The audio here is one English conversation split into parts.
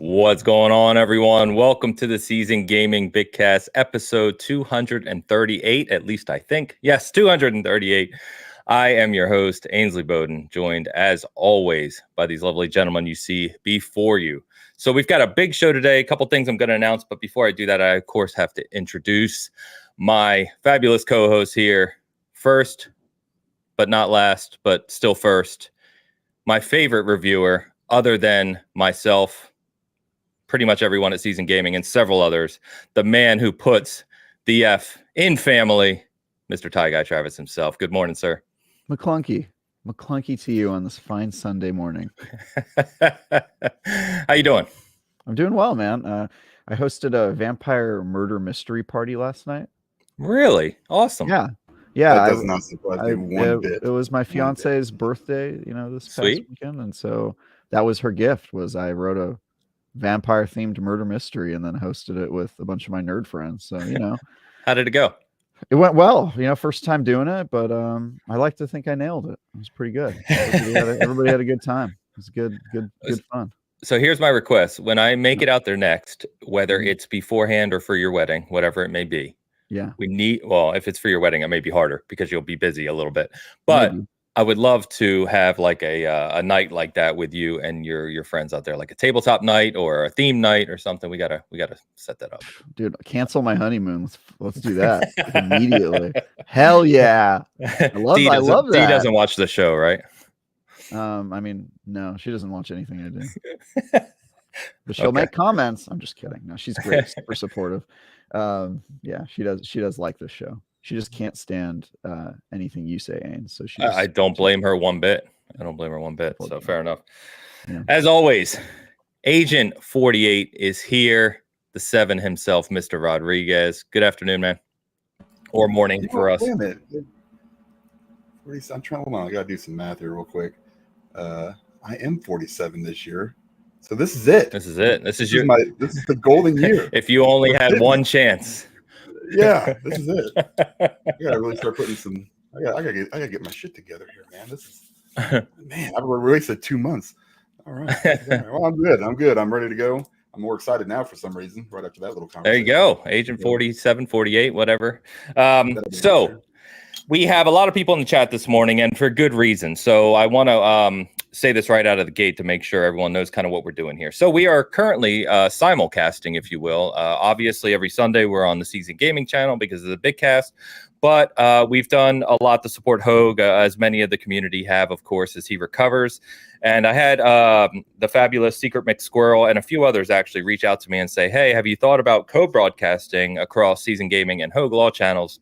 What's going on, everyone? Welcome to the Season Gaming Bitcast, episode 238, at least I think. Yes, 238. I am your host, Ainsley Bowden, joined as always by these lovely gentlemen you see before you. So we've got a big show today, a couple things I'm going to announce, but before I do that, I, of course, have to introduce my fabulous co-host here. First, but not last, but still first, my favorite reviewer, other than myself, pretty much everyone at Season Gaming and several others, the man who puts the F in family, Mr. Tie Guy Travis himself. Good morning, sir. McClunky to you on this fine Sunday morning. How you doing? I'm doing well, man. I hosted a vampire murder mystery party last night. Really? Awesome. Yeah. That does not surprise me one bit. It was my fiance's birthday, this past weekend, and so that was her gift. Was I wrote a vampire themed murder mystery and then hosted it with a bunch of my nerd friends. So How did it go? It went well. First time doing it, but I like to think I nailed it. It was pretty good. Everybody had a good time. It was good fun. So here's my request: when I make it out there next, whether it's beforehand or for your wedding, whatever it may be, we need. Well, if it's for your wedding, it may be harder because you'll be busy a little bit, but. Maybe. I would love to have like a night like that with you and your friends out there, like a tabletop night or a theme night or something. We gotta set that up, dude. Cancel my honeymoon. Let's do that immediately. Hell yeah! I love that. Dee doesn't watch the show, right? I mean, no, she doesn't watch anything I do, but she'll make comments. I'm just kidding. No, she's great, super supportive. Yeah, she does like this show. She just can't stand anything you say, Ains. So I don't blame her one bit. So fair enough. Yeah. As always, Agent 48 is here. The 7 himself, Mr. Rodriguez. Good afternoon, man. Or morning for us. Damn it. I'm trying. Hold on. I gotta do some math here real quick. I am 47 this year. So this is it. This is This is the golden year. If you only had one chance. Yeah, this is it. I gotta really start putting some. I gotta get my shit together here, man. This is man. I've wasted 2 months. All right. Well, I'm good. I'm ready to go. I'm more excited now for some reason. Right after that little conversation. There you go, Agent 47, 48, whatever. So we have a lot of people in the chat this morning, and for good reason. So I want to say this right out of the gate to make sure everyone knows kind of what we're doing here. So we are currently simulcasting, if you will. Obviously, every Sunday we're on the Season Gaming channel because of the Bitcast, but we've done a lot to support Hogue, as many of the community have, of course, as he recovers. And I had the fabulous Secret Mix Squirrel and a few others actually reach out to me and say, hey, have you thought about co-broadcasting across Season Gaming and Hogue Law channels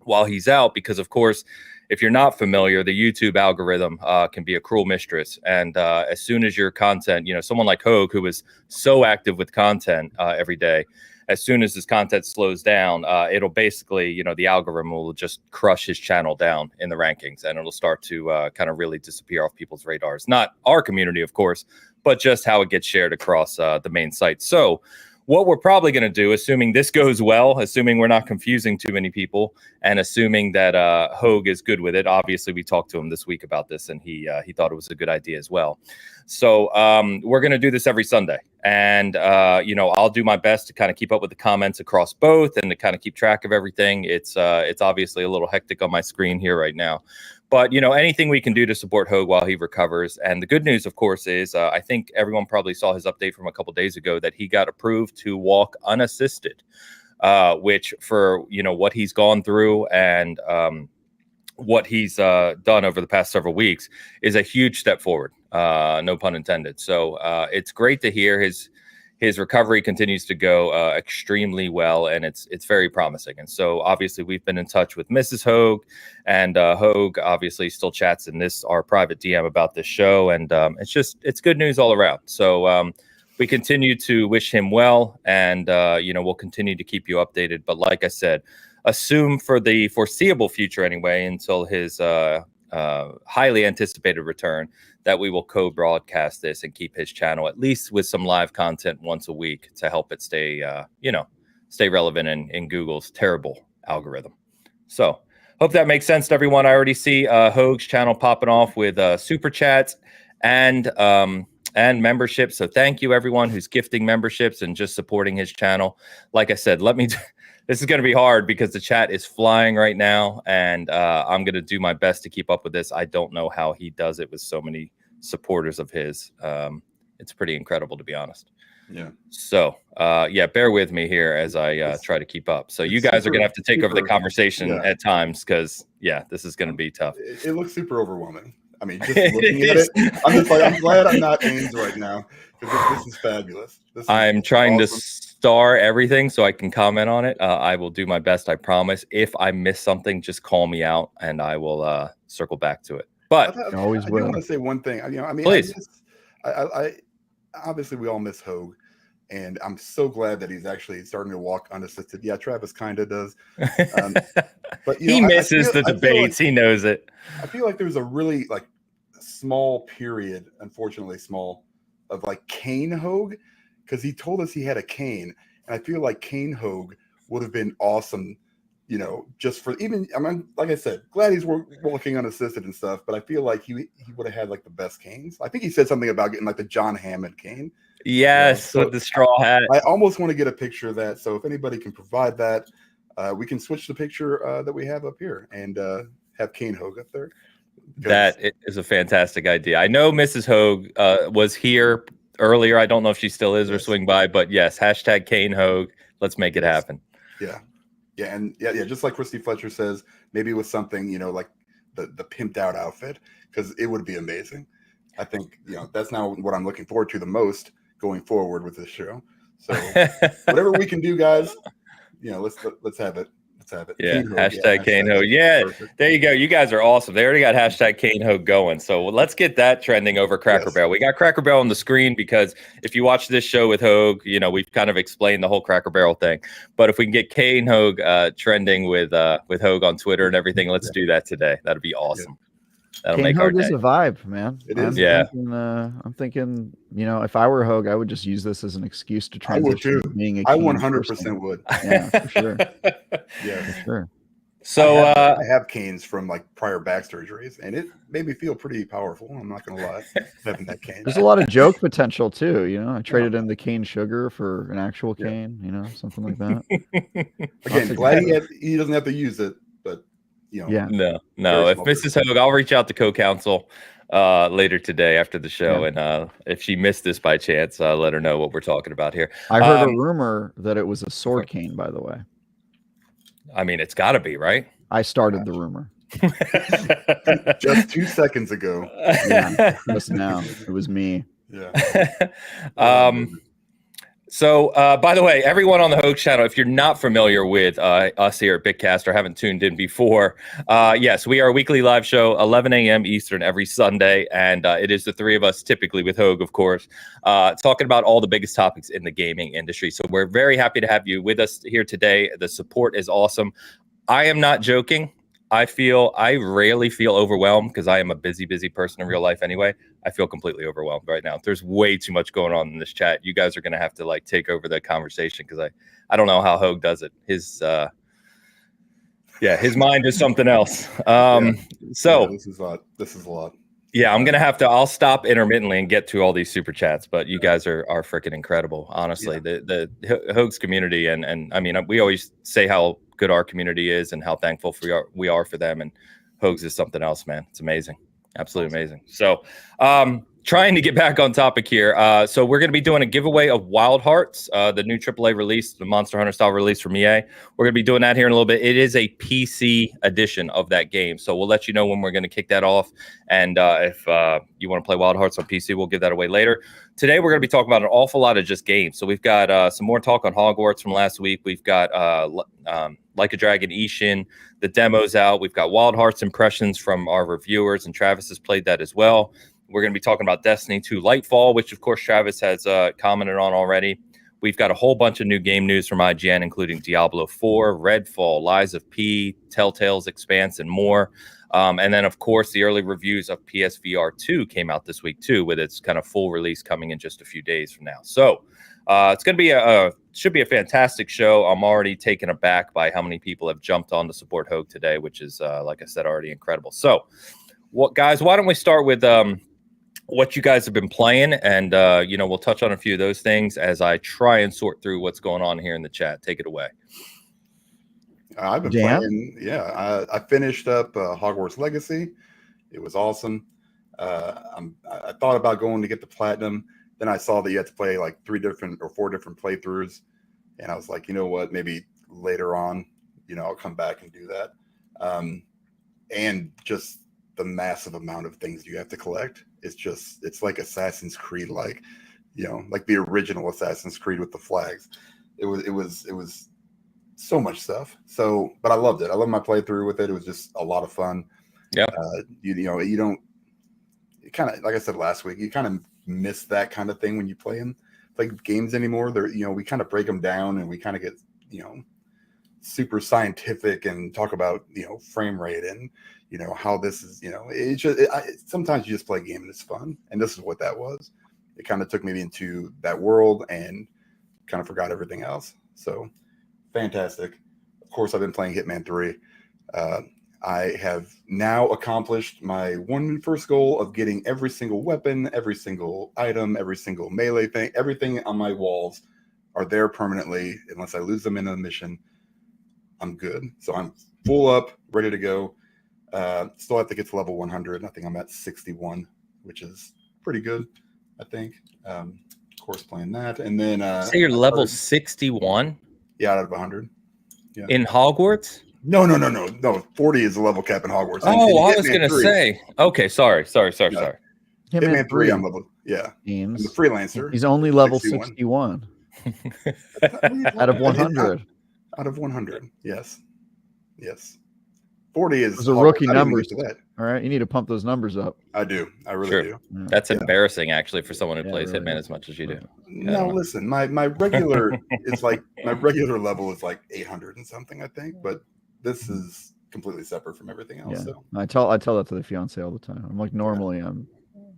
while he's out? Because, of course, if you're not familiar, the YouTube algorithm can be a cruel mistress. And as soon as your content, someone like Hogue, who is so active with content every day, as soon as his content slows down, it'll basically, the algorithm will just crush his channel down in the rankings, and it'll start to kind of really disappear off people's radars. Not our community, of course, but just how it gets shared across the main site. So what we're probably going to do, assuming this goes well, assuming we're not confusing too many people, and assuming that Hogue is good with it. Obviously, we talked to him this week about this, and he thought it was a good idea as well. So we're going to do this every Sunday. And, I'll do my best to kind of keep up with the comments across both and to kind of keep track of everything. It's obviously a little hectic on my screen here right now. But, anything we can do to support Hogue while he recovers. And the good news, of course, is I think everyone probably saw his update from a couple days ago that he got approved to walk unassisted, which for, what he's gone through and what he's done over the past several weeks is a huge step forward. No pun intended. So it's great to hear his recovery continues to go extremely well, and it's very promising. And so obviously we've been in touch with Mrs. Hogue, and Hogue obviously still chats in our private DM about this show, and it's good news all around. So we continue to wish him well, and we'll continue to keep you updated. But like I said, assume for the foreseeable future anyway, until his highly anticipated return, that we will co-broadcast this and keep his channel at least with some live content once a week to help it stay relevant in Google's terrible algorithm. So hope that makes sense to everyone. I already see Hogue's channel popping off with super chats and and memberships. So thank you everyone who's gifting memberships and just supporting his channel. Like I said, this is going to be hard because the chat is flying right now, and I'm going to do my best to keep up with this. I don't know how he does it with so many supporters of his. It's pretty incredible, to be honest. Yeah. So, bear with me here as I try to keep up. So you guys are going to have to take over the conversation at times because, this is going to be tough. It looks super overwhelming. I mean, just looking at it, I'm just like, I'm glad I'm not Ains right now because this is fabulous. I'm trying to star everything so I can comment on it. I will do my best, I promise. If I miss something, just call me out and I will circle back to it. But I do want to say one thing. Please. I obviously we all miss Hogue, and I'm so glad that he's actually starting to walk unassisted. Yeah, Travis kind of does, but he misses the debates. He knows it. I feel like there's a really small period, unfortunately small, of cane Hogue, because he told us he had a cane, and I feel like cane Hogue would have been awesome. Just for like I said, glad he's walking unassisted and stuff, but I feel like he would have had the best canes. I think he said something about getting the John Hammond cane. Yes, with the straw hat. I almost want to get a picture of that. So if anybody can provide that, we can switch the picture that we have up here and have Cane Hogue up there. That is a fantastic idea. I know Mrs. Hogue was here earlier. I don't know if she still is or swing by, but yes, hashtag Cane Hogue. Let's make it happen. Yeah. Yeah, and just like Christy Fletcher says, maybe with something, like the pimped out outfit, because it would be amazing. I think, that's now what I'm looking forward to the most going forward with this show. So whatever we can do, guys, let's have it. Let's have it. Yeah, hashtag Cane Hogue. Yeah, perfect. There you go. You guys are awesome. They already got hashtag Cane Hogue going. So let's get that trending over Cracker Barrel. We got Cracker Barrel on the screen because if you watch this show with Hogue, we've kind of explained the whole Cracker Barrel thing. But if we can get Cane Hogue trending with Hogue on Twitter and everything, let's do that today. That'd be awesome. That'll make our day. Is a vibe, man. It is. I'm thinking, if I were Hogue, I would just use this as an excuse to transition. I would too. Being a I 100% would. Yeah, for sure. Yeah, for sure. So I have canes from prior back surgeries, and it made me feel pretty powerful. I'm not gonna lie, having that cane. There's a lot of joke potential too. I traded in the cane sugar for an actual cane. Something like that. Again, glad he doesn't have to use it, but. No. If Mrs. Hogue, I'll reach out to co-counsel later today after the show, and if she missed this by chance, let her know what we're talking about here. I heard a rumor that it was a sword cane, by the way. I mean, it's got to be, right? I started the rumor just 2 seconds ago. Yeah, just now it was me. Yeah. So, by the way, everyone on the Hogue channel, if you're not familiar with us here at Bitcast or haven't tuned in before, yes, we are a weekly live show, 11 a.m. Eastern every Sunday, and it is the three of us, typically with Hogue, of course, talking about all the biggest topics in the gaming industry. So we're very happy to have you with us here today. The support is awesome. I am not joking. I rarely feel overwhelmed because I am a busy person in real life anyway. I feel completely overwhelmed right now. There's way too much going on in this chat. You guys are going to have to take over the conversation because I don't know how Hogue does it. His mind is something else. So this is a lot. Yeah, I'm going to I'll stop intermittently and get to all these super chats, but you guys are freaking incredible. Honestly, the Hogue's community. And I mean, we always say how good our community is and how thankful we are for them. And Hogue's is something else, man. It's amazing. Absolutely amazing. So, trying to get back on topic here. So we're going to be doing a giveaway of Wild Hearts, the new AAA release, the Monster Hunter style release from EA. We're going to be doing that here in a little bit. It is a PC edition of that game. So we'll let you know when we're going to kick that off. And if you want to play Wild Hearts on PC, we'll give that away later. Today, we're going to be talking about an awful lot of just games. So we've got some more talk on Hogwarts from last week. We've got Like a Dragon Ishin, the demo's out. We've got Wild Hearts impressions from our reviewers, and Travis has played that as well. We're going to be talking about Destiny 2 Lightfall, which, of course, Travis has commented on already. We've got a whole bunch of new game news from IGN, including Diablo 4, Redfall, Lies of P, Telltale's Expanse, and more. And then, of course, the early reviews of PSVR 2 came out this week, too, with its kind of full release coming in just a few days from now. So it's going to be should be a fantastic show. I'm already taken aback by how many people have jumped on to support Hogue today, which is, like I said, already incredible. So, guys, why don't we start with what you guys have been playing, and we'll touch on a few of those things as I try and sort through what's going on here in the chat. Take it away. I've been playing. Yeah, I finished up Hogwarts Legacy. It was awesome. I thought about going to get the platinum. Then I saw that you had to play like 4 different playthroughs, and I was like, you know what? Maybe later on, I'll come back and do that. And just the massive amount of things you have to collect. It's like Assassin's Creed, like the original Assassin's Creed with the flags. It was so much stuff. So, but I loved it. I loved my playthrough with it. It was just a lot of fun. Yeah. You don't kind of, like I said last week, you kind of miss that kind of thing when you play games anymore. They're, we kind of break them down and we kind of get, super scientific and talk about, frame rate and, how this is, it's just, sometimes you just play a game and it's fun. And this is what that was. It kind of took me into that world and kind of forgot everything else. So fantastic. Of course, I've been playing Hitman 3. I have now accomplished my first goal of getting every single weapon, every single item, every single melee thing, everything on my walls are there permanently. Unless I lose them in a mission, I'm good. So I'm full up, ready to go. Still have to get to level 100. I think I'm at 61, which is pretty good, I think. Of course, playing that. And then... so you're level 61? Yeah, out of 100. Yeah. In Hogwarts? No. 40 is the level cap in Hogwarts. Oh, I was going to say. Okay, sorry. Hitman 3, I'm level. Yeah. I'm the freelancer. He's only level 61. Out of 100. Out of 100. Yes. 40 is a rookie number. All right, you need to pump those numbers up. I do. I really do. That's embarrassing, actually, for someone who plays Hitman as much as you do. No, listen, my regular is like my regular level is like 800 and something, I think, but this is completely separate from everything else. Yeah. So I tell that to the fiance all the time. I'm like, normally I'm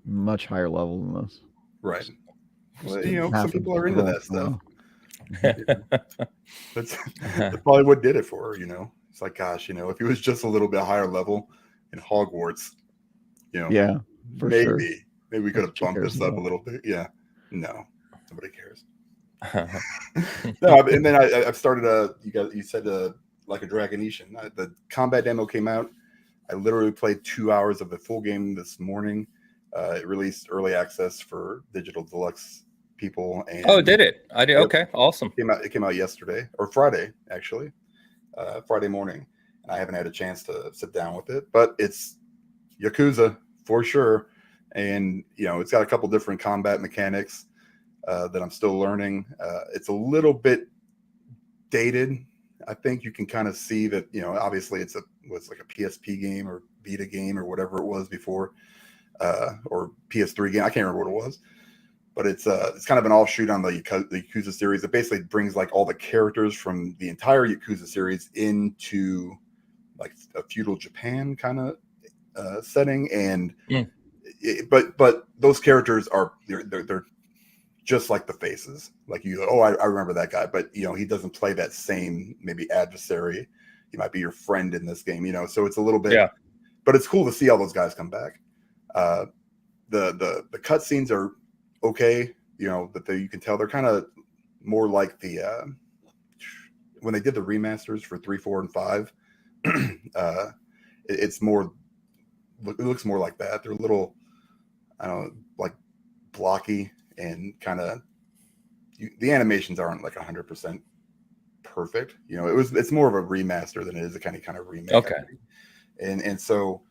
much higher level than this. Right. Well, some people are into that stuff. That's probably what did it for her. It's like, gosh, if he was just a little bit higher level in Hogwarts, maybe we could have bumped this up a little bit. Yeah, no, nobody cares. No, and then I've started you said like a Dragon Ishin. The combat demo came out. I literally played 2 hours of the full game this morning. It released early access for digital deluxe people. And did it? I did. Okay, awesome. It came out yesterday or Friday, actually. Friday morning, and I haven't had a chance to sit down with it, but it's Yakuza for sure. And it's got a couple different combat mechanics that I'm still learning. It's a little bit dated. I think you can kind of see that, obviously it's like a PSP game or Vita game or whatever it was before, or PS3 game. I can't remember what it was. But it's kind of an offshoot on the Yakuza series. It basically brings like all the characters from the entire Yakuza series into like a feudal Japan kind of setting, and but those characters are they're just like the faces. Like I remember that guy, but he doesn't play that same maybe adversary. He might be your friend in this game, So it's a little bit, but it's cool to see all those guys come back. The cutscenes are okay, that you can tell they're kind of more like the when they did the remasters for 3, 4, and 5. It looks more like that. They're a little, I don't know, like blocky and kind of the animations aren't like 100% perfect. It's more of a remaster than it is a kind of remake. Okay. And so,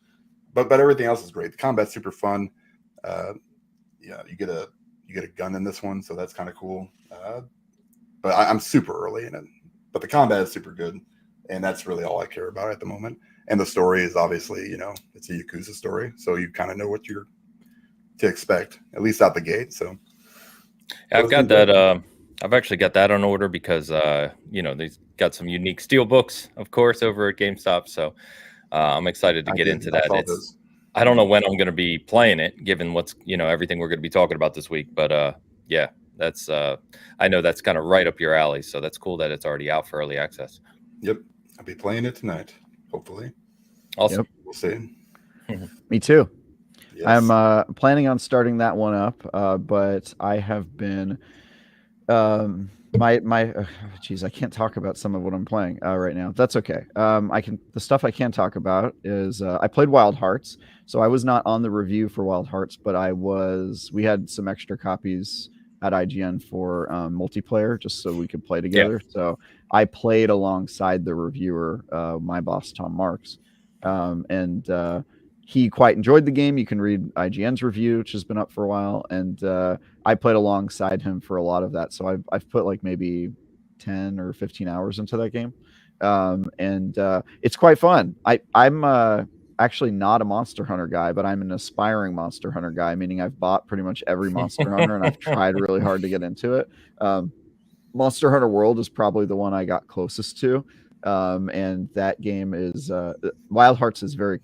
but everything else is great. The combat's super fun. You get a gun in this one, so that's kind of cool. But I'm super early in it. But the combat is super good, and that's really all I care about at the moment. And the story is obviously, it's a Yakuza story, so you kind of know what you're to expect, at least out the gate. So I've got that. I've actually got that on order because they've got some unique steel books, of course, over at GameStop. So I'm excited to get into that. I don't know when I'm going to be playing it, given what's everything we're going to be talking about this week. But that's I know that's kind of right up your alley. So that's cool that it's already out for early access. Yep, I'll be playing it tonight, hopefully. Awesome. Yep. We'll see. Me too. Yes. I'm planning on starting that one up, but I have been geez, I can't talk about some of what I'm playing right now. That's okay. The stuff I can talk about is I played Wild Hearts, so I was not on the review for Wild Hearts, but we had some extra copies at IGN for multiplayer just so we could play together. So I played alongside the reviewer, my boss Tom Marks, and he quite enjoyed the game. You can read IGN's review, which has been up for a while, and I played alongside him for a lot of that. So I've put like maybe 10 or 15 hours into that game, and it's quite fun. I'm actually not a Monster Hunter guy, but I'm an aspiring Monster Hunter guy, meaning I've bought pretty much every Monster Hunter, and I've tried really hard to get into it. Monster Hunter World is probably the one I got closest to. And that game is Wild Hearts is very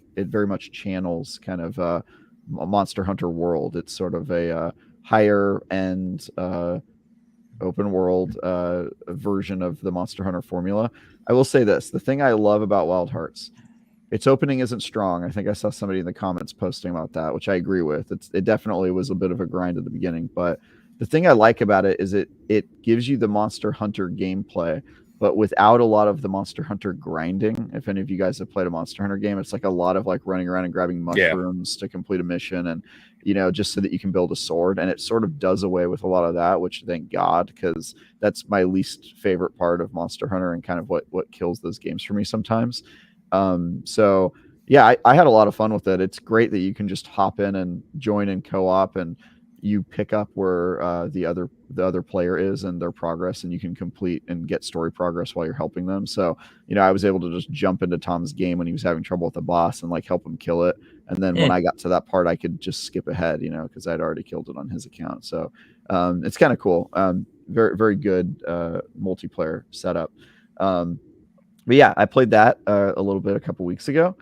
much channels kind of a Monster Hunter World. It's sort of a higher end open world version of the Monster Hunter formula. I will say this: the thing I love about Wild Hearts, its opening isn't strong. I think I saw somebody in the comments posting about that, which I agree with. It definitely was a bit of a grind at the beginning, but the thing I like about it is it gives you the Monster Hunter gameplay, but without a lot of the Monster Hunter grinding. If any of you guys have played a Monster Hunter game, it's like a lot of like running around and grabbing mushrooms to complete a mission, and just so that you can build a sword. And it sort of does away with a lot of that, which thank God, because that's my least favorite part of Monster Hunter and kind of what kills those games for me sometimes. So yeah, I had a lot of fun with it. It's great that you can just hop in and join in co-op, and you pick up where the other player is and their progress, and you can complete and get story progress while you're helping them. So I was able to just jump into Tom's game when he was having trouble with the boss and like help him kill it, and then when I got to that part I could just skip ahead, because I'd already killed it on his account. So it's kind of cool. Very, very good multiplayer setup. But yeah, I played that a little bit a couple weeks ago.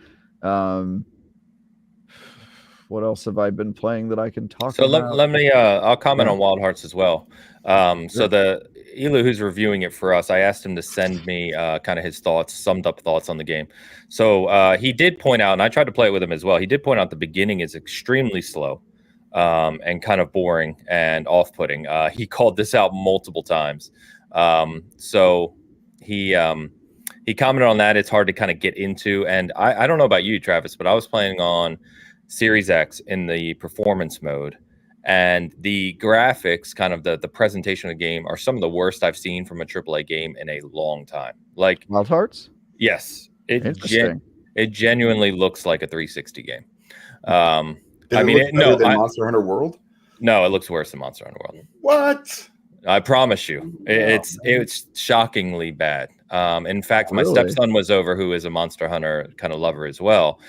What else have I been playing that I can talk about? So let me I'll comment on Wild Hearts as well. So the Elu who's reviewing it for us, I asked him to send me kind of his summed up thoughts on the game. So he did point out, and I tried to play it with him as well, he did point out the beginning is extremely slow and kind of boring and off-putting. He called this out multiple times. So he commented on that. It's hard to kind of get into, and I don't know about you, Travis, but I was playing on Series X in the performance mode, and the graphics, kind of the presentation of the game, are some of the worst I've seen from a AAA game in a long time. Like Wild Hearts? Yes. It genuinely looks like a 360 game. Monster Hunter World? No, it looks worse than Monster Hunter World. What? I promise you. It's shockingly bad. In fact, my stepson was over, who is a Monster Hunter kind of lover as well.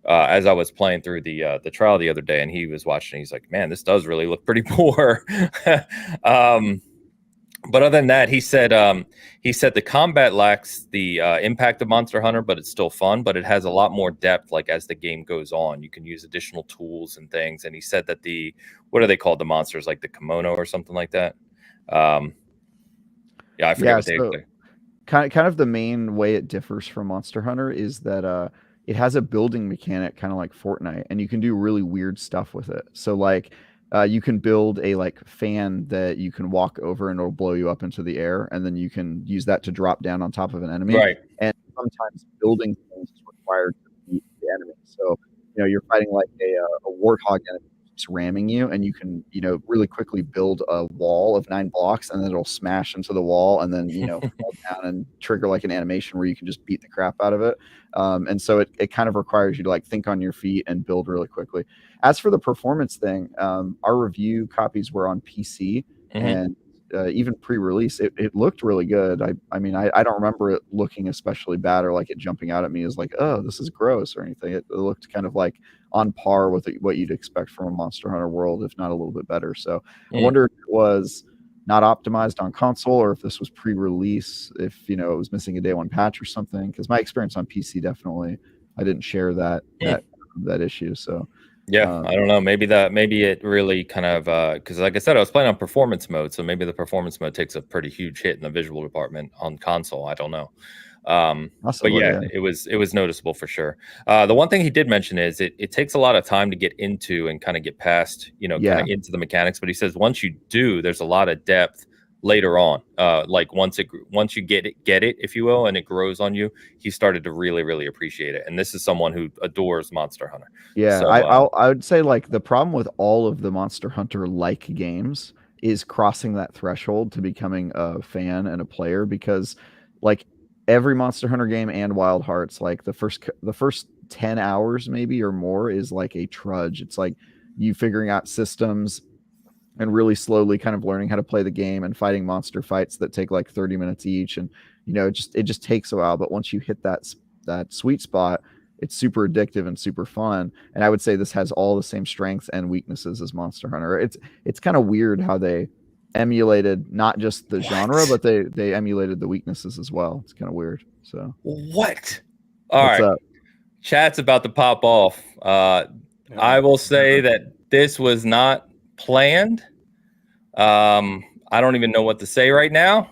As I was playing through the trial the other day, and he was watching, he's like, man, this does really look pretty poor. But other than that, he said the combat lacks the impact of Monster Hunter, but it's still fun, but it has a lot more depth. Like as the game goes on, you can use additional tools and things. And he said that what are they called? The monsters, like the kimono or something like that. I forget what they say. Kind of the main way it differs from Monster Hunter is that it has a building mechanic kind of like Fortnite, and you can do really weird stuff with it. So like you can build a like fan that you can walk over and it'll blow you up into the air, and then you can use that to drop down on top of an enemy. Right. And sometimes building things is required to beat the enemy. So you're fighting like a warthog enemy keeps ramming you, and you can really quickly build a wall of 9 blocks, and then it'll smash into the wall, and then fall down and trigger like an animation where you can just beat the crap out of it. And so it kind of requires you to like think on your feet and build really quickly. As for the performance thing, our review copies were on PC, and even pre-release, it looked really good. I mean, I don't remember it looking especially bad or like it jumping out at me as like, oh, this is gross or anything. It looked kind of like on par with what you'd expect from a Monster Hunter World, if not a little bit better. So I wonder if it was not optimized on console, or if this was pre-release, if it was missing a day one patch or something. Because my experience on PC, definitely, I didn't share that issue. So yeah, I don't know. Maybe it really kind of because like I said, I was playing on performance mode, so maybe the performance mode takes a pretty huge hit in the visual department on console. I don't know. But yeah, it was noticeable for sure. The one thing he did mention is it takes a lot of time to get into and kind of get past, kind of into the mechanics. But he says once you do, there's a lot of depth later on. Like once you get it, if you will, and it grows on you, he started to really, really appreciate it. And this is someone who adores Monster Hunter. Yeah, so, I would say like the problem with all of the Monster Hunter like games is crossing that threshold to becoming a fan and a player, because like every Monster Hunter game and Wild Hearts, like the first 10 hours maybe or more is like a trudge. It's like you figuring out systems and really slowly kind of learning how to play the game and fighting monster fights that take like 30 minutes each. And, it just takes a while. But once you hit that sweet spot, it's super addictive and super fun. And I would say this has all the same strengths and weaknesses as Monster Hunter. It's kind of weird how they emulated not just the genre, but they emulated the weaknesses as well. It's kind of weird. So what? All right. Up? Chat's about to pop off. I will say that this was not planned. I don't even know what to say right now.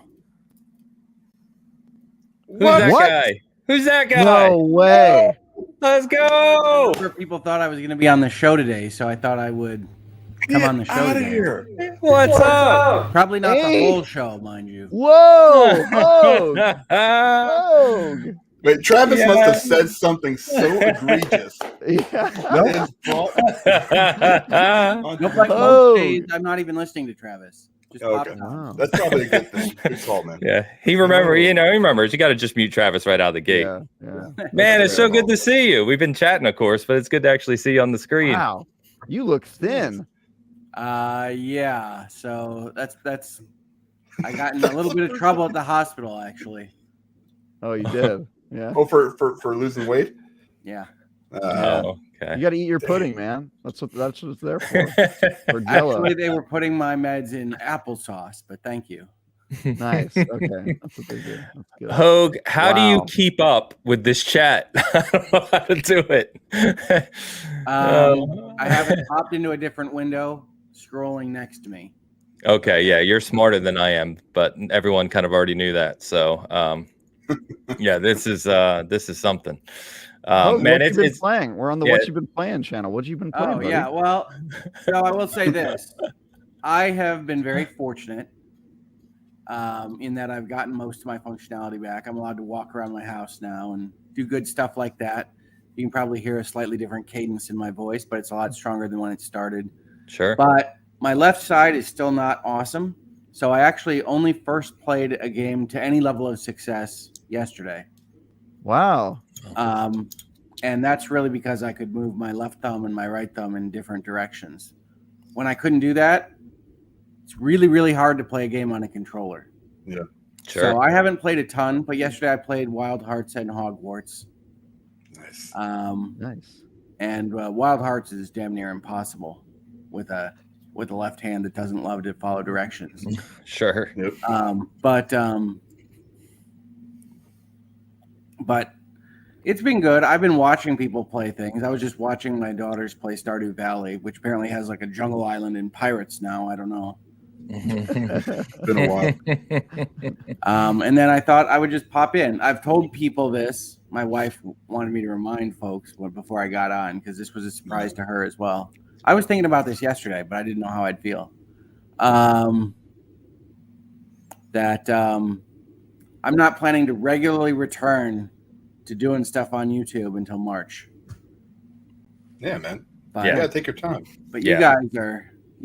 Who's that guy? Who's that guy? No way. Let's go. People thought I was going to be on the show today, so I thought I would come on the show today. Here. What's up? Probably not the whole show, mind you. Whoa! Hogue! Wait, Travis must have said something so egregious. Nope, like most days, I'm not even listening to Travis. Okay. Wow. That's probably a good thing. Good call, man. Yeah, he remembers. You got to just mute Travis right out of the gate. Yeah. Man, it's so good to see you. We've been chatting, of course, but it's good to actually see you on the screen. Wow, you look thin. Yeah. So that's. I got in a little bit of trouble at the hospital, actually. Oh, you did. Yeah. Oh, for losing weight. Yeah. Okay. You got to eat your pudding, man. That's what it's there for. For Jello. Actually, they were putting my meds in applesauce, but thank you. Nice. Okay, that's what they do. That's good. Hogue, how do you keep up with this chat? I don't know how to do it. I haven't popped into a different window, scrolling next to me. Okay, yeah, you're smarter than I am, but everyone kind of already knew that. So, yeah, this is something. Man, it's been playing. We're on the What You've Been Playing channel. What you been playing? Buddy? Yeah. Well, so I will say this: I have been very fortunate in that I've gotten most of my functionality back. I'm allowed to walk around my house now and do good stuff like that. You can probably hear a slightly different cadence in my voice, but it's a lot stronger than when it started. Sure. But my left side is still not awesome. So I actually only first played a game to any level of success yesterday. Wow. And that's really because I could move my left thumb and my right thumb in different directions. When I couldn't do that, it's really, really hard to play a game on a controller. Yeah. Sure. So I haven't played a ton, but yesterday I played Wild Hearts and Hogwarts. Nice. Nice. And Wild Hearts is damn near impossible with a left hand that doesn't love to follow directions. Sure. Yep. But it's been good. I've been watching people play things. I was just watching my daughters play Stardew Valley, which apparently has like a jungle island and pirates now. I don't know. Been a while. And then I thought I would just pop in. I've told people this. My wife wanted me to remind folks before I got on, because this was a surprise to her as well. I was thinking about this yesterday, but I didn't know how I'd feel. I'm not planning to regularly return to doing stuff on YouTube until March. Yeah, man. But, you gotta take your time. But you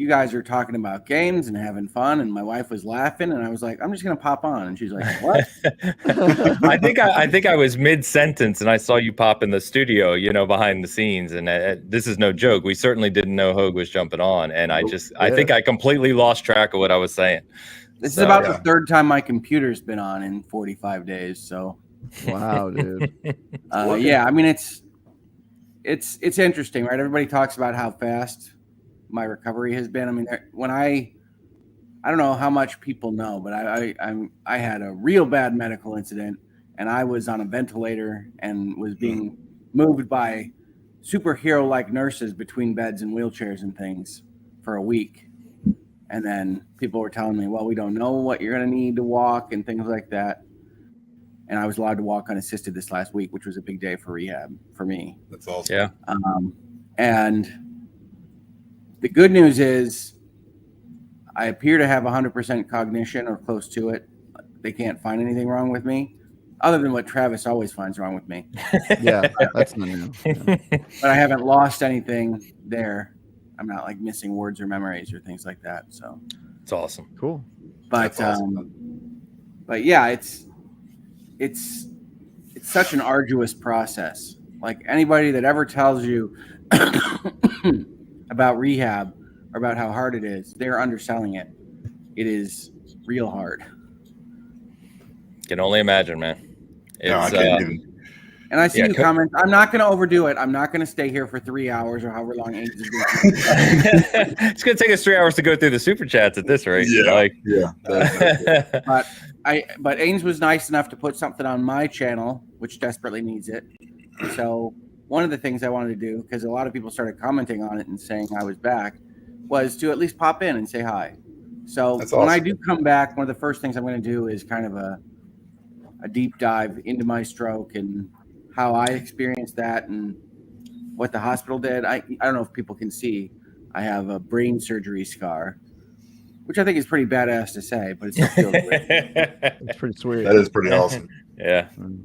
guys are talking about games and having fun, and my wife was laughing, and I was like, I'm just gonna pop on, and she's like, what? I think I was mid-sentence and I saw you pop in the studio, behind the scenes, and this is no joke. We certainly didn't know Hogue was jumping on, and I think I completely lost track of what I was saying. This is about the third time my computer's been on in 45 days. So, wow, dude. Yeah, I mean it's interesting, right? Everybody talks about how fast my recovery has been. I mean, when I don't know how much people know, but I had a real bad medical incident, and I was on a ventilator and was being moved by superhero-like nurses between beds and wheelchairs and things for a week. And then people were telling me, well, we don't know what you're going to need to walk and things like that. and I was allowed to walk unassisted this last week, which was a big day for rehab for me. That's awesome. Yeah. And the good news is I appear to have 100% cognition or close to it. They can't find anything wrong with me, other than what Travis always finds wrong with me. Yeah, that's not new. Yeah. But I haven't lost anything there. I'm not like missing words or memories or things like that. So It's awesome. Cool. but That's awesome. but yeah, it's such an arduous process. Like anybody that ever tells you about rehab or about how hard it is, they're underselling it. It is real hard. Can only imagine, man. No, I It's can't even. And I see Yeah, you comment. I'm not going to overdo it. I'm not going to stay here for 3 hours or however long Ames is going to. it's gonna take us 3 hours to go through the super chats at this rate. Yeah. Like, Yeah. But Ames was nice enough to put something on my channel, which desperately needs it. So one of the things I wanted to do, because a lot of people started commenting on it and saying I was back, was to at least pop in and say hi. So That's when I awesome. do come back, one of the first things I'm going to do is kind of a deep dive into my stroke and how I experienced that and what the hospital did. I don't know if people can see. I have a brain surgery scar, which I think is pretty badass to say, but it still feels great. It's pretty sweet. That is pretty awesome. yeah. And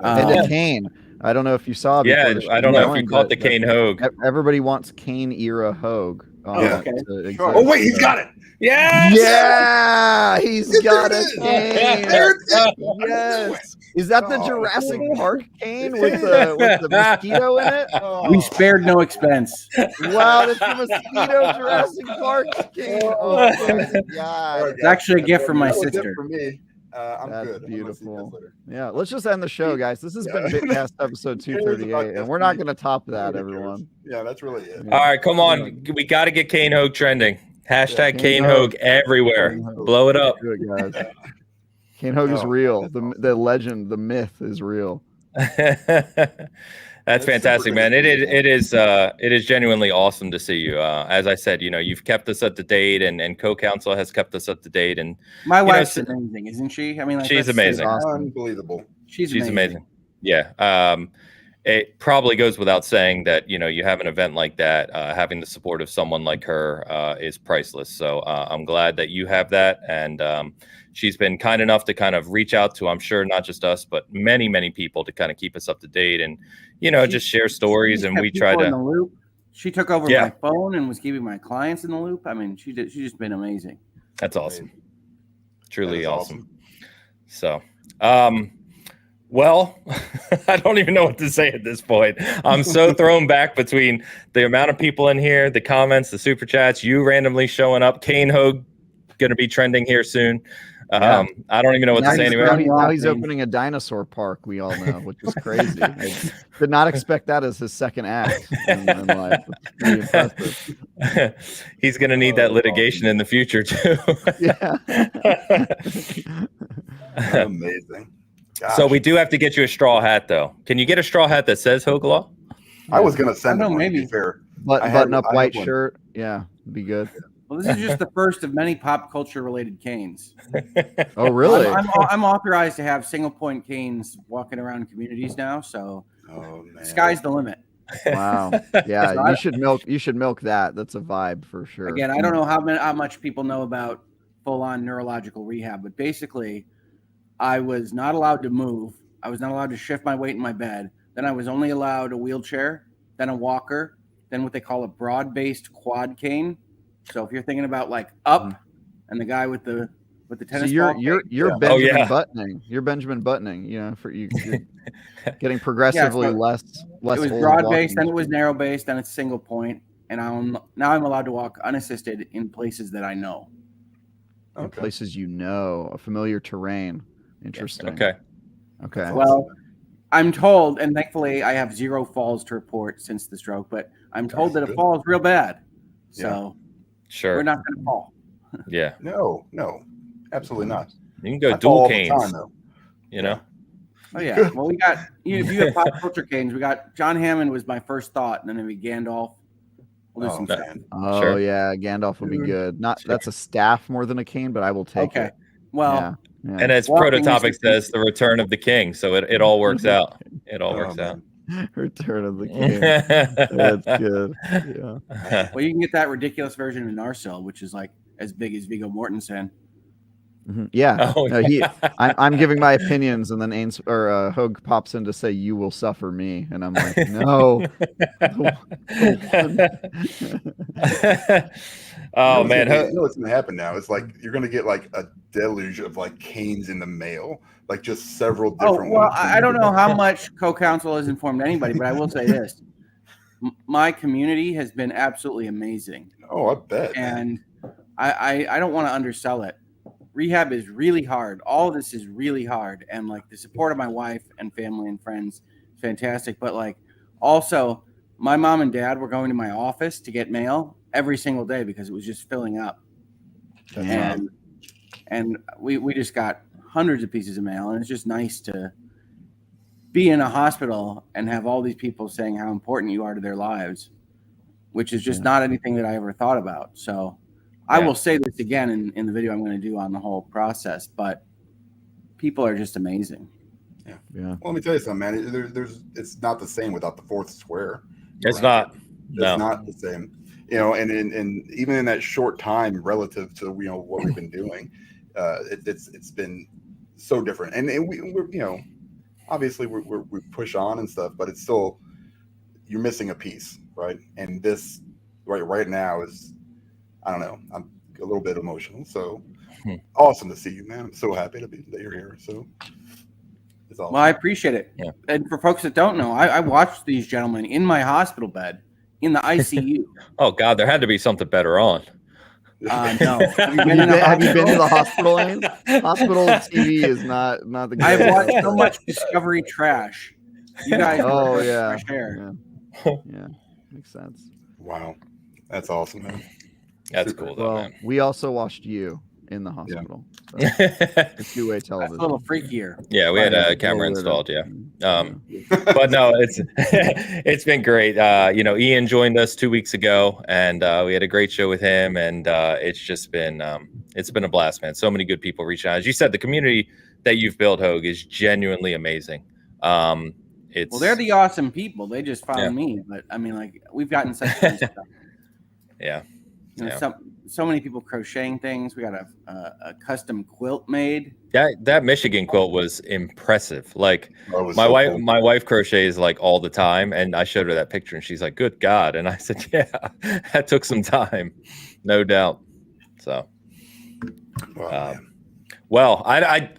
a cane. I don't know if you saw. Yeah. before the I don't know if showing, you caught the but Cane Hogue. Everybody wants cane era Hogue. Yeah. Okay. to exist. Oh wait, he's got it. Yes! Yeah, he's got a cane. There it is. Yes. Is that the Oh, Jurassic cool. Park cane with the mosquito in it? We spared no expense. Wow, that's the mosquito Jurassic Park cane. Oh my god. It's actually a gift from my That was it sister. for me. I'm That's good. I'm gonna see you beautiful. guys later. Yeah, let's just end the show, guys. This has been Yeah. Bitcast episode 238, and we're not going to top that, everyone. Yeah, that's really it. All right, come on. We got to get Cane Hogue trending. Hashtag Cane Cane Hogue. Hogue everywhere. Cane Hogue. Blow it up. Do it, guys. Cane Hogue is Oh, real. that's The awesome. the legend, the myth is real. That's fantastic, super man. good. It is genuinely awesome to see you. As I said, you've kept us up to date, and co-counsel has kept us up to date, and My know, wife's s- amazing, isn't she? I mean, like, She's let's amazing. say that. Awesome. Unbelievable. She's amazing. Yeah. It probably goes without saying that you have an event like that, having the support of someone like her is priceless. So I'm glad that you have that, and she's been kind enough to kind of reach out to, I'm sure, not just us, but many people to kind of keep us up to date and just share stories, and we try in the to. loop. She took over Yeah. my phone and was keeping my clients in the loop. I mean, she's just been amazing. That's awesome. Truly That is awesome. So, well, I don't even know what to say at this point. I'm so thrown back between the amount of people in here, the comments, the super chats, you randomly showing up. Cane Hogue going to be trending here soon. Yeah. I don't even know what Now to say he's, anymore. now he's opening a dinosaur park, we all know, which is crazy. I did not expect that as his second act in life. It's pretty impressive. He's going to need that litigation in the future, too. Yeah. Amazing. Gosh. So we do have to get you a straw hat, though. Can you get a straw hat that says Hogue Law? I was gonna send I don't him know, one, to be maybe. fair. But I have- button up I have white one. shirt. Yeah, be good. Well, this is just the first of many pop culture related canes. Oh, really? I'm authorized to have single point canes walking around communities now, so Oh man. sky's the limit. Wow. Yeah, So you should milk that. That's a vibe for sure. Again, I don't know how much people know about full on neurological rehab, but basically, I was not allowed to move. I was not allowed to shift my weight in my bed. Then I was only allowed a wheelchair, then a walker, then what they call a broad-based quad cane. So if you're thinking about like up and the guy with the tennis So you're ball you're cane, you're Oh, Benjamin yeah. Buttoning. You're Benjamin Buttoning. You're getting progressively so less. it was old broad-based, walking. then it was narrow-based, then it's single point, and I'm allowed to walk unassisted in places that I know. In Okay. places a familiar terrain. Interesting. Okay. Okay. Well, I'm told, and thankfully I have 0 falls to report since the stroke, but I'm told that a good. fall is real bad. So Sure. we're not going to fall. Yeah. No, absolutely not. You can go I fall dual all the canes, time, though. Oh, yeah. Well, we got, if you have pop culture canes, we got John Hammond was my first thought, and then maybe Gandalf. We'll do Oh, some no. stuff. Oh Sure. yeah, Gandalf would be Dude. good. Sure. That's a staff more than a cane, but I will take Okay. it. Well, Yeah. Yeah. And as Prototopic says, the return of the king. So it all works out. It all works out. Return of the king. That's good. Yeah. Well, you can get that ridiculous version in Narsil, which is like as big as Viggo Mortensen. Yeah. Oh, No, I'm giving my opinions, and then Hogue pops in to say, "You will suffer me," and I'm like, "No." Oh man, you know what's gonna happen now? It's like you're gonna get like a deluge of like canes in the mail, like just several different ones. I don't know how much co-counsel has informed anybody, but I will say this: my community has been absolutely amazing. Oh, I bet. And I don't want to undersell it. Rehab is really hard. All of this is really hard, and like the support of my wife and family and friends is fantastic. But like also, my mom and dad were going to my office to get mail every single day because it was just filling up. And we just got hundreds of pieces of mail, and it's just nice to be in a hospital and have all these people saying how important you are to their lives, which is just not anything that I ever thought about. So I will say this again in the video I'm going to do on the whole process, but people are just amazing. Yeah. Well, let me tell you something, man. It's not the same without the fourth square. It's not. It's not the same. You know, and even in that short time relative to what we've been doing, it's been so different. And we're obviously we push on and stuff, but it's still, you're missing a piece, right? And this right now is, I don't know, I'm a little bit emotional. So awesome to see you, man. I'm so happy that you're here. So it's awesome. Well, I appreciate it. Yeah. And for folks that don't know, I watched these gentlemen in my hospital bed in the ICU. Oh God, there had to be something better on. No. Have you been to the hospital? Hospital TV is not the good. I've watched so much Discovery trash. You guys fresh air. Yeah, makes sense. Wow. That's awesome, man. That's cool though, man. We also watched you in the hospital. So it's two-way television. That's a little freakier. Yeah, we had a camera installed, but no, it's been great. Ian joined us 2 weeks ago, and we had a great show with him, and it's just been it's been a blast, man. So many good people reaching out. As you said, the community that you've built, Hogue, is genuinely amazing. Well, they're the awesome people. They just found me, but I mean, like, we've gotten such fun stuff. Yeah. So many people crocheting things. We got a custom quilt made. That Michigan quilt was impressive. Like my wife crochets like all the time, and I showed her that picture, and she's like, "Good God!" And I said, "Yeah, that took some time, no doubt." So, well, I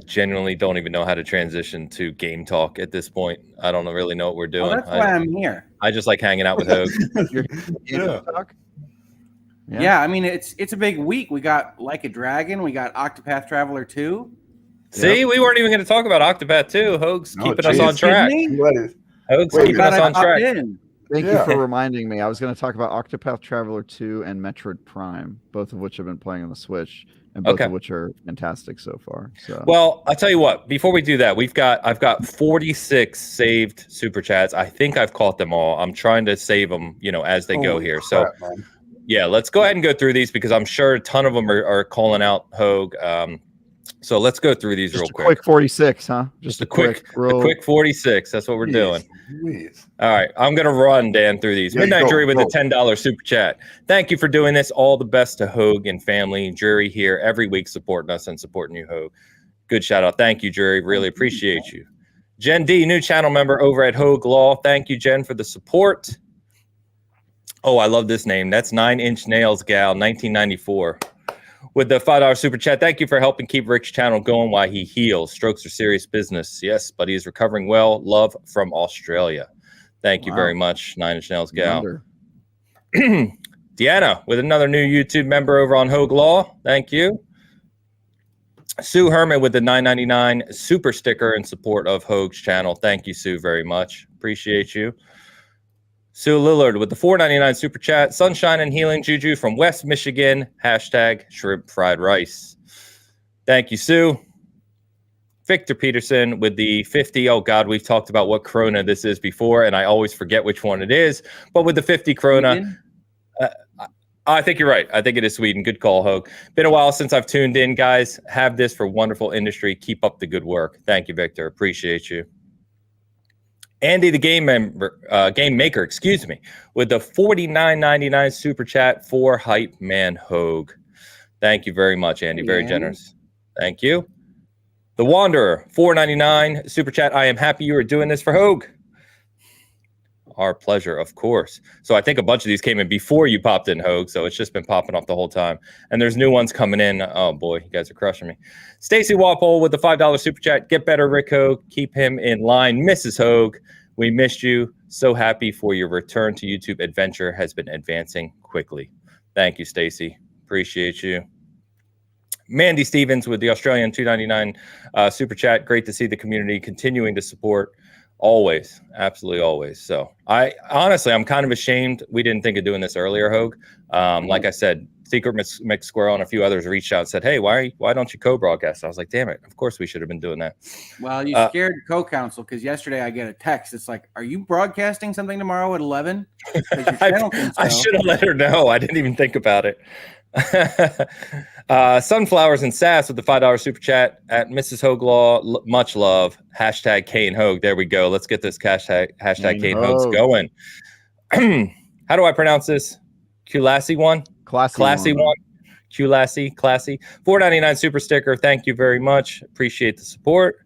genuinely don't even know how to transition to game talk at this point. I don't really know what we're doing. That's why I'm here. I just like hanging out with Hogue. Talk? Yeah, I mean, it's a big week. We got Like a Dragon. We got Octopath Traveler 2. See, we weren't even going to talk about Octopath 2. Hogue's keeping us on track. Hogue's keeping us on track. Thank you for reminding me. I was going to talk about Octopath Traveler 2 and Metroid Prime, both of which I've been playing on the Switch, and both of which are fantastic so far. So, well, I'll tell you what. Before we do that, I've got 46 saved super chats. I think I've caught them all. I'm trying to save them, as they go here. So. Yeah, let's go ahead and go through these because I'm sure a ton of them are calling out Hogue. So let's go through these real quick. Quick 46, huh? Just a quick 46. That's what we're doing. All right, I'm gonna run Dan through these. Midnight Jury with a $10 super chat. Thank you for doing this. All the best to Hogue and family. Jury here every week supporting us and supporting you, Hogue. Good shout out. Thank you, Jury. Really appreciate you. Jen D, new channel member over at Hogue Law. Thank you, Jen, for the support. Oh, I love this name. That's 9 Inch Nails Gal, 1994. With the $5 super chat, thank you for helping keep Rick's channel going while he heals. Strokes are serious business. Yes, but he is recovering well. Love from Australia. Thank you very much, 9 Inch Nails Gal. Deanna, with another new YouTube member over on Hogue Law. Thank you. Sue Herman with the $9.99 super sticker in support of Hogue's channel. Thank you, Sue, very much. Appreciate you. Sue Lillard with the $4.99 super chat. Sunshine and Healing Juju from West Michigan. # shrimp fried rice. Thank you, Sue. Victor Peterson with the 50. Oh, God, we've talked about what Corona this is before, and I always forget which one it is. But with the 50 Corona, I think you're right. I think it is Sweden. Good call, Hogue. Been a while since I've tuned in, guys. Have this for wonderful industry. Keep up the good work. Thank you, Victor. Appreciate you. Andy, the game maker, excuse me, with the $49.99 super chat for Hype Man Hogue. Thank you very much, Andy. Very generous. Thank you. The Wanderer, $4.99 super chat. I am happy you are doing this for Hogue. Our pleasure, of course. So I think a bunch of these came in before you popped in, Hogue, so it's just been popping up the whole time. And there's new ones coming in. Oh, boy, you guys are crushing me. Stacy Walpole with the $5 super chat. Get better, Rick Hogue. Keep him in line. Mrs. Hogue, we missed you. So happy for your return to YouTube. Adventure has been advancing quickly. Thank you, Stacy. Appreciate you. Mandy Stevens with the Australian $2.99 super chat. Great to see the community continuing to support. Always, absolutely always. So I'm kind of ashamed we didn't think of doing this earlier, Hogue. Like I said, Secret Mix Squirrel and a few others reached out and said, hey, why don't you co-broadcast? I was like, damn it, of course we should have been doing that. Well, you scared co-counsel because yesterday I get a text. It's like, are you broadcasting something tomorrow at 11? I should have let her know. I didn't even think about it. Sunflowers and Sass with the $5 super chat at Mrs. Hogue Law. Much love. Hashtag Kane Hogue. There we go. Let's get this hashtag Kane Hogues going. How do I pronounce this? Culassi one? Classy one. Culassi. Classy. $4.99 super sticker. Thank you very much. Appreciate the support.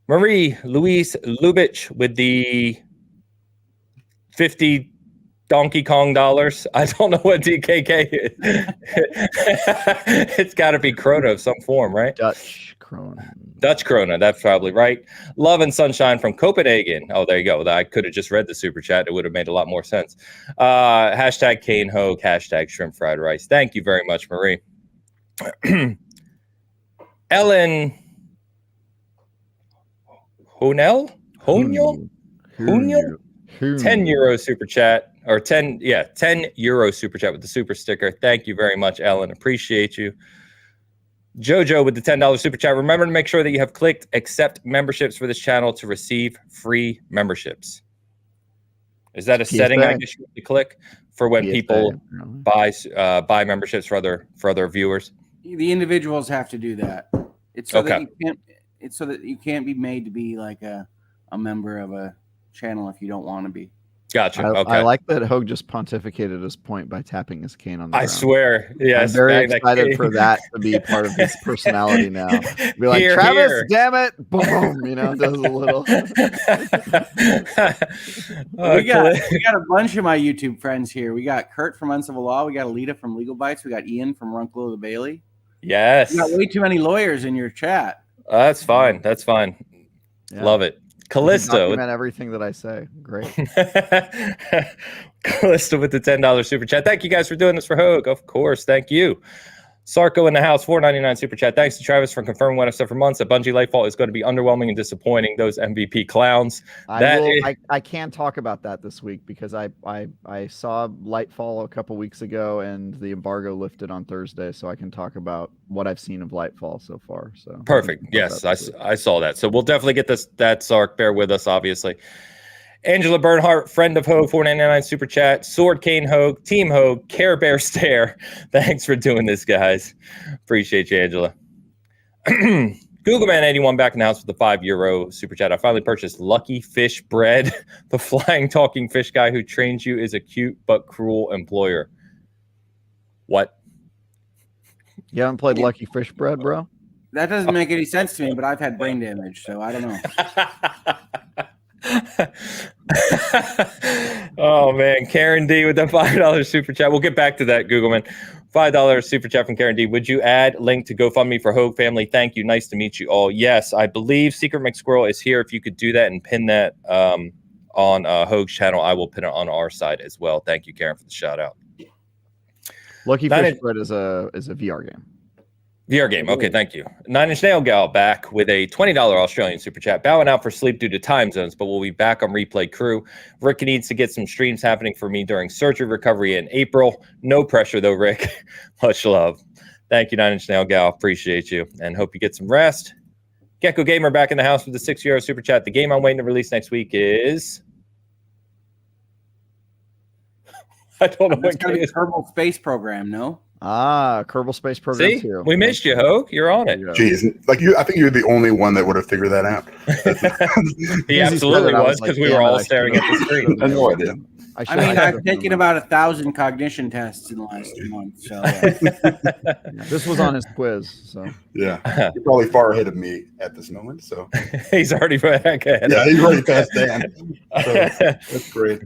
Marie Louise Lubitsch with the 50 Donkey Kong dollars. I don't know what DKK is. It's got to be krona of some form, right? Dutch krona. Dutch krona. That's probably right. Love and sunshine from Copenhagen. Oh, there you go. I could have just read the super chat. It would have made a lot more sense. Hashtag Kane Hogue. Hashtag shrimp fried rice. Thank you very much, Marie. Ellen Honel? 10 euro super chat. Or 10 euro super chat with the super sticker. Thank you very much, Ellen. Appreciate you. Jojo with the $10 super chat. Remember to make sure that you have clicked accept memberships for this channel to receive free memberships. Is that a setting I guess you have to click for when people buy memberships for other viewers? The individuals have to do that. It's so that you can't be made to be like a member of a channel if you don't want to be. Gotcha. Okay. I like that Hogue just pontificated his point by tapping his cane on the ground. I swear. Yes. I'm very excited for that to be part of his personality now. Be like, Travis, damn it. Boom. Does a little. We got a bunch of my YouTube friends here. We got Kurt from Uncivil Law. We got Alita from Legal Bites. We got Ian from Runkle the Bailey. Yes. You got way too many lawyers in your chat. That's fine. That's fine. Yeah. Love it. Callisto. Document everything that I say. Great. Callisto with the $10 super chat. Thank you guys for doing this for Hogue. Of course. Thank you. Sarko in the house, $4.99 super chat. Thanks to Travis for confirming what I've said for months that Bungie Lightfall is going to be underwhelming and disappointing. Those MVP clowns. I can talk about that this week because I saw Lightfall a couple weeks ago and the embargo lifted on Thursday, so I can talk about what I've seen of Lightfall so far. So perfect. Yes, I saw that. So we'll definitely get that Sark. Bear with us, obviously. Angela Bernhardt, friend of Hogue, $4.99 super chat. Sword Cane Hogue, Team Hogue, Care Bear Stare. Thanks for doing this, guys. Appreciate you, Angela. Googleman81 back in the house with the €5 super chat. I finally purchased Lucky Fish Bread. The flying talking fish guy who trains you is a cute but cruel employer. What? You haven't played Lucky Fish Bread, bro? That doesn't make any sense to me, but I've had brain damage, so I don't know. Oh man, Karen D with the $5 super chat. We'll get back to that, Googleman. $5 super chat from Karen D. Would you add link to GoFundMe for Hogue family? Thank you. Nice to meet you all. Yes, I believe Secret McSquirrel is here. If you could do that and pin that on Hogue's channel, I will pin it on our side as well. Thank you, Karen, for the shout out. Lucky Fish Bread is a VR game. VR game. Okay, thank you. 9-Inch Nail Gal back with a $20 Australian super chat. Bowing out for sleep due to time zones, but we'll be back on Replay Crew. Rick needs to get some streams happening for me during surgery recovery in April. No pressure though, Rick. Much love. Thank you, 9-Inch Nail Gal. Appreciate you and hope you get some rest. Gecko Gamer back in the house with the €6 super chat. The game I'm waiting to release next week is... I don't know That's what gotta game be it is. Kerbal Space Program, no? Kerbal Space Program See, 2. we missed you, Hogue. You're on it. Jeez, like you, I think you're the only one that would have figured that out. He As he said absolutely it, I was like, because we damn were it, all I staring at the screen. I know I did. I mean, I've taken about 1,000 cognition tests in the last 2 months. So This was on his quiz. So Yeah, you're probably far ahead of me at this moment. So He's already back ahead. yeah, he's already past Dan. So that's great.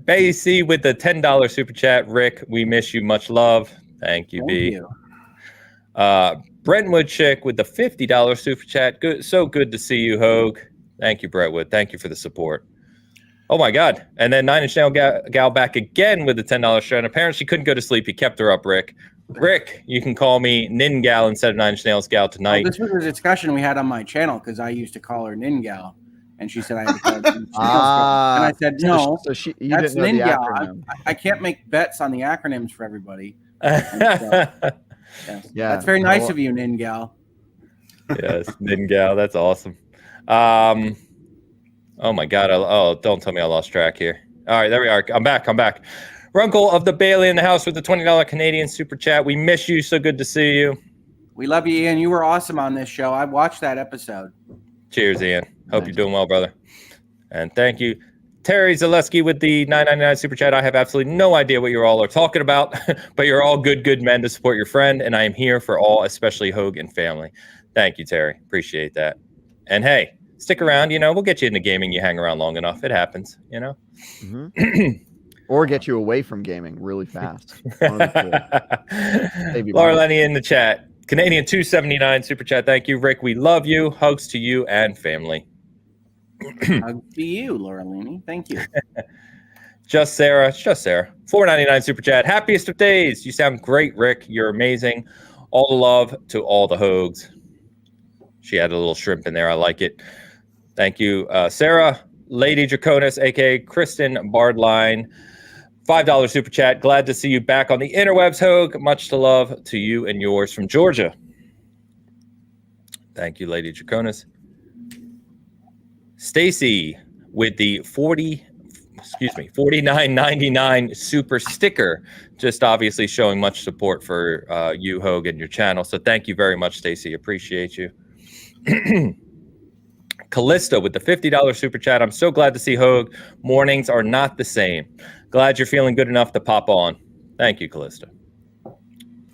Bay C with the $10 super chat. Rick, we miss you. Much love. Thank you, thank B. you. Brentwood Chick with the $50 super chat. Good, so good to see you, Hogue. Thank you, Brentwood. Thank you for the support. Oh my God! And then 9 Inch Nail Gal back again with the $10 share. And apparently she couldn't go to sleep. He kept her up, Rick. Rick, you can call me Nin Gal instead of 9 Inch Nails Gal tonight. This was a discussion we had on my channel because I used to call her Ningal, and she said I had to call her and I said no. So you That's didn't know the Ningal. acronym. I can't make bets on the acronyms for everybody. Yes. Yeah, That's very nice of you, Ningal. Yes, Nin Gal. That's awesome. Oh my God! Don't tell me I lost track here. All right, there we are. I'm back. Runkle of the Bailey in the house with the $20 Canadian super chat. We miss you. So good to see you. We love you, Ian. You were awesome on this show. I watched that episode. Cheers, Ian. Hope you're doing well, brother. And thank you, Terry Zaleski with the $9.99 super chat. I have absolutely no idea what you all are talking about, but you're all good men to support your friend, and I am here for all, especially Hogue and family. Thank you, Terry. Appreciate that. And hey, stick around. We'll get you into gaming. You hang around long enough. It happens. Mm-hmm. Or get you away from gaming really fast. Laura Lenny in the chat. Canadian 279 super chat. Thank you, Rick. We love you. Hugs to you and family. Hugs to you, Laura Lenny. Thank you. Just Sarah. $4.99 super chat. Happiest of days. You sound great, Rick. You're amazing. All the love to all the Hogues. She had a little shrimp in there. I like it. Thank you, Sarah. Lady Draconis, aka Kristen Bardline. $5 super chat. Glad to see you back on the interwebs, Hogue. Much to love to you and yours from Georgia. Thank you, Lady Draconis. Stacy with the $49.99 super sticker. Just obviously showing much support for you, Hogue, and your channel. So thank you very much, Stacy. Appreciate you. Callista with the $50 super chat. I'm so glad to see Hogue. Mornings are not the same. Glad you're feeling good enough to pop on. Thank you, Callista.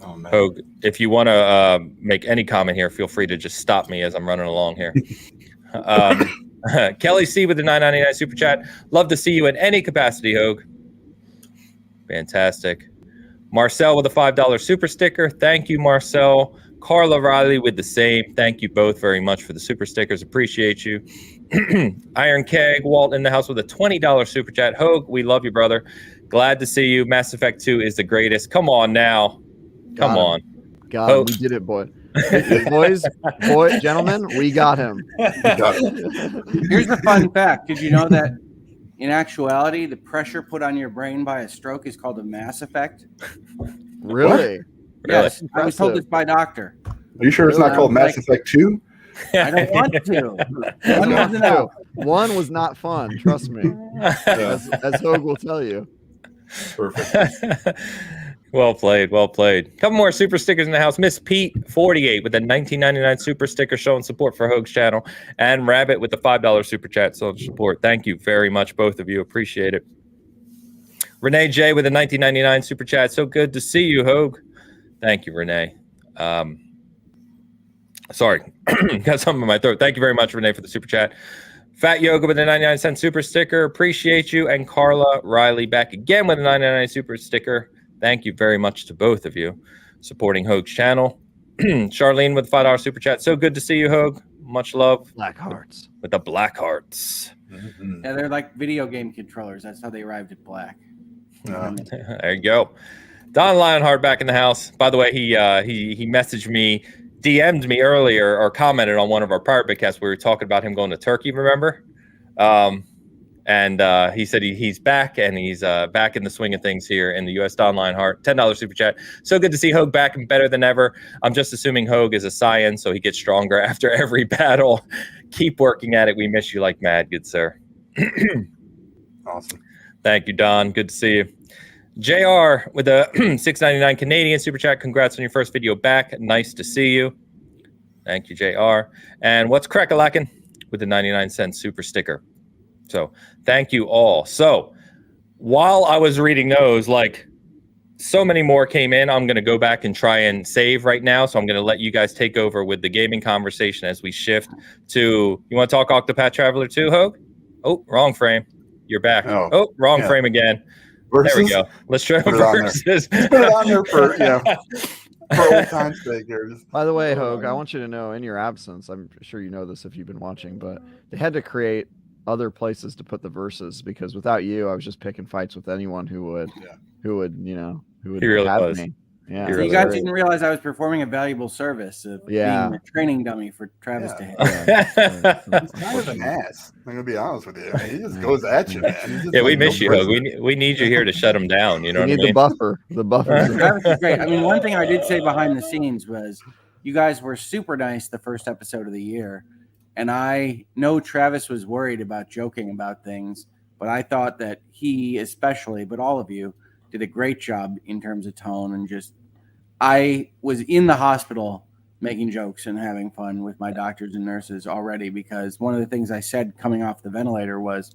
Oh, man. Hogue, if you want to make any comment here, feel free to just stop me as I'm running along here. Kelly C with the $9.99 super chat. Love to see you in any capacity, Hogue. Fantastic. Marcel with a $5 super sticker. Thank you, Marcel. Carla Riley with the same. Thank you both very much for the super stickers. Appreciate you. Iron Keg, Walt in the house with a $20 super chat. Hogue, we love you, brother. Glad to see you. Mass Effect 2 is the greatest. Come on now. Come on. God, we did it, boy. Gentlemen, we got him. Here's the fun fact. Did you know that in actuality, the pressure put on your brain by a stroke is called a mass effect? Really? Yes, I was told this by a doctor. Are you sure it's not called Mass Effect 2? I don't want to. One was not fun. Trust me. As Hogue will tell you. Perfect. Well played. Couple more super stickers in the house. Miss Pete 48 with a $19.99 super sticker showing support for Hogue's channel, and Rabbit with the $5 super chat showing support. Thank you very much, both of you. Appreciate it. Renee J with a $19.99 super chat. So good to see you, Hogue. Thank you, Renee. Sorry, got something in my throat. Thank you very much, Renee, for the super chat. Fat Yoga with a 99-cent super sticker. Appreciate you. And Carla Riley back again with a 99 super sticker. Thank you very much to both of you supporting Hogue's channel. Charlene with a $5 super chat. So good to see you, Hogue. Much love. Black hearts. With the black hearts. Yeah, they're like video game controllers. That's how they arrived at black. There you go. Don Lionheart back in the house. By the way, he messaged me, DM'd me earlier, or commented on one of our prior Bitcasts. We were talking about him going to Turkey, remember? And he said he's back, and he's back in the swing of things here in the U.S. Don Lionheart, $10 super chat. So good to see Hogue back and better than ever. I'm just assuming Hogue is a Saiyan, so he gets stronger after every battle. Keep working at it. We miss you like mad, good sir. Awesome. Thank you, Don. Good to see you. JR with a $6.99 Canadian super chat. Congrats on your first video back. Nice to see you. Thank you, JR. And what's crack-a-lackin' with the 99-cent super sticker. So thank you all. So while I was reading those, like so many more came in. I'm going to go back and try and save right now. So I'm going to let you guys take over with the gaming conversation as we shift to, you want to talk Octopath Traveler 2, Hogue? Oh, wrong frame. You're back. Oh, wrong frame again. Versus? There we go. Let's try versus. Put it on there for, for old time's sake here. By the way, Hogue, I want you to know, in your absence, I'm sure you know this if you've been watching, but they had to create other places to put the verses because without you, I was just picking fights with anyone who would really have was. me. Yeah, So you guys didn't realize I was performing a valuable service of being a training dummy for Travis to hit. He's kind of an ass. I'm gonna be honest with you. I mean, he just goes at you, man. Yeah, we miss you, Hogue. We need you here to shut him down. You know what I mean? The buffer. The buffer. Travis is great. I mean, one thing I did say behind the scenes was you guys were super nice the first episode of the year. And I know Travis was worried about joking about things, but I thought that he especially, but all of you, did a great job in terms of tone and just I was in the hospital making jokes and having fun with my doctors and nurses already because one of the things I said coming off the ventilator was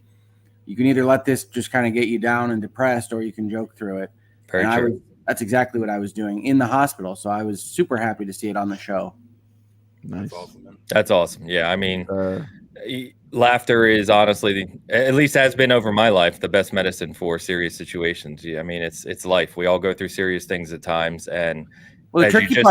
you can either let this just kind of get you down and depressed or you can joke through it. Very true. That's exactly what I was doing in the hospital. So I was super happy to see it on the show. Nice. That's awesome, man. That's awesome. Yeah, I mean, laughter is honestly, at least has been over my life, the best medicine for serious situations. Yeah, I mean, it's life. We all go through serious things at times, and well, the tricky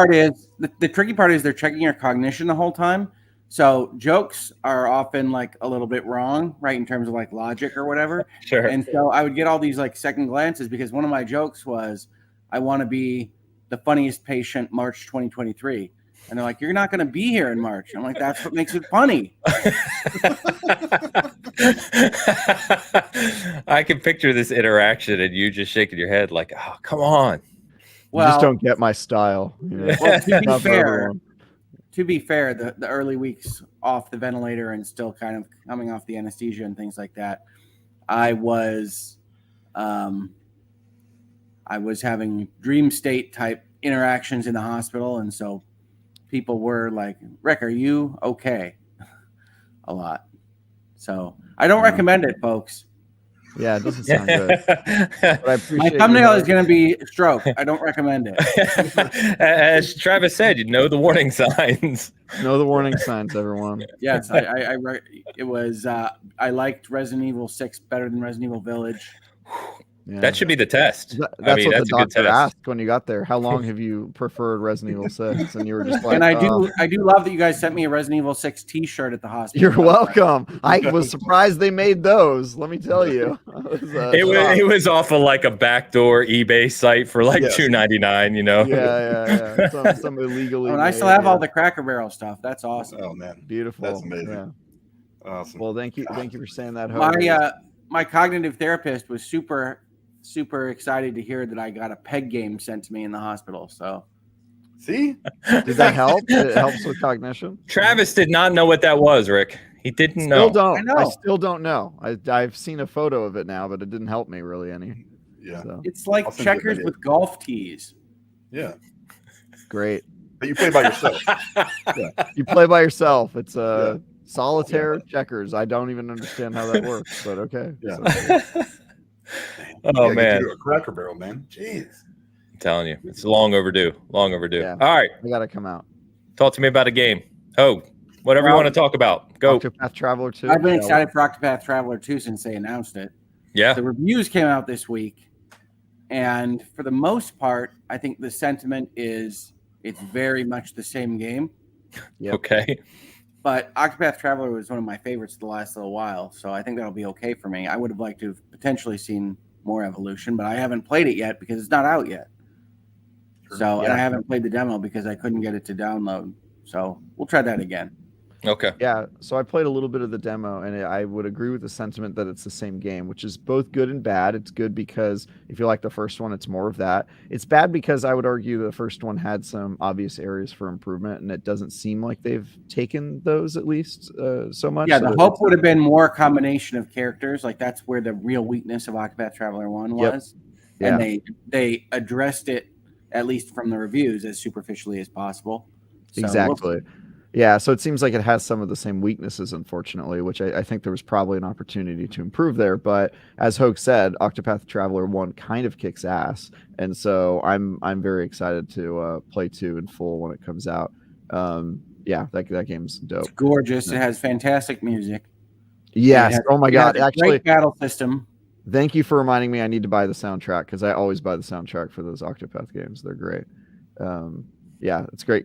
part is they're checking your cognition the whole time. So jokes are often like a little bit wrong, right, in terms of like logic or whatever. Sure. And so I would get all these like second glances because one of my jokes was, I want to be the funniest patient March 2023. And they're like, you're not going to be here in March. I'm like, that's what makes it funny. I can picture this interaction and you just shaking your head like, oh, come on. Well, you just don't get my style. You know? Well, to be fair, the early weeks off the ventilator and still kind of coming off the anesthesia and things like that, I was having dream state type interactions in the hospital. And so people were like, Rick, are you okay? A lot. So I don't recommend it, folks. Yeah, it doesn't sound good. But I appreciate my thumbnail is going to be stroke. I don't recommend it. As Travis said, you know the warning signs. Know the warning signs, everyone. Yes, I liked Resident Evil 6 better than Resident Evil Village. Yeah. That should be the test. That's what the doctor asked when you got there. How long have you preferred Resident Evil 6? And you were just like, and I do love that you guys sent me a Resident Evil 6 T-shirt at the hospital. You're welcome. I was surprised they made those. Let me tell you, it was off of like a backdoor eBay site for like $2.99. You know? Yeah. Some illegally. And I still have all the Cracker Barrel stuff. That's awesome. Oh man, beautiful. That's amazing. Yeah. Awesome. Well, thank you for saying that. My cognitive therapist was super excited to hear that I got a peg game sent to me in the hospital. So, see, did that help? It helps with cognition. Travis did not know what that was, Rick. He didn't know. I still don't know. I've seen a photo of it now, but it didn't help me really any. Yeah, so. It's like checkers with golf tees. Yeah, great. But you play by yourself. You play by yourself. It's solitaire checkers. I don't even understand how that works, but okay. Yeah. So, oh man, a Cracker Barrel, man. Jeez, I'm telling you, it's long overdue. Yeah. All right, I gotta come out. Talk to me about a game. Oh, whatever you want to talk about. Go. Octopath Traveler 2. I've been excited for Octopath Traveler 2 since they announced it. Yeah. The reviews came out this week, and for the most part, I think the sentiment is it's very much the same game. Yep. Okay. But Octopath Traveler was one of my favorites the last little while, so I think that'll be okay for me. I would have liked to have potentially seen more evolution, but I haven't played it yet because it's not out yet. So, and I haven't played the demo because I couldn't get it to download. So we'll try that again. Okay. Yeah, so I played a little bit of the demo, and I would agree with the sentiment that it's the same game, which is both good and bad. It's good because if you like the first one, it's more of that. It's bad because I would argue the first one had some obvious areas for improvement, and it doesn't seem like they've taken those at least so much. Yeah, so the hope would have been more a combination of characters. Like that's where the real weakness of Octopath Traveler 1 was. Yeah. And they addressed it, at least from the reviews, as superficially as possible. So Exactly. Yeah, so it seems like it has some of the same weaknesses, unfortunately, which I think there was probably an opportunity to improve there. But as Hogue said, Octopath Traveler 1 kind of kicks ass, and so I'm very excited to play 2 in full when it comes out. Yeah, that game's dope. It's gorgeous. It has fantastic music. Yes. Oh my God. It has a Actually, great battle system. thank you for reminding me. I need to buy the soundtrack because I always buy the soundtrack for those Octopath games. They're great. Yeah, it's great.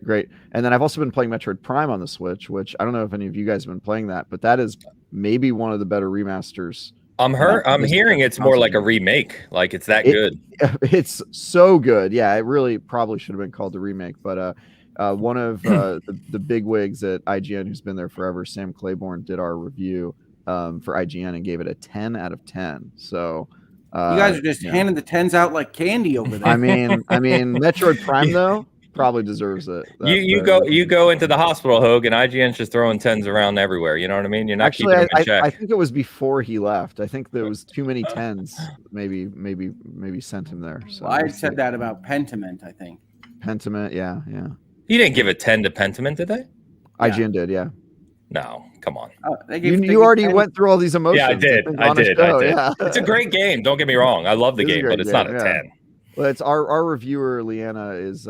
And then I've also been playing Metroid Prime on the Switch, which I don't know if any of you guys have been playing that, but that is maybe one of the better remasters. I'm hearing it's more like a remake. Like it's that good. It's so good. Yeah, it really probably should have been called a remake. But one of the big wigs at IGN, who's been there forever, Sam Claiborne, did our review for IGN and gave it a 10 out of 10. So you guys are just handing the 10s out like candy over there. I mean, Metroid Prime though probably deserves it. You go into the hospital, Hogue, and IGN's just throwing 10s around everywhere. You know what I mean? You're not actually. Keeping them in check. I think it was before he left. I think there was too many 10s. Maybe sent him there. So I said that about Pentiment. I think Pentiment. Yeah. You didn't give a 10 to Pentiment, did they? IGN did. Yeah. No, come on. Oh, you already went through all these emotions. Yeah, I did. Yeah. It's a great game. Don't get me wrong. I love the game, but it's not a 10. Well, it's our reviewer, Leanna, is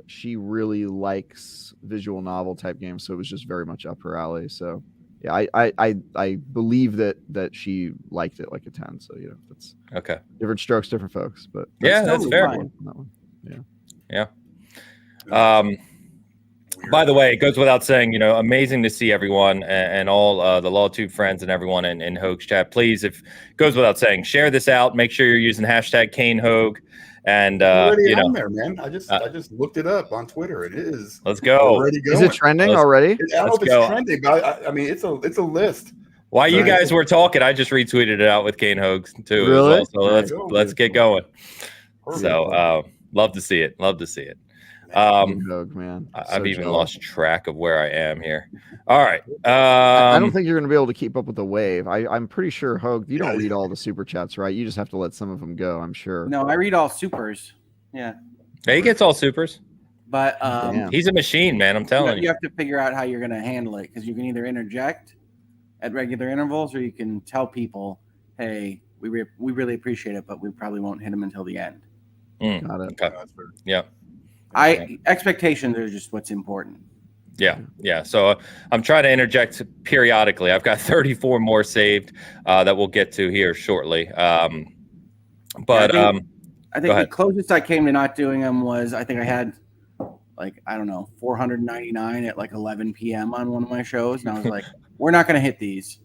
she really likes visual novel type games, so it was just very much up her alley. So yeah, I believe that she liked it like a 10. So that's okay. Different strokes, different folks. But that's fair. That one. Yeah. By the way, it goes without saying, amazing to see everyone and all the LawTube friends and everyone in Hogue's chat. Please, if goes without saying, share this out. Make sure you're using hashtag CaneHogue. And on there, man. I just looked it up on Twitter. It is. Let's go. Is it trending already? I don't know if it's trending, but I mean, it's a list. While you guys were talking, I just retweeted it out with CaneHogue too. Really? Well. So let's get going. Perfect. So love to see it. Hogue, man. I've even lost track of where I am here. All right. I don't think you're going to be able to keep up with the wave. I'm pretty sure, Hogue, you don't read all the super chats, right? You just have to let some of them go, I'm sure. No, I read all supers. Yeah. He gets all supers. But he's a machine, man. I'm telling you. You have to figure out how you're going to handle it because you can either interject at regular intervals or you can tell people, hey, we really appreciate it, but we probably won't hit them until the end. Got it. Okay. Yeah. Expectations are just what's important. Yeah. So I'm trying to interject periodically. I've got 34 more saved that we'll get to here shortly. I think the closest I came to not doing them was I think I had 499 at 11 p.m. on one of my shows, and I was like, we're not going to hit these.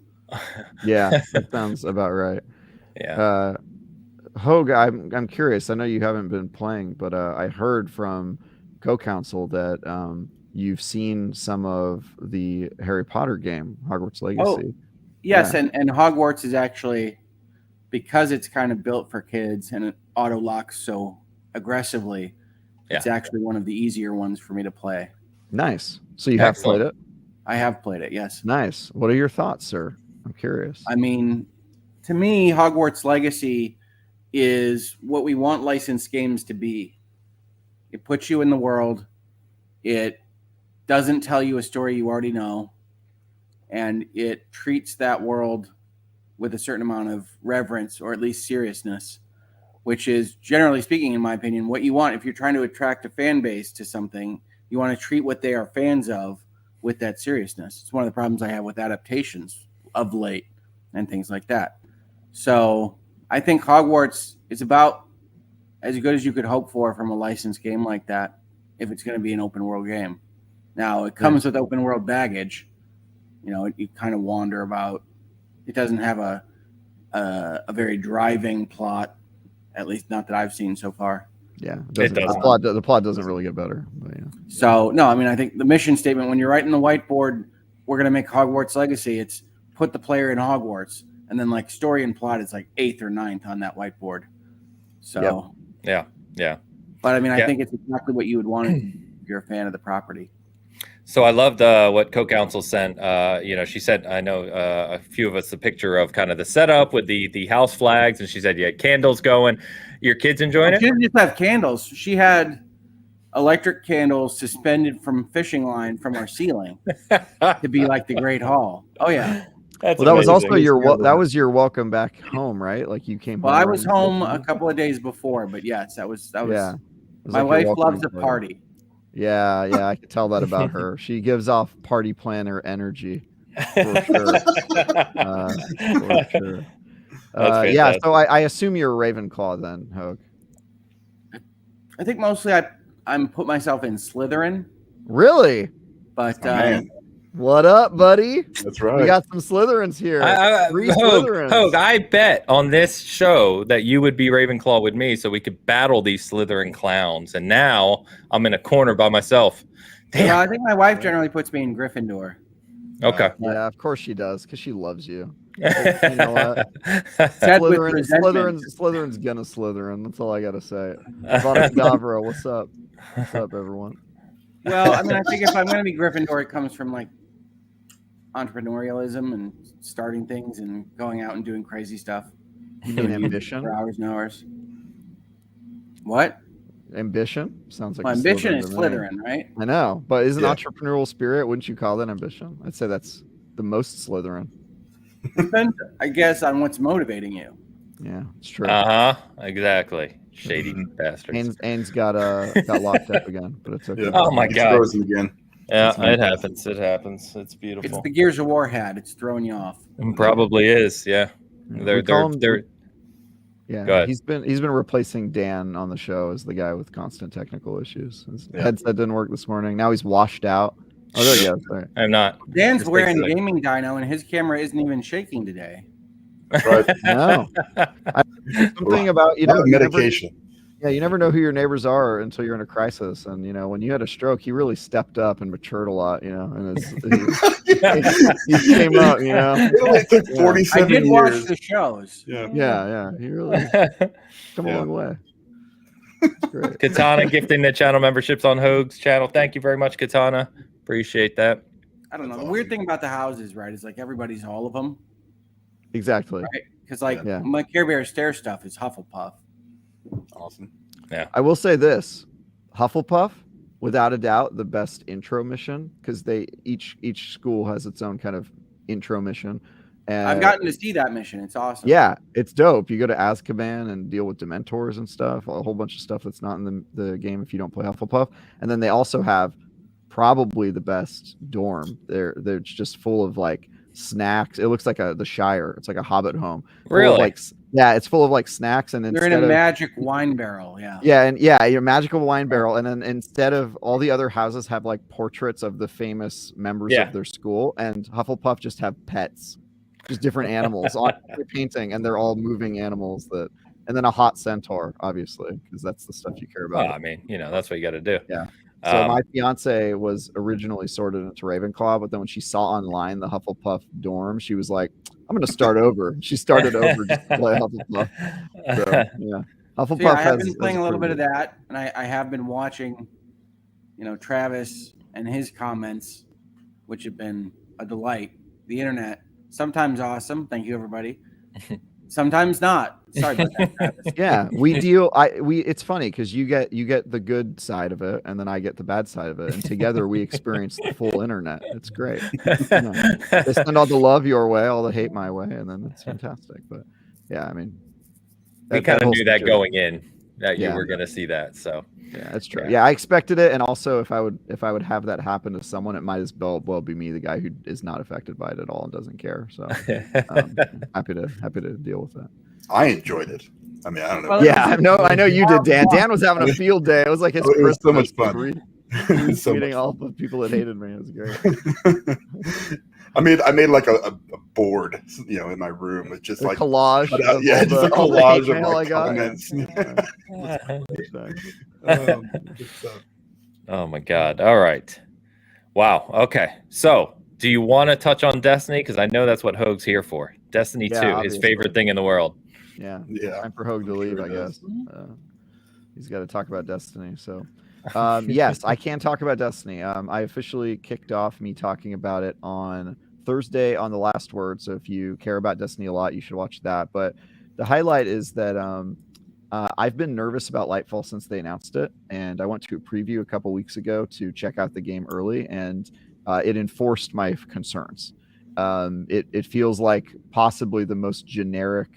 Yeah, that sounds about right. Yeah. Hogue, I'm curious. I know you haven't been playing, but I heard from Co-Counsel that you've seen some of the Harry Potter game, Hogwarts Legacy. Oh, yes, yeah. and Hogwarts is actually, because it's kind of built for kids and it auto locks so aggressively, it's actually one of the easier ones for me to play. Nice. So you have played it? I have played it, yes. Nice. What are your thoughts, sir? I'm curious. I mean, to me, Hogwarts Legacy is what we want licensed games to be. It puts you in the world. It doesn't tell you a story you already know. And it treats that world with a certain amount of reverence or at least seriousness, which is, generally speaking, in my opinion, what you want. If you're trying to attract a fan base to something, you want to treat what they are fans of with that seriousness. It's one of the problems I have with adaptations of late and things like that. So I think Hogwarts is about as good as you could hope for from a licensed game like that, if it's going to be an open world game. Now, it comes with open world baggage. You kind of wander about. It doesn't have a very driving plot, at least not that I've seen so far. Yeah, it doesn't. The plot doesn't really get better. But yeah. So, no, I mean, I think the mission statement, when you're writing the whiteboard we're gonna make Hogwarts Legacy. It's put the player in Hogwarts, and then like story and plot is like 8th or 9th on that whiteboard. So yeah. But I mean, I think it's exactly what you would want if you're a fan of the property. So I loved what Co-Counsel sent. She said, I know a few of us the picture of kind of the setup with the house flags, and she said you had candles going. Your kids enjoying it? She didn't just have candles. She had electric candles suspended from fishing line from our ceiling to be like the Great Hall. Oh yeah. That was also your welcome back home, right? Like you came. Well, I was home a couple of days before, but yes, that was. Yeah. My wife loves a party. Yeah, I can tell that about her. She gives off party planner energy for sure. For sure. Yeah, so I assume you're a Ravenclaw then, Hogue. I think mostly I'm put myself in Slytherin. Really? But what up, buddy? That's right. We got some Slytherins here. Hogue, I bet on this show that you would be Ravenclaw with me so we could battle these Slytherin clowns. And now I'm in a corner by myself. Damn. Yeah, I think my wife generally puts me in Gryffindor. Okay. Yeah, of course she does, because she loves you. You know what? Slytherin's gonna Slytherin. That's all I gotta say. Avada Kedavra, what's up? What's up, everyone? Well, I mean, I think if I'm going to be Gryffindor, it comes from like entrepreneurialism and starting things and going out and doing crazy stuff. You mean ambition? For hours and hours. What? Ambition? Sounds like ambition is Slytherin, right? I know, but isn't entrepreneurial spirit? Wouldn't you call that ambition? I'd say that's the most Slytherin. Depends, I guess, on what's motivating you. Yeah, it's true. Exactly. Shady bastards. Ains got locked up again, but it's okay. Yeah. Oh my God. Frozen again. Yeah, it happens. It's beautiful. It's the Gears of War hat. It's throwing you off. It probably is. Yeah. They're Yeah, he's been replacing Dan on the show as the guy with constant technical issues. His headset didn't work this morning. Now he's washed out. Oh, there you go. Sorry. I'm not. Dan's wearing a gaming dyno, and his camera isn't even shaking today. That's right. No. Something about medication. You never know who your neighbors are until you're in a crisis. And when you had a stroke, he really stepped up and matured a lot. And he came up. It only took 47 years. I did watch the shows. Yeah. He really come a long way. Great. Katana gifting the channel memberships on Hogue's channel. Thank you very much, Katana. Appreciate that. I don't know. The weird thing about the houses, right, is like everybody's all of them. Exactly. Right? Because my Care Bear Stare stuff is Hufflepuff. Awesome. Yeah. I will say this: Hufflepuff, without a doubt, the best intro mission, because each school has its own kind of intro mission. And I've gotten to see that mission. It's awesome. Yeah, it's dope. You go to Azkaban and deal with Dementors and stuff, a whole bunch of stuff that's not in the game if you don't play Hufflepuff. And then they also have probably the best dorm. They're just full of like snacks. It looks like the Shire. It's like a Hobbit home. Really? It's full of like snacks, and they're in a magic wine barrel. Your magical wine barrel, and then instead of all the other houses have like portraits of the famous members of their school, and Hufflepuff just have pets, just different animals on the painting, and they're all moving animals and then a hot centaur, obviously, because that's the stuff you care about. Well, I mean, that's what you got to do. Yeah. So my fiance was originally sorted into Ravenclaw, but then when she saw online the Hufflepuff dorm, she was like, I'm going to start over. She started over just to play Hufflepuff. So, yeah. Hufflepuff I have been playing a little bit of that, and I have been watching, Travis and his comments, which have been a delight. The internet, sometimes awesome. Thank you, everybody. Sometimes not. Sorry about that, Travis. Yeah, it's funny because you get the good side of it, and then I get the bad side of it, and together we experience the full internet. It's great. They send all the love your way, all the hate my way, and then it's fantastic. But yeah, I mean, we kind of knew that going in that you were going to see that. So yeah, that's true. Yeah, I expected it, and also if I would have that happen to someone, it might as well be me, the guy who is not affected by it at all and doesn't care. So happy to deal with that. I enjoyed it. I mean, I don't know. Well, I know you did, Dan. Dan was having a field day. It was like his it was so much fun. Reading all the people that hated me. It was great. I made like a board, in my room. It's just like collage. Just a collage of my comments. Oh my God. All right. Wow. Okay. So do you want to touch on Destiny? Because I know that's what Hogue's here for. Destiny 2, his obviously. favorite thing in the world. Yeah. Yeah. Time for Hogue to leave, sure I it guess. is. He's got to talk about Destiny. So, yes, I can talk about Destiny. I officially kicked off me talking about it on Thursday on The Last Word. So if you care about Destiny a lot, you should watch that. But the highlight is that I've been nervous about Lightfall since they announced it. And I went to a preview a couple weeks ago to check out the game early, and it enforced my concerns. It feels like possibly the most generic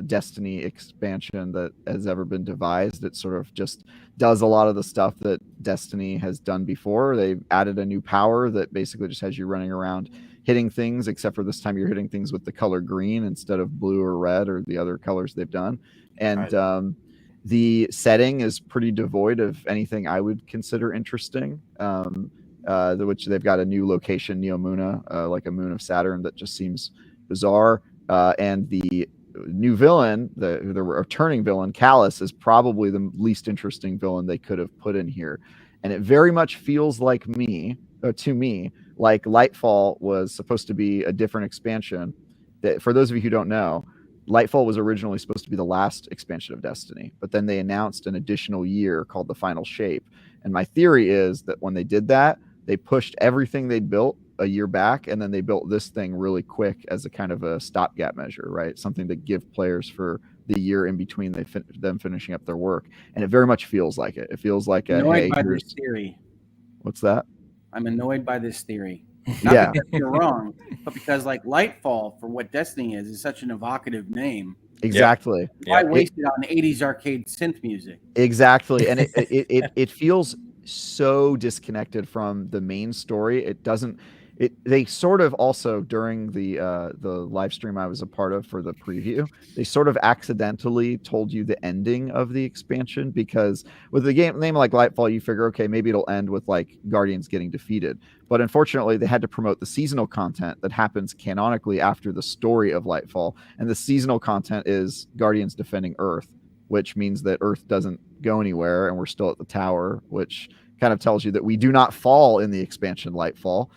Destiny expansion that has ever been devised. It sort of just does a lot of the stuff that Destiny has done before. They've added a new power that basically just has you running around hitting things, except for this time you're hitting things with the color green instead of blue or red or the other colors they've done. And the setting is pretty devoid of anything I would consider interesting. Which they've got a new location, Neomuna, like a moon of Saturn, that just seems bizarre. And the new villain, the returning villain, Callus, is probably the least interesting villain they could have put in here. And it very much feels like to me, like Lightfall was supposed to be a different expansion. That, for those of you who don't know, Lightfall was originally supposed to be the last expansion of Destiny, but then they announced an additional year called the Final Shape. And my theory is that when they did that, they pushed everything they'd built a year back, and then they built this thing really quick as a kind of a stopgap measure, right? Something to give players for the year in between them finishing up their work. And it very much feels like it. It feels like annoyed by this theory. What's that? I'm annoyed by this theory. Not because you're wrong, but because like Lightfall, for what Destiny is such an evocative name. Exactly. Why waste it on 80s arcade synth music? Exactly. And it feels so disconnected from the main story. It doesn't. They sort of also, during the live stream I was a part of for the preview, they sort of accidentally told you the ending of the expansion, because with the name like Lightfall, you figure, okay, maybe it'll end with like Guardians getting defeated. But unfortunately, they had to promote the seasonal content that happens canonically after the story of Lightfall. And the seasonal content is Guardians defending Earth, which means that Earth doesn't go anywhere and we're still at the tower, which kind of tells you that we do not fall in the expansion Lightfall.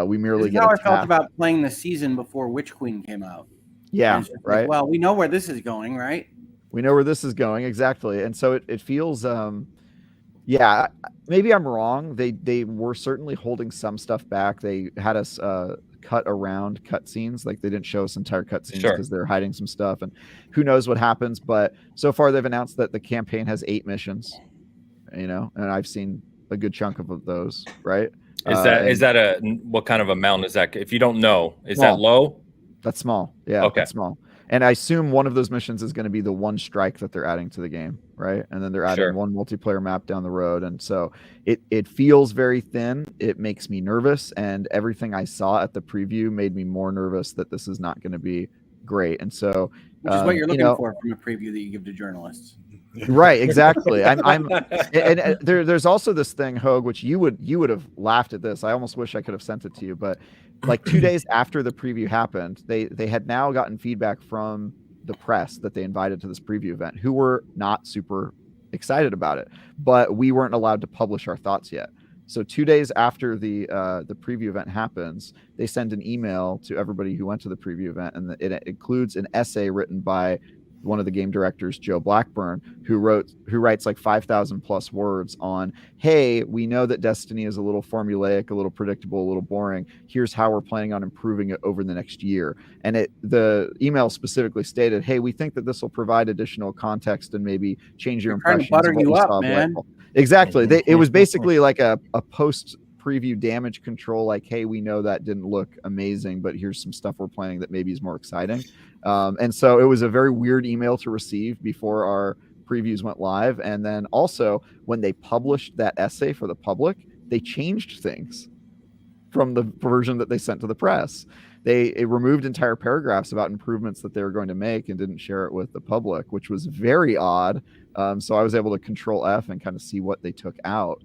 We merely get how attacked. I felt about playing the season before Witch Queen came out. Yeah, right. Like, well, we know where this is going, right? We know where this is going, exactly. And so it feels, yeah, maybe I'm wrong. They were certainly holding some stuff back. They had us cut around cutscenes, like they didn't show us entire cutscenes because they're hiding some stuff, and who knows what happens. But so far, they've announced that the campaign has 8 missions, and I've seen a good chunk of those, right? Is that what kind of amount is that? If you don't know, is that low? That's small. Yeah. Okay. That's small. And I assume one of those missions is going to be the one strike that they're adding to the game, right? And then they're adding one multiplayer map down the road. And so it feels very thin. It makes me nervous. And everything I saw at the preview made me more nervous that this is not going to be great. And so, which is what you're looking for from a preview that you give to journalists. Right, exactly. There's also this thing, Hogue, which you would have laughed at this. I almost wish I could have sent it to you, but like 2 days after the preview happened, they had now gotten feedback from the press that they invited to this preview event, who were not super excited about it, but we weren't allowed to publish our thoughts yet. So 2 days after the preview event happens, they send an email to everybody who went to the preview event, and it includes an essay written by one of the game directors, Joe Blackburn, who writes like 5,000 plus words on, hey, we know that Destiny is a little formulaic, a little predictable, a little boring. Here's how we're planning on improving it over the next year. And the email specifically stated, hey, we think that this will provide additional context and maybe change your impressions. Trying to butter you up, man. Exactly. It was basically like a post preview damage control, like, hey, we know that didn't look amazing, but here's some stuff we're planning that maybe is more exciting. And so it was a very weird email to receive before our previews went live. And then also when they published that essay for the public, they changed things from the version that they sent to the press. It removed entire paragraphs about improvements that they were going to make and didn't share it with the public, which was very odd. So I was able to Control F and kind of see what they took out.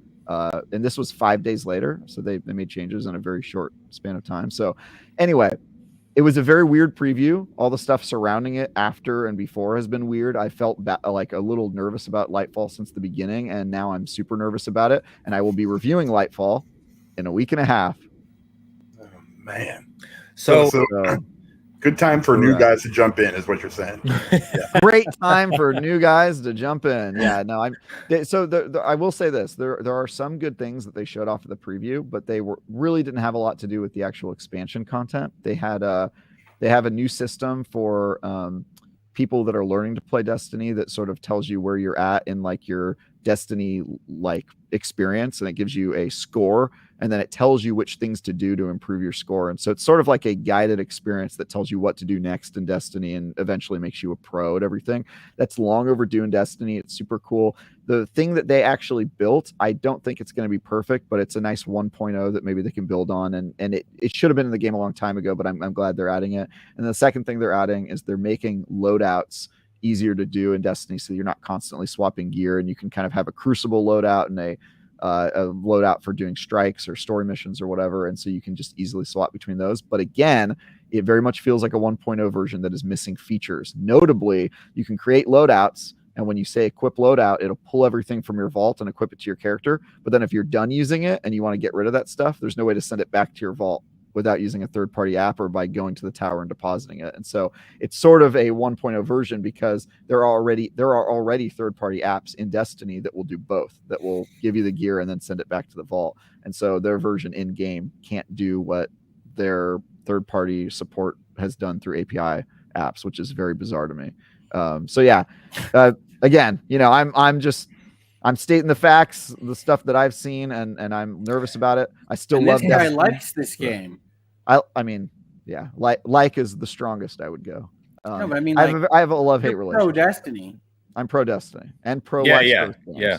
And this was 5 days later. So they made changes in a very short span of time. So anyway, it was a very weird preview. All the stuff surrounding it after and before has been weird. I felt like a little nervous about Lightfall since the beginning, and now I'm super nervous about it. And I will be reviewing Lightfall in a week and a half man. So Good time for new guys to jump in, is what you're saying. Great time for new guys to jump in. Yeah, no, I will say this: there are some good things that they showed off at the preview, but they really didn't have a lot to do with the actual expansion content. They have a new system for people that are learning to play Destiny that sort of tells you where you're at in like your Destiny like experience, and it gives you a score, and then it tells you which things to do to improve your score. And so it's sort of like a guided experience that tells you what to do next in Destiny and eventually makes you a pro at everything. That's long overdue in Destiny. It's super cool. The thing that they actually built, I don't think it's going to be perfect, but it's a nice 1.0 that maybe they can build on. And it should have been in the game a long time ago, but I'm glad they're adding it. And the second thing they're adding is they're making loadouts easier to do in Destiny, so you're not constantly swapping gear, and you can kind of have a Crucible loadout and a loadout for doing strikes or story missions or whatever, and so you can just easily swap between those. But again, it very much feels like a 1.0 version that is missing features. Notably, you can create loadouts, and when you say equip loadout, it'll pull everything from your vault and equip it to your character. But then if you're done using it and you want to get rid of that stuff, there's no way to send it back to your vault without using a third-party app or by going to the tower and depositing it. And so it's sort of a 1.0 version because there are already third-party apps in Destiny that will do both, that will give you the gear and then send it back to the vault. And so their version in-game can't do what their third-party support has done through API apps, which is very bizarre to me. Again, I'm stating the facts, the stuff that I've seen, and I'm nervous about it. I still love this guy Destiny. likes this game. I mean, yeah, like is the strongest I would go. No, but I mean, I have a love-hate relationship. Pro Destiny. I'm pro Destiny and pro Yeah, live yeah, service games, yeah.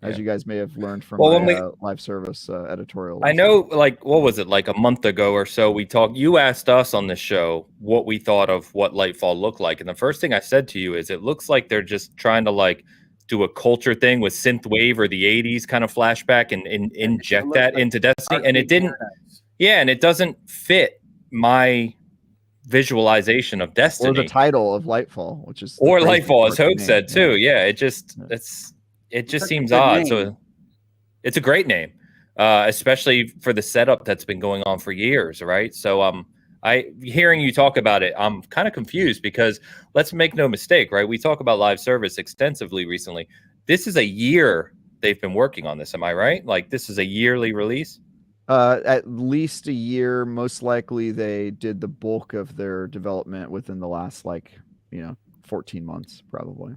as you guys may have learned from Well, my live service editorial. I know, like, what was it, like a month ago or so, we talked, you asked us on the show what we thought of what Lightfall looked like. And the first thing I said to you is it looks like they're just trying to like do a culture thing with synthwave or the 80s kind of flashback and inject that like into Destiny. And it didn't, and it doesn't fit my visualization of Destiny. Or the title of Lightfall, which is Lightfall, as Hogue said too. Yeah, it just seems odd. Name. So it's a great name, especially for the setup that's been going on for years, right? So hearing you talk about it, I'm kind of confused because let's make no mistake, right? We talk about live service extensively recently. This is a year they've been working on this. Am I right? Like this is a yearly release? At least a year. Most likely they did the bulk of their development within the last 14 months, probably.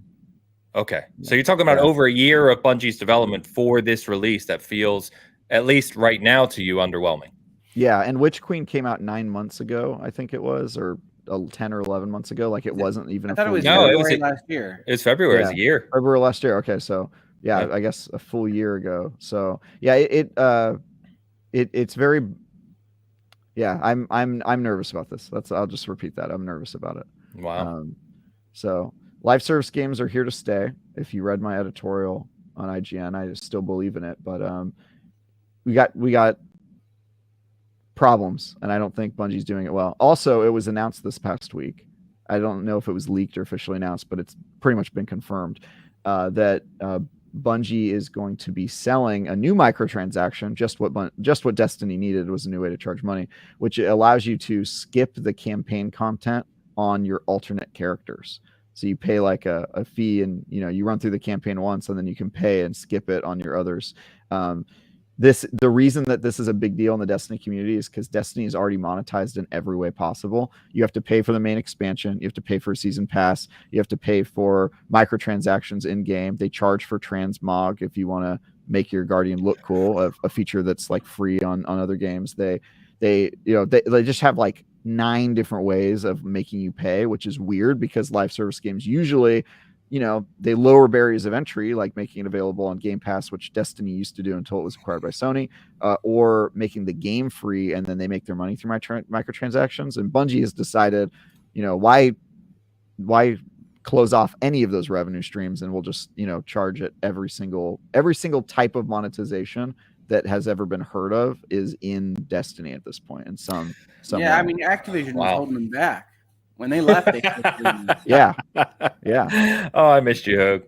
Okay. So you're talking about over a year of Bungie's development for this release that feels, at least right now to you, underwhelming. Yeah, and Witch Queen came out 9 months ago, I think it was, or 10 or 11 months ago. Like it wasn't even. I thought it was February last year. It was February. It was a year. February last year. Okay, so yeah, I guess a full year ago. So yeah, it's very. Yeah, I'm nervous about this. I'll just repeat that. I'm nervous about it. Wow. So live service games are here to stay. If you read my editorial on IGN, I still believe in it, but we got problems, and I don't think Bungie's doing it well. Also, it was announced this past week. I don't know if it was leaked or officially announced, but it's pretty much been confirmed that Bungie is going to be selling a new microtransaction. Just what Destiny needed was a new way to charge money, which allows you to skip the campaign content on your alternate characters. So you pay like a fee, and you run through the campaign once, and then you can pay and skip it on your others. The reason that this is a big deal in the Destiny community is because Destiny is already monetized in every way possible. You have to pay for the main expansion. You have to pay for a season pass. You have to pay for microtransactions in game. They charge for transmog if you want to make your Guardian look cool, a feature that's like free on other games. They just have like 9 different ways of making you pay, which is weird because live service games usually, they lower barriers of entry, like making it available on Game Pass, which Destiny used to do until it was acquired by Sony, or making the game free, and then they make their money through microtransactions. And Bungie has decided, why close off any of those revenue streams, and we'll just, charge it every single type of monetization that has ever been heard of is in Destiny at this point. And some way. I mean, Activision was holding them back. When they left, they yeah. Oh, I missed you, Hogue.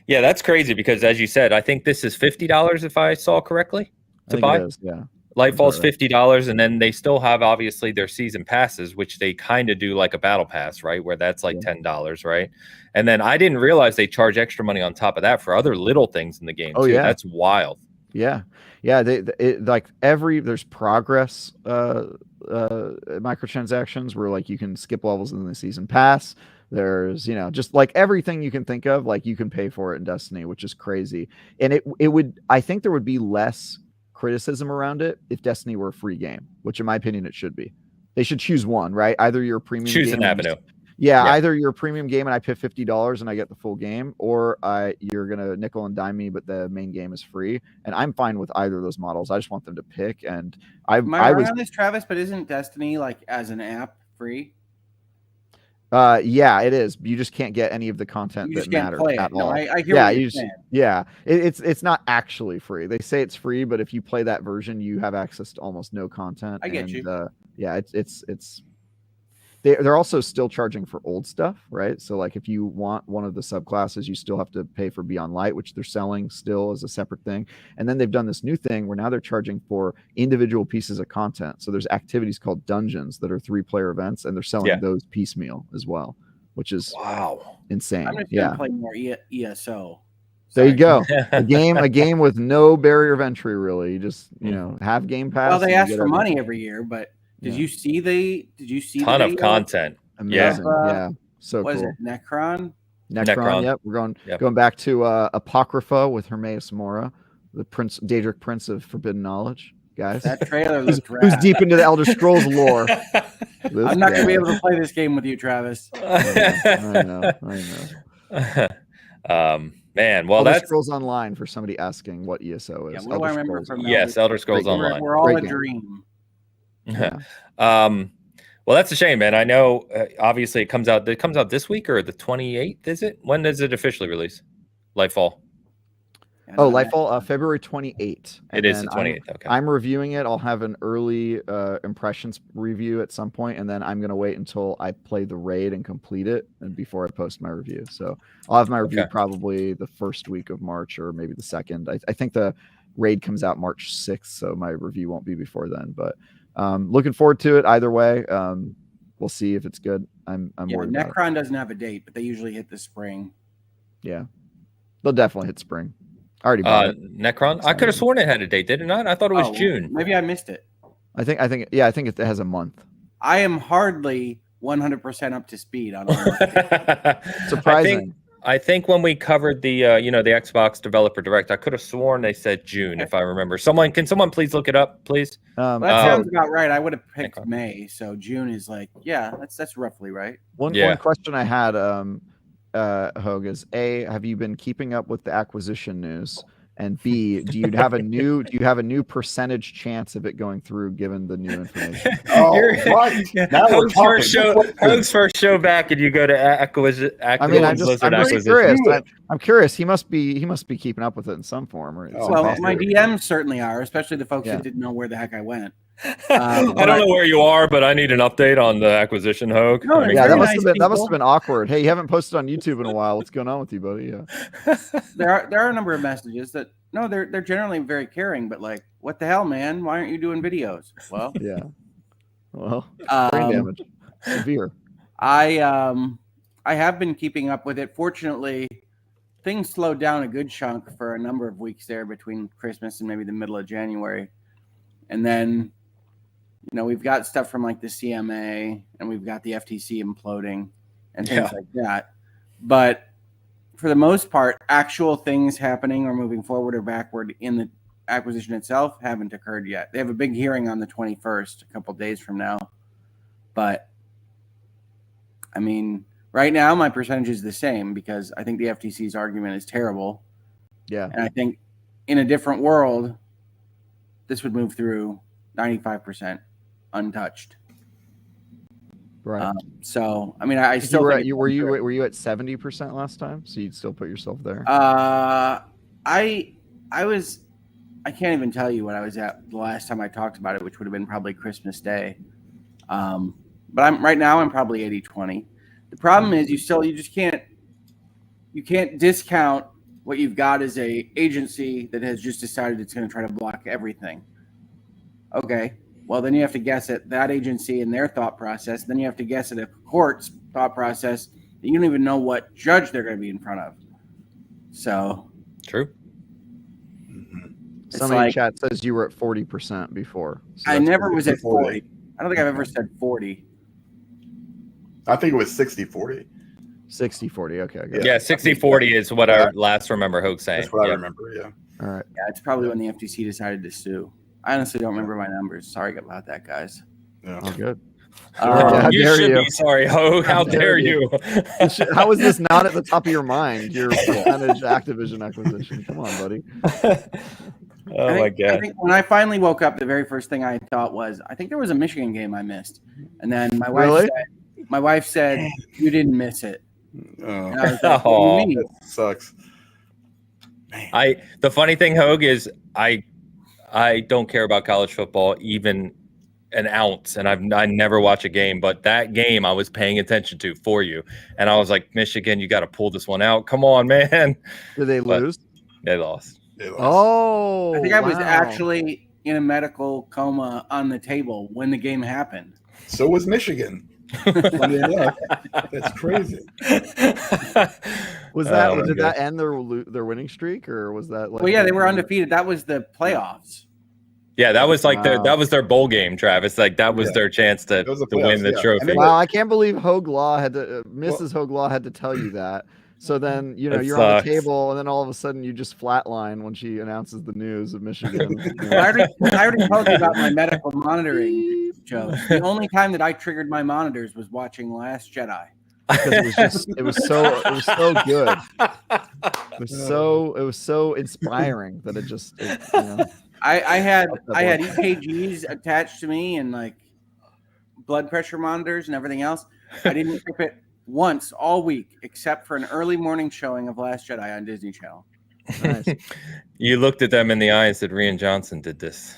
Yeah, that's crazy because, as you said, I think this is $50 if I saw correctly to buy. Yeah. Lightfall's $50, and then they still have obviously their season passes, which they kind of do like a battle pass, right? Where that's like $10, right? And then I didn't realize they charge extra money on top of that for other little things in the game too. That's wild. Yeah. There's progress microtransactions where like you can skip levels in the season pass. There's, just like everything you can think of, like you can pay for it in Destiny, which is crazy. And I think there would be less criticism around it if Destiny were a free game, which in my opinion it should be. They should choose one, right? Either you're a premium choose game an avenue. Either you're a premium game and I pay $50 and I get the full game, or you're gonna nickel and dime me, but the main game is free. And I'm fine with either of those models. I just want them to pick. And Am I right on this, Travis? But isn't Destiny like as an app free? Yeah, it is. You just can't get any of the content that matters at all. I hear what you're saying. It's not actually free. They say it's free, but if you play that version, you have access to almost no content. I get you. They're also still charging for old stuff, right? So like if you want one of the subclasses, you still have to pay for Beyond Light, which they're selling still as a separate thing. And then they've done this new thing where now they're charging for individual pieces of content. So there's activities called dungeons that are 3-player events, and they're selling those piecemeal as well, which is insane. I'm just gonna play more ESO. There you go. A game with no barrier of entry, really. You just have Game Pass. Well, they ask for money every year, but did you see the ton of content? Amazing. So what cool. Is it Necron? Yep. We're going back to Apocrypha with Hermaeus Mora, the Daedric Prince of Forbidden Knowledge, guys. That trailer looks who's deep into the Elder Scrolls lore. I'm not gonna be able to play this game with you, Travis. I know. Man, well, Elder that's Scrolls Online for somebody asking what ESO is. Yeah, what do I remember from Elder Scrolls Online. We're all a dream. Yeah. Well, that's a shame, man. I know. Obviously, it comes out this week or the 28th. Is it? When does it officially release? Lightfall. Lightfall, February 28th. It is the 28th. Okay. I'm reviewing it. I'll have an early impressions review at some point, and then I'm going to wait until I play the raid and complete it, and before I post my review. So I'll have my review probably the first week of March or maybe the second. I think the raid comes out March 6th, so my review won't be before then. But looking forward to it either way. We'll see if it's good. I'm worried about it. Necron doesn't have a date, but they usually hit the spring. Yeah, they'll definitely hit spring. I already bought it. Necron. I could have sworn it had a date, did it not? I thought it was June. Maybe I missed it. I think it has a month. I am hardly 100% up to speed on all Surprising. I think when we covered the the Xbox Developer Direct, I could have sworn they said June, if I remember. Can someone please look it up, please? That sounds about right. I would have picked May, so June is like, that's roughly right. One question I had, Hogue, is A, have you been keeping up with the acquisition news? And B, do you have a new percentage chance of it going through given the new information? Right. Now we're talking. Hogue's first show back, and you go to acquisition. I'm really curious. I'm curious. He must be keeping up with it in some form. Well, my DMs certainly are, especially the folks that didn't know where the heck I went. I don't know where you are, but I need an update on the acquisition, Hogue. No, that must have been awkward. Hey, you haven't posted on YouTube in a while. What's going on with you, buddy? Yeah. There are a number of messages that they're generally very caring, but like, what the hell, man? Why aren't you doing videos? Well, brain damage, severe. I have been keeping up with it. Fortunately, things slowed down a good chunk for a number of weeks there between Christmas and maybe the middle of January, and then we've got stuff from like the CMA and we've got the FTC imploding and things like that. But for the most part, actual things happening or moving forward or backward in the acquisition itself haven't occurred yet. They have a big hearing on the 21st, a couple days from now. But I mean, right now my percentage is the same because I think the FTC's argument is terrible. Yeah. And I think in a different world, this would move through 95% untouched. Right. So, I mean, I still were you at 70% last time? So you'd still put yourself there? I can't even tell you what I was at the last time I talked about it, which would have been probably Christmas Day. But I'm probably 80-20. The problem is you can't discount what you've got as a agency that has just decided it's going to try to block everything. Okay, well, then you have to guess at that agency and their thought process. Then you have to guess at a court's thought process that you don't even know what judge they're going to be in front of. So True. Somebody in chat says you were at 40% before. So I never was at 40. I don't think I've ever said 40. I think it was 60-40. 60-40. Okay. Yeah, 60-40 is what I last remember Hogue saying. That's what I remember. Yeah. All right. Yeah, it's probably when the FTC decided to sue. I honestly don't remember my numbers. Sorry about that, guys. Yeah. Oh, good. You should be sorry, Hogue. How dare you? How is this not at the top of your mind? Your percentage Activision acquisition. Come on, buddy. My God. I think when I finally woke up, the very first thing I thought was, I think there was a Michigan game I missed. And then my wife said, you didn't miss it. And I was like, what do you mean? That sucks. Man. The funny thing, Hogue, is I don't care about college football even an ounce, and I never watch a game, but that game I was paying attention to for you, and I was like, Michigan, you got to pull this one out. Come on, man. Did they lose? They lost. Oh, I think I was actually in a medical coma on the table when the game happened. So was Michigan. Funny enough, that's crazy. Was that did that end their winning streak, or was that like? Well, yeah, they were undefeated. That was the playoffs. Yeah, that was like that was their bowl game, Travis. Like that was their chance to win the trophy. Wow, I can't believe Hogue Law had to Mrs. Hogue Law had to tell you that. So then, you're on the table, and then all of a sudden you just flatline when she announces the news of Michigan. I already told you about my medical monitoring, Joe. The only time that I triggered my monitors was watching Last Jedi. Because it was so good. It was so inspiring that I had EKGs attached to me and like blood pressure monitors and everything else. I didn't trip it once all week, except for an early morning showing of Last Jedi on Disney Channel. Nice. You looked at them in the eye and said, Rian Johnson did this.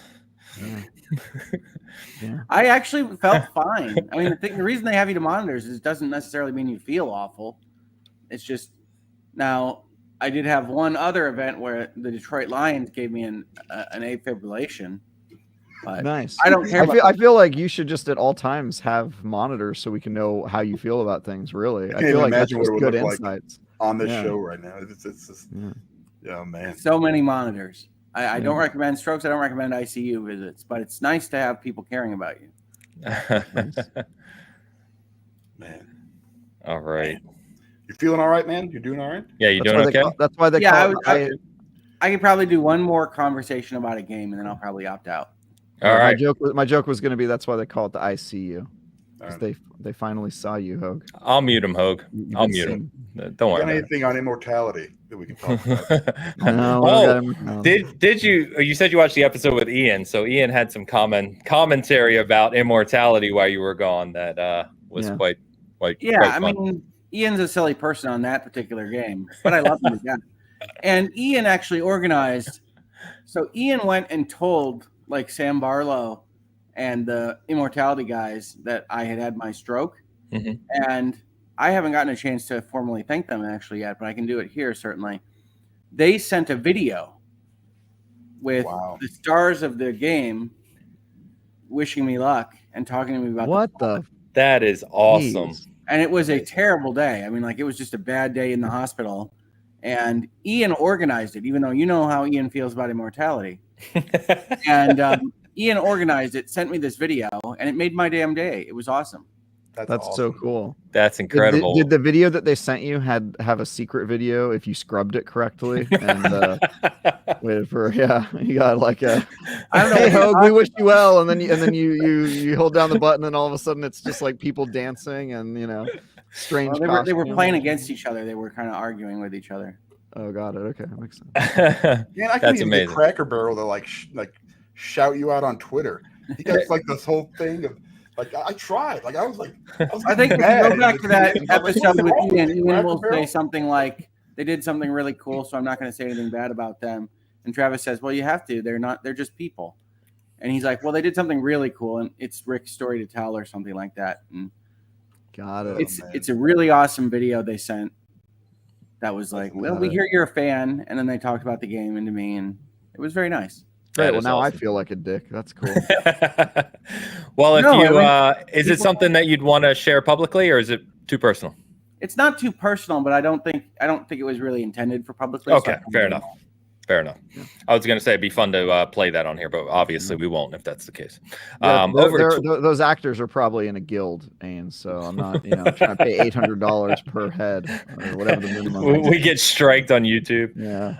Yeah. I actually felt fine. I mean, the reason they have you to monitors is it doesn't necessarily mean you feel awful. It's just now I did have one other event where the Detroit Lions gave me an afibrillation. But nice. I don't care. I feel like you should just at all times have monitors so we can know how you feel about things. Really, I feel like that's just good insights on this show right now. It's just, man. So many monitors. I don't recommend strokes. I don't recommend ICU visits, but it's nice to have people caring about you. Man. All right. You feeling all right, man? You're doing all right? Yeah, you doing okay? That's why they call it. I could probably do one more conversation about a game, and then I'll probably opt out. All right. My joke was going to be that's why they call it the ICU. Right. They finally saw you, Hogue. I'll mute him, Hogue. I'll mute him. Don't worry. Got anything on immortality that we can talk about? No. Did you said you watched the episode with Ian? So Ian had some commentary about immortality while you were gone. That was quite I mean, Ian's a silly person on that particular game, but I love him to death. And Ian actually organized. So Ian went and told like Sam Barlow and the immortality guys that I had my stroke. Mm-hmm. And I haven't gotten a chance to formally thank them actually yet, but I can do it here certainly. They sent a video with the stars of the game wishing me luck and talking to me about that is awesome. Jeez. And it was a terrible day. I mean, like it was just a bad day in the hospital. And Ian organized it, even though you know how Ian feels about immortality. And Ian organized it, sent me this video, and it made my damn day. It was awesome. That's awesome. So cool. That's incredible. Did the video that they sent you have a secret video if you scrubbed it correctly? And you got like a I don't know, hey Hogue, we wish you well, and then you hold down the button, and all of a sudden it's just like people dancing and strange. Well, they were playing against each other. They were kind of arguing with each other. Oh, got it. Okay, that makes sense. Yeah, I can even get Cracker Barrel to like shout you out on Twitter. He does like this whole thing of like I tried. Like I think if you go back to that episode with Ian will say something like they did something really cool, so I'm not going to say anything bad about them. And Travis says, "Well, you have to. They're just people." And he's like, "Well, they did something really cool, and it's Rick's story to tell, or something like that." And got it. It's a really awesome video they sent. That was like, well, we hear you're a fan, and then they talked about the game and to me, and it was very nice. Great. That Well, is now I awesome. feel like a dick. That's cool. Well, if No, you I mean, is it something that you'd want to share publicly, or is it too personal? It's not too personal, but I don't think it was really intended for publicly. Okay, fair enough. Fair enough. Yeah. I was going to say it'd be fun to play that on here, but obviously we won't if that's the case. Yeah, Over those actors are probably in a guild, and so I'm not, trying to pay $800 per head or whatever the minimum is. we get striked on YouTube. Yeah.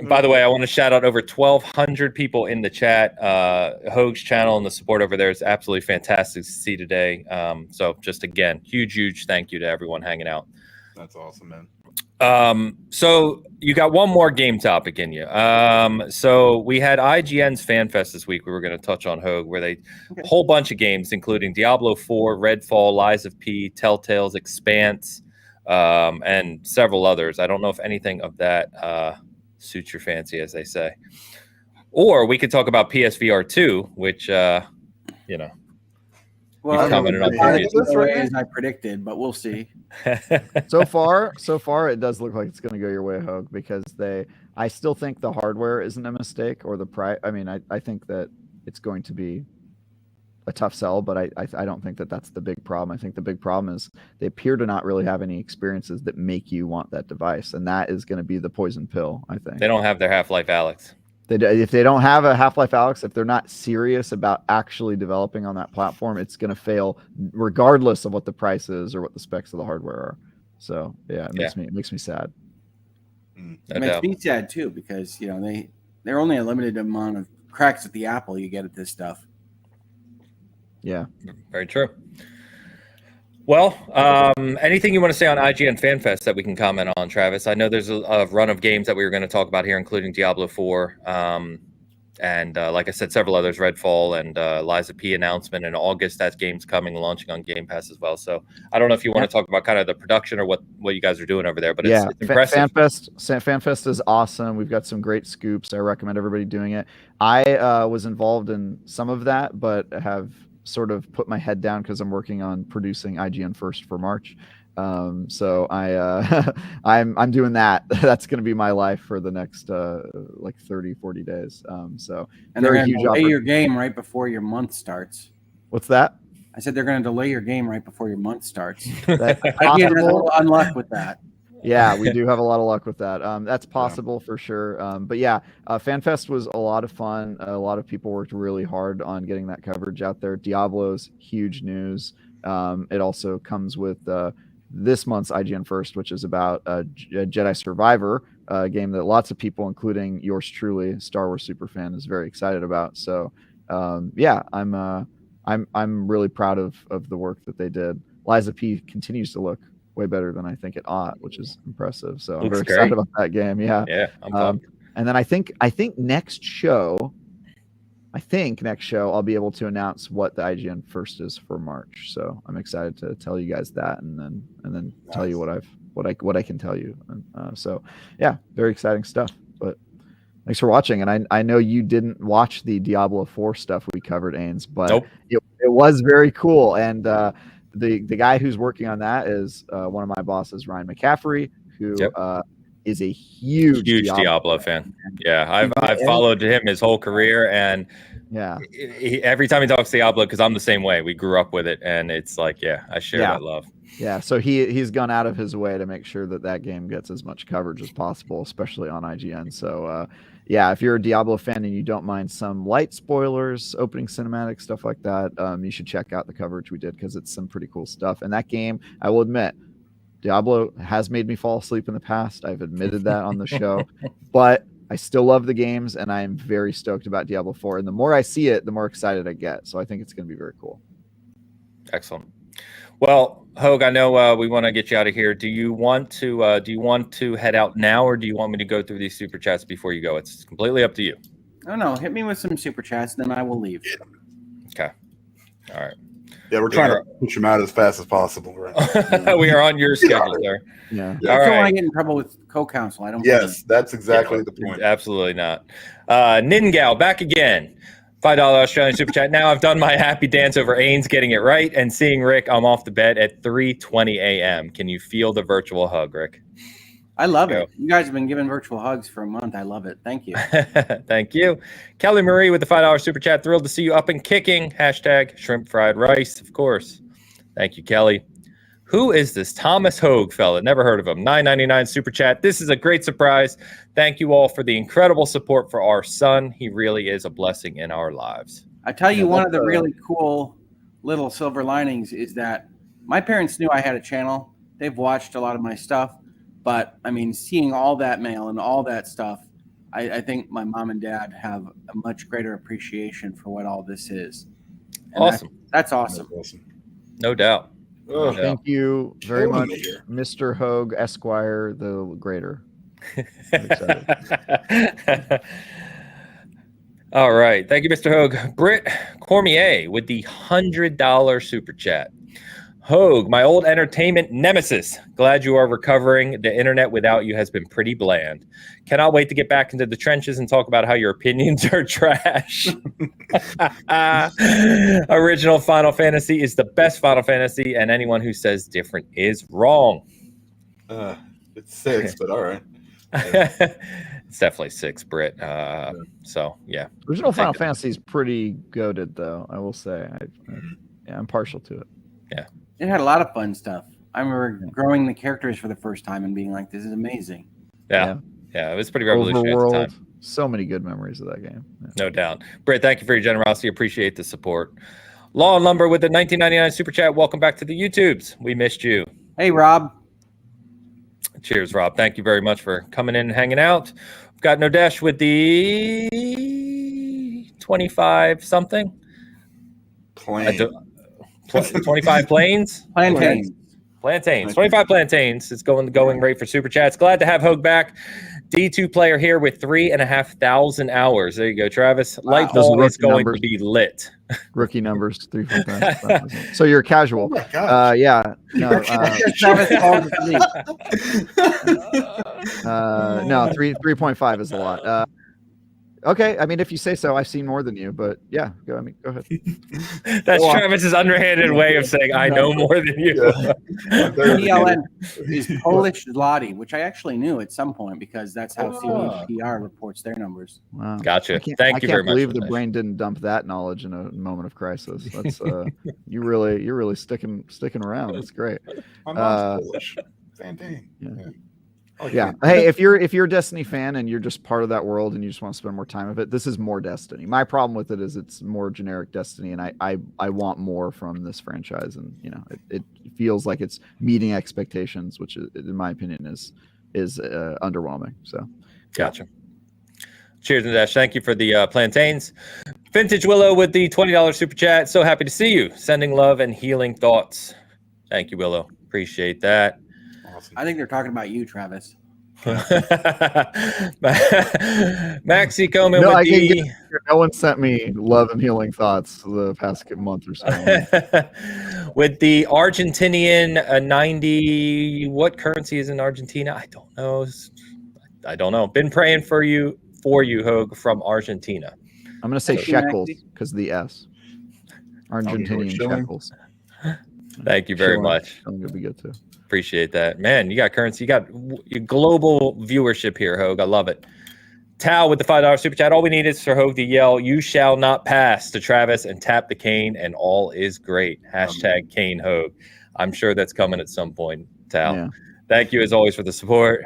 By the way, I want to shout out over 1,200 people in the chat. Hogue's channel and the support over there is absolutely fantastic to see today. So just again, huge thank you to everyone hanging out. That's awesome, man. So you got one more game topic in you. So we had IGN's Fanfest this week. We were going to touch on Hogue, where they a whole bunch of games, including Diablo 4, Redfall, Lies of P, Telltale's Expanse, and several others. I don't know if anything of that suits your fancy, as they say. Or we could talk about PSVR 2, which Well, You've commented on previous previous. way as I predicted, but we'll see. So far, it does look like it's going to go your way, Hogue, because I still think the hardware isn't a mistake, or the price. I mean, I think that it's going to be a tough sell, but I don't think that that's the big problem. I think the big problem is they appear to not really have any experiences that make you want that device, and that is going to be the poison pill, I think. They don't have their Half-Life Alex. If they don't have a Half-Life Alyx, if they're not serious about actually developing on that platform, it's going to fail regardless of what the price is or what the specs of the hardware are. So yeah, it makes me sad. It makes me sad too, because they're only a limited amount of cracks at the apple you get at this stuff. Yeah, very true. Well, anything you want to say on IGN Fanfest that we can comment on, Travis? I know there's a run of games that we were going to talk about here, including Diablo 4, and like I said, several others, Redfall and Lies of P announcement in August. That game's coming, launching on Game Pass as well. So I don't know if you want to talk about kind of the production or what you guys are doing over there, but it's impressive. Fanfest is awesome. We've got some great scoops. I recommend everybody doing it. I was involved in some of that, but have sort of put my head down because I'm working on producing IGN First for March. So I'm doing that. That's going to be my life for the next like 30-40 days. So and they're going to delay your game right before your month starts. What's that? I said they're going to delay your game right before your month starts. That's IGN has a little unluck with that. Yeah, we do have a lot of luck with that. That's possible for sure. But yeah, FanFest was a lot of fun. A lot of people worked really hard on getting that coverage out there. Diablo's huge news. It also comes with this month's IGN First, which is about Jedi Survivor, a game that lots of people, including yours truly, Star Wars superfan, is very excited about. So yeah, I'm really proud of the work that they did. Lies of P continues to look way better than I think it ought, which is impressive. So I'm very excited about that game. Yeah. I'm pumped. And then I think next show I'll be able to announce what the IGN First is for March. So I'm excited to tell you guys that, and then tell you what I can tell you. And so yeah, very exciting stuff. But thanks for watching. And I know you didn't watch the Diablo 4 stuff we covered, Ains, but nope. it was very cool. And the guy who's working on that is one of my bosses, Ryan McCaffrey, who is a huge Diablo fan. Yeah, I've followed him his whole career, and every time he talks Diablo, because I'm the same way. We grew up with it, and it's like, I share that love. Yeah, so he's gone out of his way to make sure that game gets as much coverage as possible, especially on IGN. So yeah, if you're a Diablo fan and you don't mind some light spoilers, opening cinematics, stuff like that, you should check out the coverage we did, because it's some pretty cool stuff. And that game, I will admit, Diablo has made me fall asleep in the past. I've admitted that on the show, but I still love the games, and I am very stoked about Diablo 4. And the more I see it, the more excited I get. So I think it's going to be very cool. Excellent. Well, Hogue, I know we want to get you out of here. Do you want to head out now, or do you want me to go through these super chats before you go? It's completely up to you. Oh no, hit me with some super chats, then I will leave. Okay. All right. Yeah, we're trying to push them out as fast as possible. Right? We are on your schedule, sir. Yeah. All I don't right. want to get in trouble with co-counsel. I don't. Yes, that's exactly the point. Absolutely not. Ningal back again. $5 Australian super chat. Now I've done my happy dance over Ains getting it right and seeing Rick. I'm off the bed at 3:20 a.m. Can you feel the virtual hug, Rick? I love it. You guys have been giving virtual hugs for a month. I love it. Thank you. Thank you. Kelly Marie with the $5 super chat. Thrilled to see you up and kicking. Hashtag shrimp fried rice, of course. Thank you, Kelly. Who is this Thomas Hogue fella? Never heard of him. $9.99 super chat. This is a great surprise. Thank you all for the incredible support for our son. He really is a blessing in our lives. I tell you, one of the really cool little silver linings is that my parents knew I had a channel. They've watched a lot of my stuff. But, I mean, seeing all that mail and all that stuff, I think my mom and dad have a much greater appreciation for what all this is. And awesome. That's awesome. No doubt. Thank you very much, Mr. Hogue Esquire, the Greater. All right. Thank you, Mr. Hogue. Britt Cormier with the $100 super chat. Hogue, my old entertainment nemesis. Glad you are recovering. The internet without you has been pretty bland. Cannot wait to get back into the trenches and talk about how your opinions are trash. Original Final Fantasy is the best Final Fantasy, and anyone who says different is wrong. It's 6, but all right. It's definitely 6, Britt. So, yeah. Original Final Fantasy is pretty goated, though, I will say. I'm partial to it. Yeah. It had a lot of fun stuff. I remember growing the characters for the first time and being like, this is amazing. Yeah, it was pretty revolutionary at the time. So many good memories of that game. Yeah. No doubt. Britt, thank you for your generosity. Appreciate the support. Law and Lumber with the $19.99 super chat. Welcome back to the YouTubes. We missed you. Hey, Rob. Cheers, Rob. Thank you very much for coming in and hanging out. We've got Nodesh with the 25-something. 25 planes? Plantains. 25 plantains. It's going rate for super chats. Glad to have Hogue back. D2 player here with 3,500 hours. There you go, Travis. Wow. Lightfall is going to be lit. Rookie numbers, 3 4 5. So you're casual. Oh yeah. No, Travis called it no, 3.5 is a lot. Okay, I mean, if you say so, I've seen more than you, but yeah, go ahead. That's Travis's underhanded way of saying I know more than you. PLN is Polish zloty, which I actually knew at some point because that's how CDPR reports their numbers. Wow. Gotcha. Thank you very much. I can't believe the brain didn't dump that knowledge in a moment of crisis. That's you're really sticking around. That's great. My mom's Polish. Fantastic. Yeah. Yeah. Hey, if you're a Destiny fan and you're just part of that world and you just want to spend more time with it, this is more Destiny. My problem with it is it's more generic Destiny, and I want more from this franchise, and it feels like it's meeting expectations, which in my opinion is underwhelming. So, gotcha. Cheers, Nadesh. Thank you for the plantains. Vintage Willow with the $20 super chat. So happy to see you. Sending love and healing thoughts. Thank you, Willow. Appreciate that. I think they're talking about you, Travis. Maxi Coleman with the... No one sent me love and healing thoughts the past month or so. With the Argentinian 90... What currency is in Argentina? I don't know. Been praying for you, Hogue, from Argentina. I'm going to say shekels because of the S. Argentinian shekels. Thank you very much. I'm going to be good too. Appreciate that. Man, you got currency. You got your global viewership here, Hogue. I love it. Tao with the $5 super chat. All we need is for Hogue to yell, "You shall not pass," to Travis and tap the cane, and all is great. Hashtag Cane Hogue. I'm sure that's coming at some point, Tao. Yeah. Thank you, as always, for the support.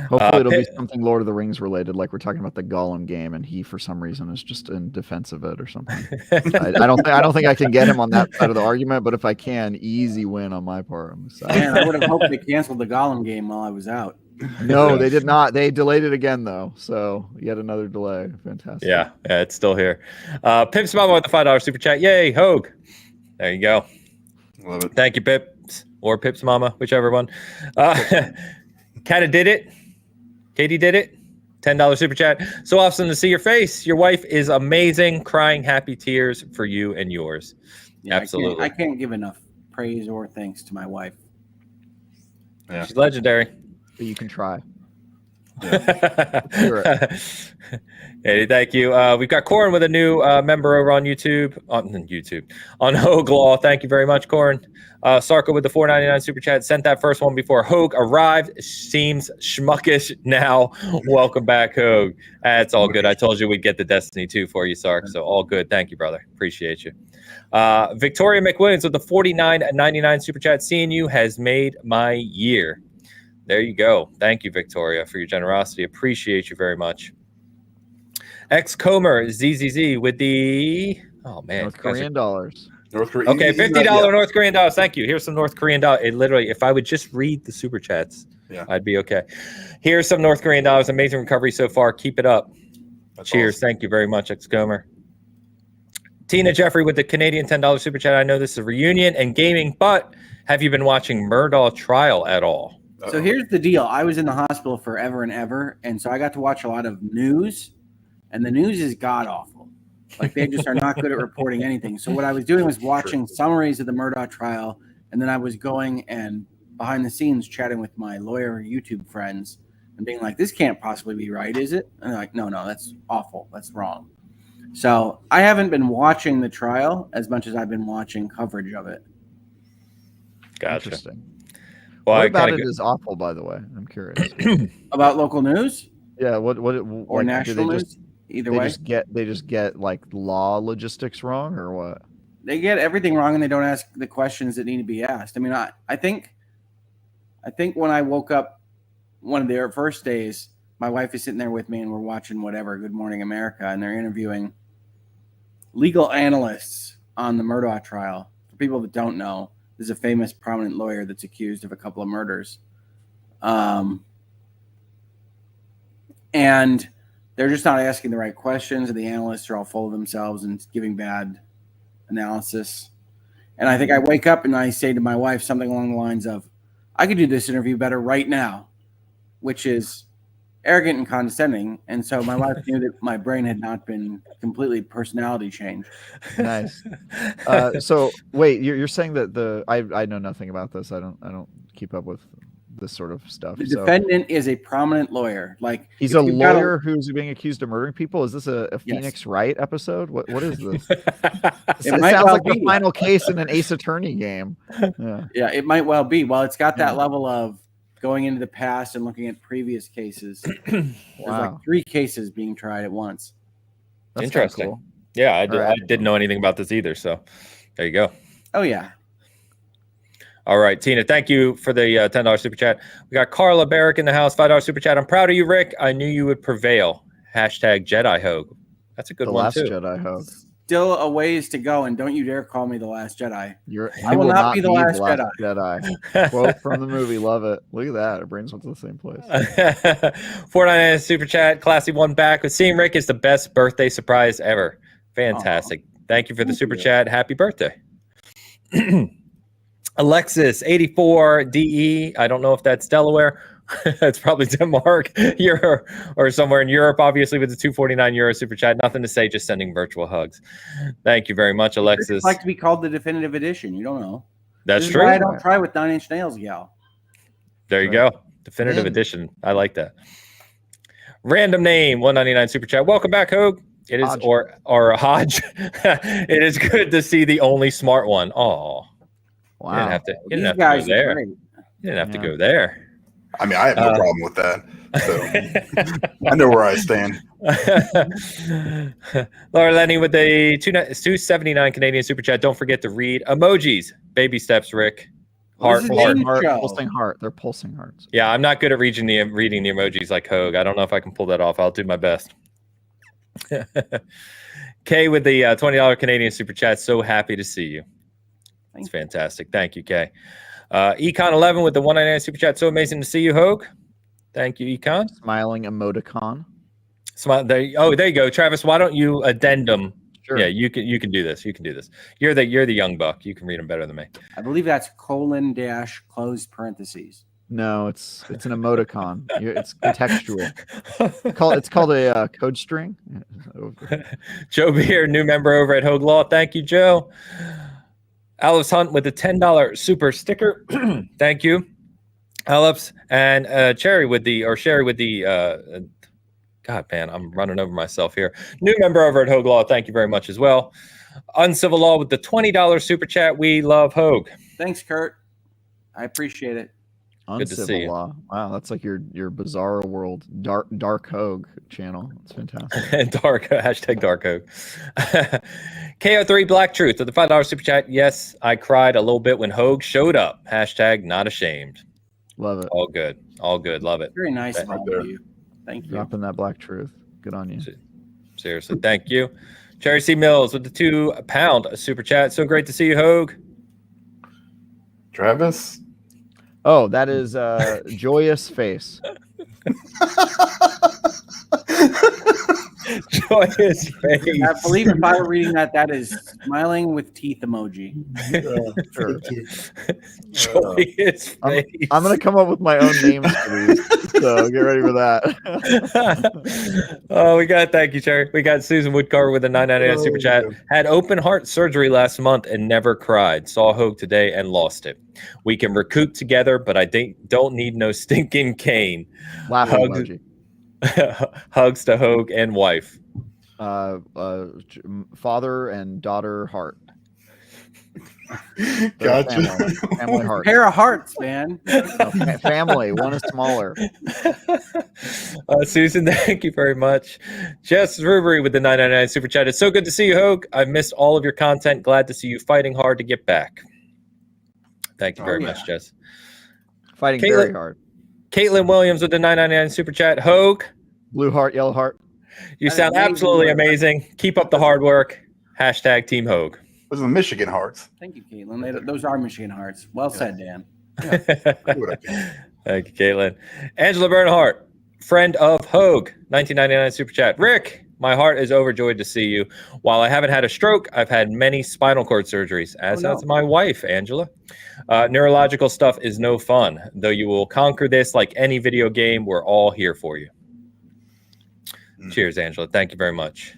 Hopefully it'll be something Lord of the Rings related, like we're talking about the Gollum game, and he, for some reason, is just in defense of it or something. I don't think I can get him on that side of the argument, but if I can, easy win on my part. Man, I would have hoped they canceled the Gollum game while I was out. No, they did not. They delayed it again, though. So yet another delay. Fantastic. Yeah, it's still here. Pip's Mama with the $5 super chat. Yay, Hogue. There you go. Love it. Thank you, Pips, or Pip's Mama, whichever one. Kata did it. Katie did it. $10 super chat. So awesome to see your face. Your wife is amazing. Crying happy tears for you and yours. Yeah, absolutely. I can't give enough praise or thanks to my wife. Yeah. She's legendary. But you can try. Yeah. Hey, thank you. We've got Corin with a new member over on YouTube. On Hogue Law. Thank you very much, Corin. Sarko with the $4.99 super chat. Sent that first one before Hogue arrived. Seems schmuckish now. Welcome back, Hogue. That's all good. I told you we'd get the Destiny 2 for you, Sark. So all good. Thank you, brother. Appreciate you. Victoria McWilliams with the $49.99 super chat. Seeing you has made my year. There you go. Thank you, Victoria, for your generosity. Appreciate you very much. Comer ZZZ with the North Korean dollars. North Korea. Okay, $50 North Korean dollars. Thank you. Here's some North Korean dollars. It literally, if I would just read the super chats, I'd be okay. Here's some North Korean dollars. Amazing recovery so far. Keep it up. That's Cheers. awesome. Thank you very much, Comer. Tina Jeffrey with the Canadian $10 super chat. I know this is a reunion and gaming, but have you been watching Murdaugh Trial at all? So here's the deal. I was in the hospital forever and ever, and so I got to watch a lot of news, and the news is god-awful. Like, they just are not good at reporting anything. So what I was doing was watching summaries of the Murdaugh trial, and then I was going and behind the scenes chatting with my lawyer YouTube friends and being like, this can't possibly be right, is it? And they're like, no, that's awful. That's wrong. So I haven't been watching the trial as much as I've been watching coverage of it. Gotcha. Interesting. Well, what about it is awful, by the way? I'm curious. About local news? Yeah. What Or national news? Either way. They just get like law logistics wrong, or what? They get everything wrong, and they don't ask the questions that need to be asked. I mean, I think when I woke up one of their first days, my wife is sitting there with me, and we're watching whatever, Good Morning America, and they're interviewing legal analysts on the Murdaugh trial. For people that don't know, there's a famous prominent lawyer that's accused of a couple of murders. And they're just not asking the right questions, and the analysts are all full of themselves and giving bad analysis. And I think I wake up and I say to my wife something along the lines of, I could do this interview better right now, which is arrogant and condescending. And so my wife knew that my brain had not been completely personality changed. Nice. So wait, you're saying that I know nothing about this. I don't keep up with this sort of stuff. The defendant is a prominent lawyer. Like, he's a lawyer who's being accused of murdering people. Is this a Phoenix Wright episode? What is this? It sounds like the final case in an Ace Attorney game. Yeah, it might well be. Well, it's got that level of going into the past and looking at previous cases. There's like 3 cases being tried at once. That's interesting. cool. Yeah, I didn't know anything about this either. So there you go. Oh, yeah. All right, Tina, thank you for the $10 super chat. We got Carla Barrick in the house, $5 super chat. I'm proud of you, Rick. I knew you would prevail. Hashtag Jedi Hogue. That's a good one, too. The Last Jedi Hogue. Still a ways to go, and don't you dare call me the Last Jedi. I will not be the last Jedi. Quote from the movie. Love it. Look at that. Our brains went to the same place. 499 super chat. Classy one back. With seeing Rick is the best birthday surprise ever. Fantastic. Thank you for the super chat. Happy birthday. Alexis 84 DE. I don't know if that's Delaware. That's probably Denmark, Europe, or somewhere in Europe, obviously, with the €249 super chat. Nothing to say, just sending virtual hugs. Thank you very much, Alexis. It's like to be called the definitive edition. You don't know. That's this true. Is why I don't try with 9 Inch Nails, gal. There you go. Definitive edition. I like that. Random name, $199 super chat. Welcome back, Hogue. It is Hodge. or Hodge. It is good to see the only smart one. Oh, wow. You didn't have to go there. You didn't have to go there. I mean, I have no problem with that. So I know where I stand. Laura Lenny with the 279 Canadian super chat. Don't forget to read emojis. Baby steps, Rick. Heart, pulsing heart. They're pulsing hearts. Yeah, I'm not good at reading the emojis like Hogue. I don't know if I can pull that off. I'll do my best. Kay with the $20 Canadian super chat. So happy to see you. It's fantastic. Thank you, Kay. Econ 11 with the $199 super chat. So amazing to see you, Hogue. Thank you, Econ. Smiling emoticon. Smile. There you go, Travis. Why don't you addendum? Sure. Yeah, you can do this. You can do this. You're the young buck. You can read them better than me. I believe that's : closed parentheses. No, it's an emoticon. It's contextual. It's called a code string. Joe Beer, new member over at Hogue Law. Thank you, Joe. Alice Hunt with the $10 super sticker. Thank you. Aleps and Sherry with the God, man, I'm running over myself here. New member over at Hogue Law. Thank you very much as well. Uncivil Law with the $20 super chat. We love Hogue. Thanks, Kurt. I appreciate it. Good to see you. Law. Wow, that's like your bizarre world dark Hogue channel. It's fantastic. Dark Hogue. KO3 Black Truth with the $5 super chat. Yes, I cried a little bit when Hogue showed up. Not ashamed. Love it. All good. Love it. Very nice of you. Thank you. Dropping that Black Truth. Good on you. Seriously, thank you. Cherry C. Mills with the £2 super chat. So great to see you, Hogue. Travis. Oh, that is Joyous Face. Joyous Face. I believe if I were reading that is smiling with teeth emoji. Sure. Joyous Face. I'm going to come up with my own names for these. So get ready for that. Oh, thank you, Cherry. We got Susan Woodcarver with a $9.99 super chat. Had open heart surgery last month and never cried. Saw Hogue today and lost it. We can recoup together, but I don't need no stinking cane. Laughing emoji. Hugs to Hogue and wife. Father and daughter heart. Gotcha. Family heart. Pair of hearts, man. No, family. One is smaller. Susan, thank you very much. Jess Rubery with the $9.99 super chat. It's so good to see you, Hogue. I've missed all of your content. Glad to see you fighting hard to get back. Thank you very much, Jess. Fighting very hard. Caitlin Williams with the $9.99 super chat. Hogue. Blue heart, yellow heart. You sound absolutely amazing. Keep up the hard work. #Team Hogue. Those are the Michigan Hearts. Thank you, Caitlin. Those are Michigan Hearts. Well said, Dan. Yeah, Thank you, Caitlin. Angela Bernhardt, friend of Hogue, $19.99 super chat. Rick, my heart is overjoyed to see you. While I haven't had a stroke, I've had many spinal cord surgeries, as has my wife, Angela. Neurological stuff is no fun, though you will conquer this like any video game. We're all here for you. Cheers, Angela. Thank you very much.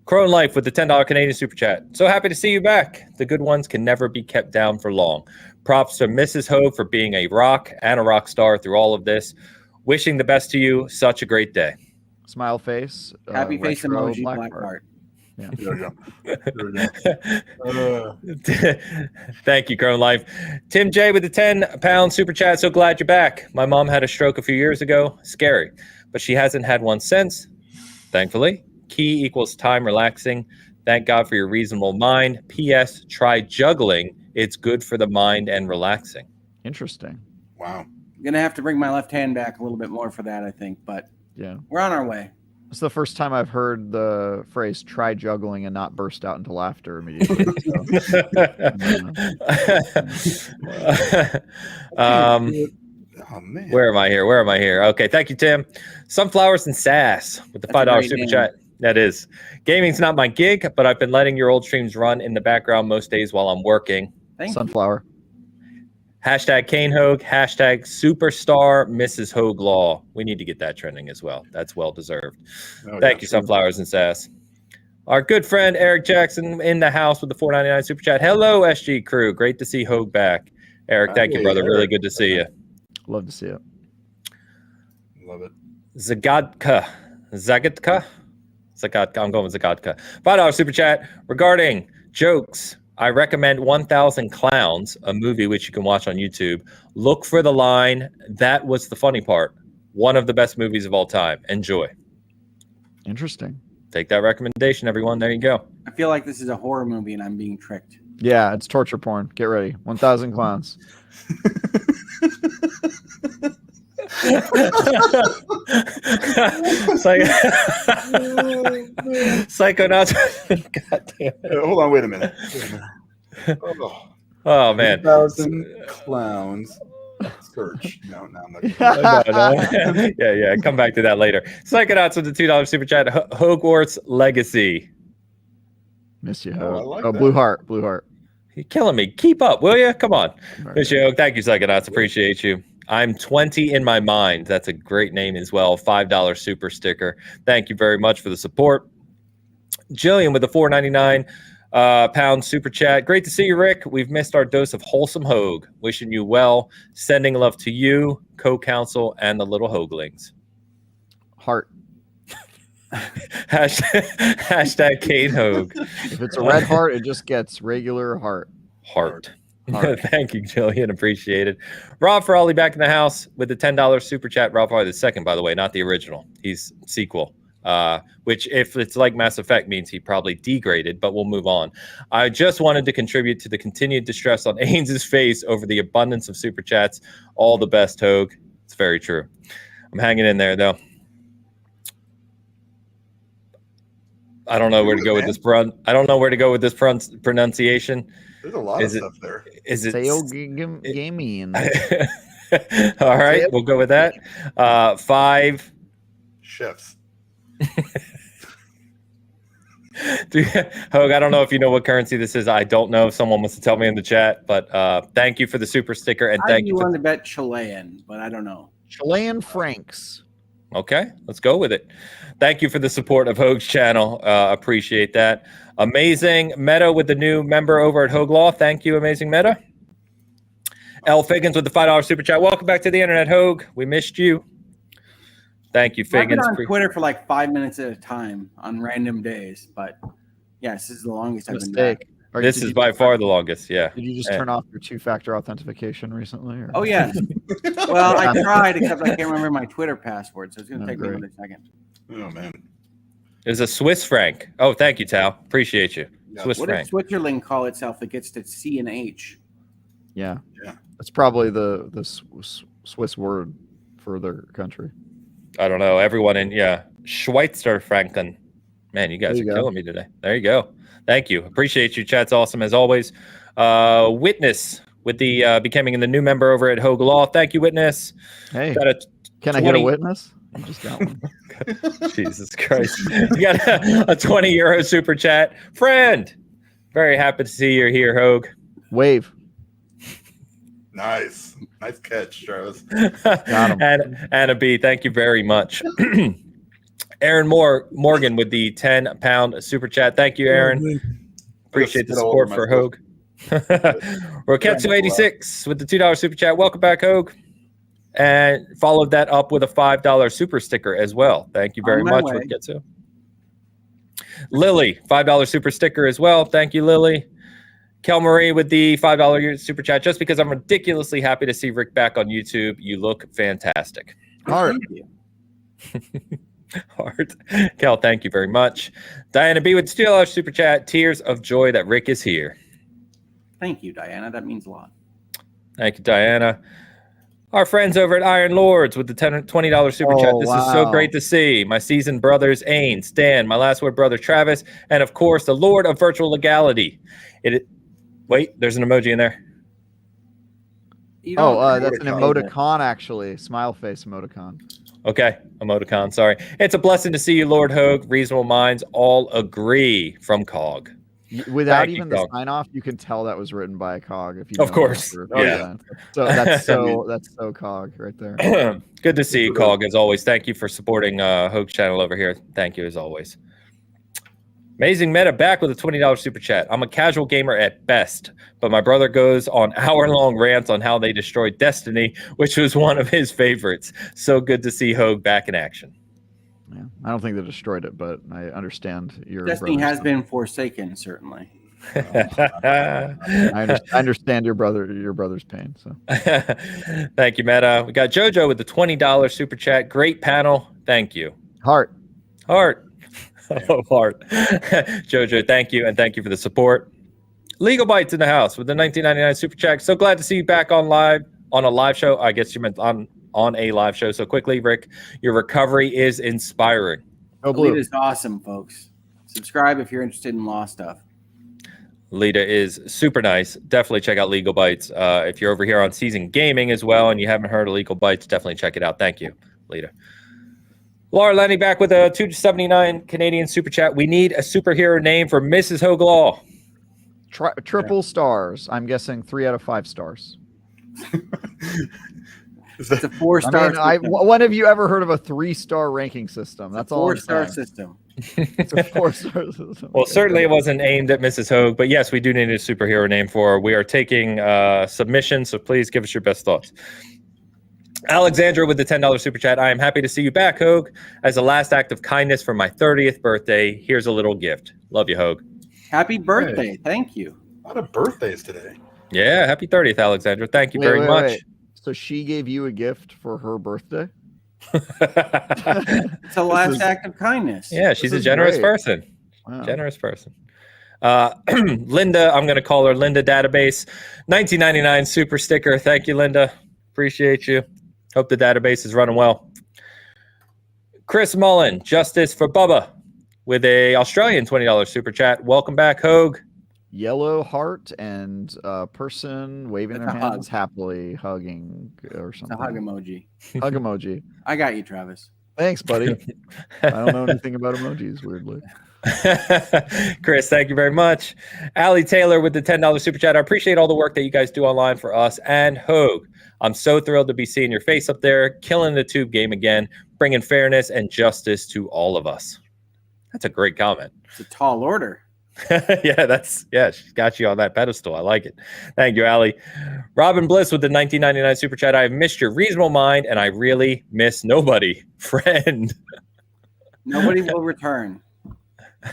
Crone Life with the $10 Canadian super chat. So happy to see you back. The good ones can never be kept down for long. Props to Mrs. Hogue for being a rock and a rock star through all of this. Wishing the best to you. Such a great day. Smile face. Happy face emoji, black heart. Yeah. There we go. Thank you, Crone Life. Tim J with the £10 super chat. So glad you're back. My mom had a stroke a few years ago. Scary. But she hasn't had one since. Thankfully. Key equals time relaxing. Thank God for your reasonable mind. P.S. Try juggling. It's good for the mind and relaxing. Interesting. Wow. I'm going to have to bring my left hand back a little bit more for that, I think. But yeah, we're on our way. It's the first time I've heard the phrase try juggling and not burst out into laughter immediately. Oh, man. Where am I here? Okay, thank you, Tim. Sunflowers and Sass with the $5 super chat. That is. Gaming's not my gig, but I've been letting your old streams run in the background most days while I'm working. Sunflower. Kane Hogue. Superstar Mrs. Hogue Law. We need to get that trending as well. That's well deserved. Thank you, Sunflowers and Sass. Our good friend Eric Jackson in the house with the $4.99 super chat. Hello, SG crew. Great to see Hogue back. Eric, thank you, brother. Really good to see you. Love to see it. Love it. Zagadka. I'm going with Zagadka. $5 super chat. Regarding jokes, I recommend 1000 Clowns, a movie which you can watch on YouTube. Look for the line, that was the funny part. One of the best movies of all time. Enjoy. Interesting. Take that recommendation, everyone. There you go. I feel like this is a horror movie and I'm being tricked. Yeah, it's torture porn. Get ready. 1000 Clowns. Psychonauts. God damn it. Hold on, wait a minute. Oh man. 1000 Clowns. Search. No, I'm not. No. Yeah. Come back to that later. Psychonauts with the $2 super chat. Hogwarts Legacy. Miss you, Oh, I Hogue. like Oh, that. Blue Heart. Blue Heart. You're killing me. Keep up, will you? Come on. Right. Miss you, Hogue. Thank you, Psychonauts. Appreciate you. I'm 20 in my mind. That's a great name as well. $5 super sticker. Thank you very much for the support. Jillian with the $4.99 pound super chat. Great to see you, Rick. We've missed our dose of wholesome Hogue. Wishing you well. Sending love to you, co-counsel, and the little Hoaglings. Heart. Hashtag Kate Hogue. If it's a red heart, it just gets regular heart. Heart. Thank you, Jillian. Appreciate it. Rob Frawley back in the house with the $10 super chat. Rob Frawley the second, by the way, not the original. He's sequel. Which, if it's like Mass Effect, means he probably degraded, but we'll move on. I just wanted to contribute to the continued distress on Ains's face over the abundance of super chats. All the best, Hogue. It's very true. I'm hanging in there, though. I don't know where to go with this pronunciation. There's a lot of stuff there. Is it gaming? All right, we'll go with that. 5 chefs. Hogue, I don't know if you know what currency this is. I don't know. Someone wants to tell me in the chat, but thank you for the super sticker, and thank you. I want to bet Chilean, but I don't know. Chilean francs. Okay, let's go with it. Thank you for the support of Hogue's channel. Appreciate that. Amazing Meta with the new member over at Hogue Law. Thank you, Amazing Meta. L. Figgins with the $5 super chat. Welcome back to the internet, Hogue. We missed you. Thank you, Figgins. I've been on Twitter for like 5 minutes at a time on random days, but yes, this is the longest I've been back. This is by far the longest, yeah. Did you just turn off your 2-factor authentication recently? Or? Oh, yeah. Well, I tried, except I can't remember my Twitter password, so it's going to take me another second. Oh, man. It was a Swiss franc. Oh, thank you, Tal. Appreciate you. Yeah. Swiss what franc. does Switzerland call itself that gets to C and H? Yeah. Yeah. That's probably the Swiss word for their country. I don't know. Everyone in, Schweizer Franken. Man, you guys are killing me today. There you go. Thank you. Appreciate you. Chat's awesome as always. Witness with the becoming the new member over at Hogue Law. Thank you, Witness. Hey, can I get a witness? I just got one. Jesus Christ. You got a 20 euro super chat. Friend, very happy to see you're here, Hogue. Wave. Nice catch, Travis. Got him. And Anna B, thank you very much. Aaron Morgan with the £10 super chat. Thank you, Aaron. Appreciate the support for Hogue. Roketsu86 with the $2 super chat. Welcome back, Hogue. And followed that up with a $5 super sticker as well. Thank you very much, Roketsu. Lily, $5 super sticker as well. Thank you, Lily. Kel Marie with the $5 super chat. Just because I'm ridiculously happy to see Rick back on YouTube. You look fantastic. Heart. Heart. Kel, thank you very much. Diana B with the $2 super chat. Tears of joy that Rick is here. Thank you, Diana. That means a lot. Thank you, Diana. Our friends over at Iron Lords with the $20 super chat. This is so great to see. My seasoned brothers, Ain, Stan, my last word brother, Travis, and of course, the Lord of Virtual Legality. Wait, there's an emoji in there. That's an emoticon, actually. Smile face emoticon. Okay, emoticon, sorry. It's a blessing to see you, Lord Hogue. Reasonable minds all agree from COG. Without even the sign off, you can tell that was written by a COG. If you of course, yeah. So that's so COG right there. Good to see you, COG, as always. Thank you for supporting Hogue's channel over here. Thank you as always. Amazing Meta back with a $20 super chat. I'm a casual gamer at best, but my brother goes on hour-long rants on how they destroyed Destiny, which was one of his favorites. So good to see Hogue back in action. Yeah, I don't think they destroyed it, but I understand your Destiny has been forsaken, certainly. I understand your brother's pain. So thank you, Meta. We got JoJo with the $20 super chat. Great panel. Thank you. Heart. Oh, Heart. JoJo, thank you, and thank you for the support. Legal Bites in the house with the $19.99 super chat. So glad to see you back on a live show. I guess you meant on a live show so quickly, Rick. Your recovery is inspiring. Lita is awesome, folks. Subscribe if you're interested in law stuff. Lita is super nice. Definitely check out Legal Bites. If you're over here on Season Gaming as well and you haven't heard of Legal Bites, definitely check it out. Thank you, Lita. Laura Lenny back with a $2.79 Canadian super chat. We need a superhero name for Mrs. Hogue Law. Triple stars. I'm guessing 3 out of 5 stars. Is It's a that, 4-star. When have you ever heard of a 3-star ranking system? That's all. 4-star system. It's a 4-star system. Well, certainly it wasn't aimed at Mrs. Hogue, but yes, we do need a superhero name for her. We are taking submissions, so please give us your best thoughts. Alexandra with the $10 super chat. I am happy to see you back, Hogue. As a last act of kindness for my 30th birthday, here's a little gift. Love you, Hogue. Happy birthday. Thank you. a lot of birthdays today. Yeah, happy 30th, Alexandra. Thank you very much. Wait. So she gave you a gift for her birthday? It's a last act of kindness. Yeah, she's a generous person. Wow. Generous person. Linda, I'm going to call her Linda Database. 1999 super sticker. Thank you, Linda. Appreciate you. Hope the database is running well. Chris Mullen, Justice for Bubba, with a Australian $20 super chat. Welcome back, Hogue. Yellow heart and a person waving With their a hands hug. happily hugging or It's something. a hug emoji. Hug emoji. I got you, Travis. Thanks, buddy. I don't know anything about emojis, weirdly. Chris, thank you very much. Allie Taylor with the $10 super chat. I appreciate all the work that you guys do online for us and Hogue. I'm so thrilled to be seeing your face up there, killing the tube game again, bringing fairness and justice to all of us. That's a great comment. It's a tall order. She's got you on that pedestal. I like it. Thank you, Allie. Robin Bliss with the 1999 super chat. I've missed your reasonable mind, and I really miss nobody. Friend. Nobody will return.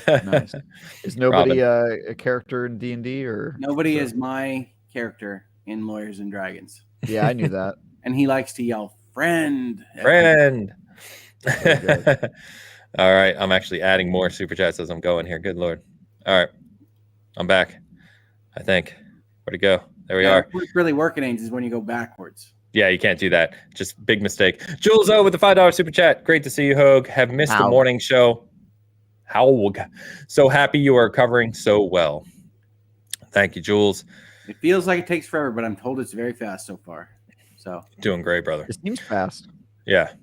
Nice. Is nobody a character in D&D or Nobody is my character in Lawyers and Dragons. Yeah, I knew that. And he likes to yell, friend. Friend. Very All right. I'm actually adding more super chats as I'm going here. Good Lord. All right. I'm back. I think. Where'd it go? There we are. What's really working is when you go backwards. Yeah, you can't do that. Just big mistake. Jules O with the $5 super chat. Great to see you, Hogue. Have missed the morning show. Hogue. So happy you are covering so well. Thank you, Jules. It feels like it takes forever, but I'm told it's very fast so far. So doing great, brother. It seems fast. Yeah.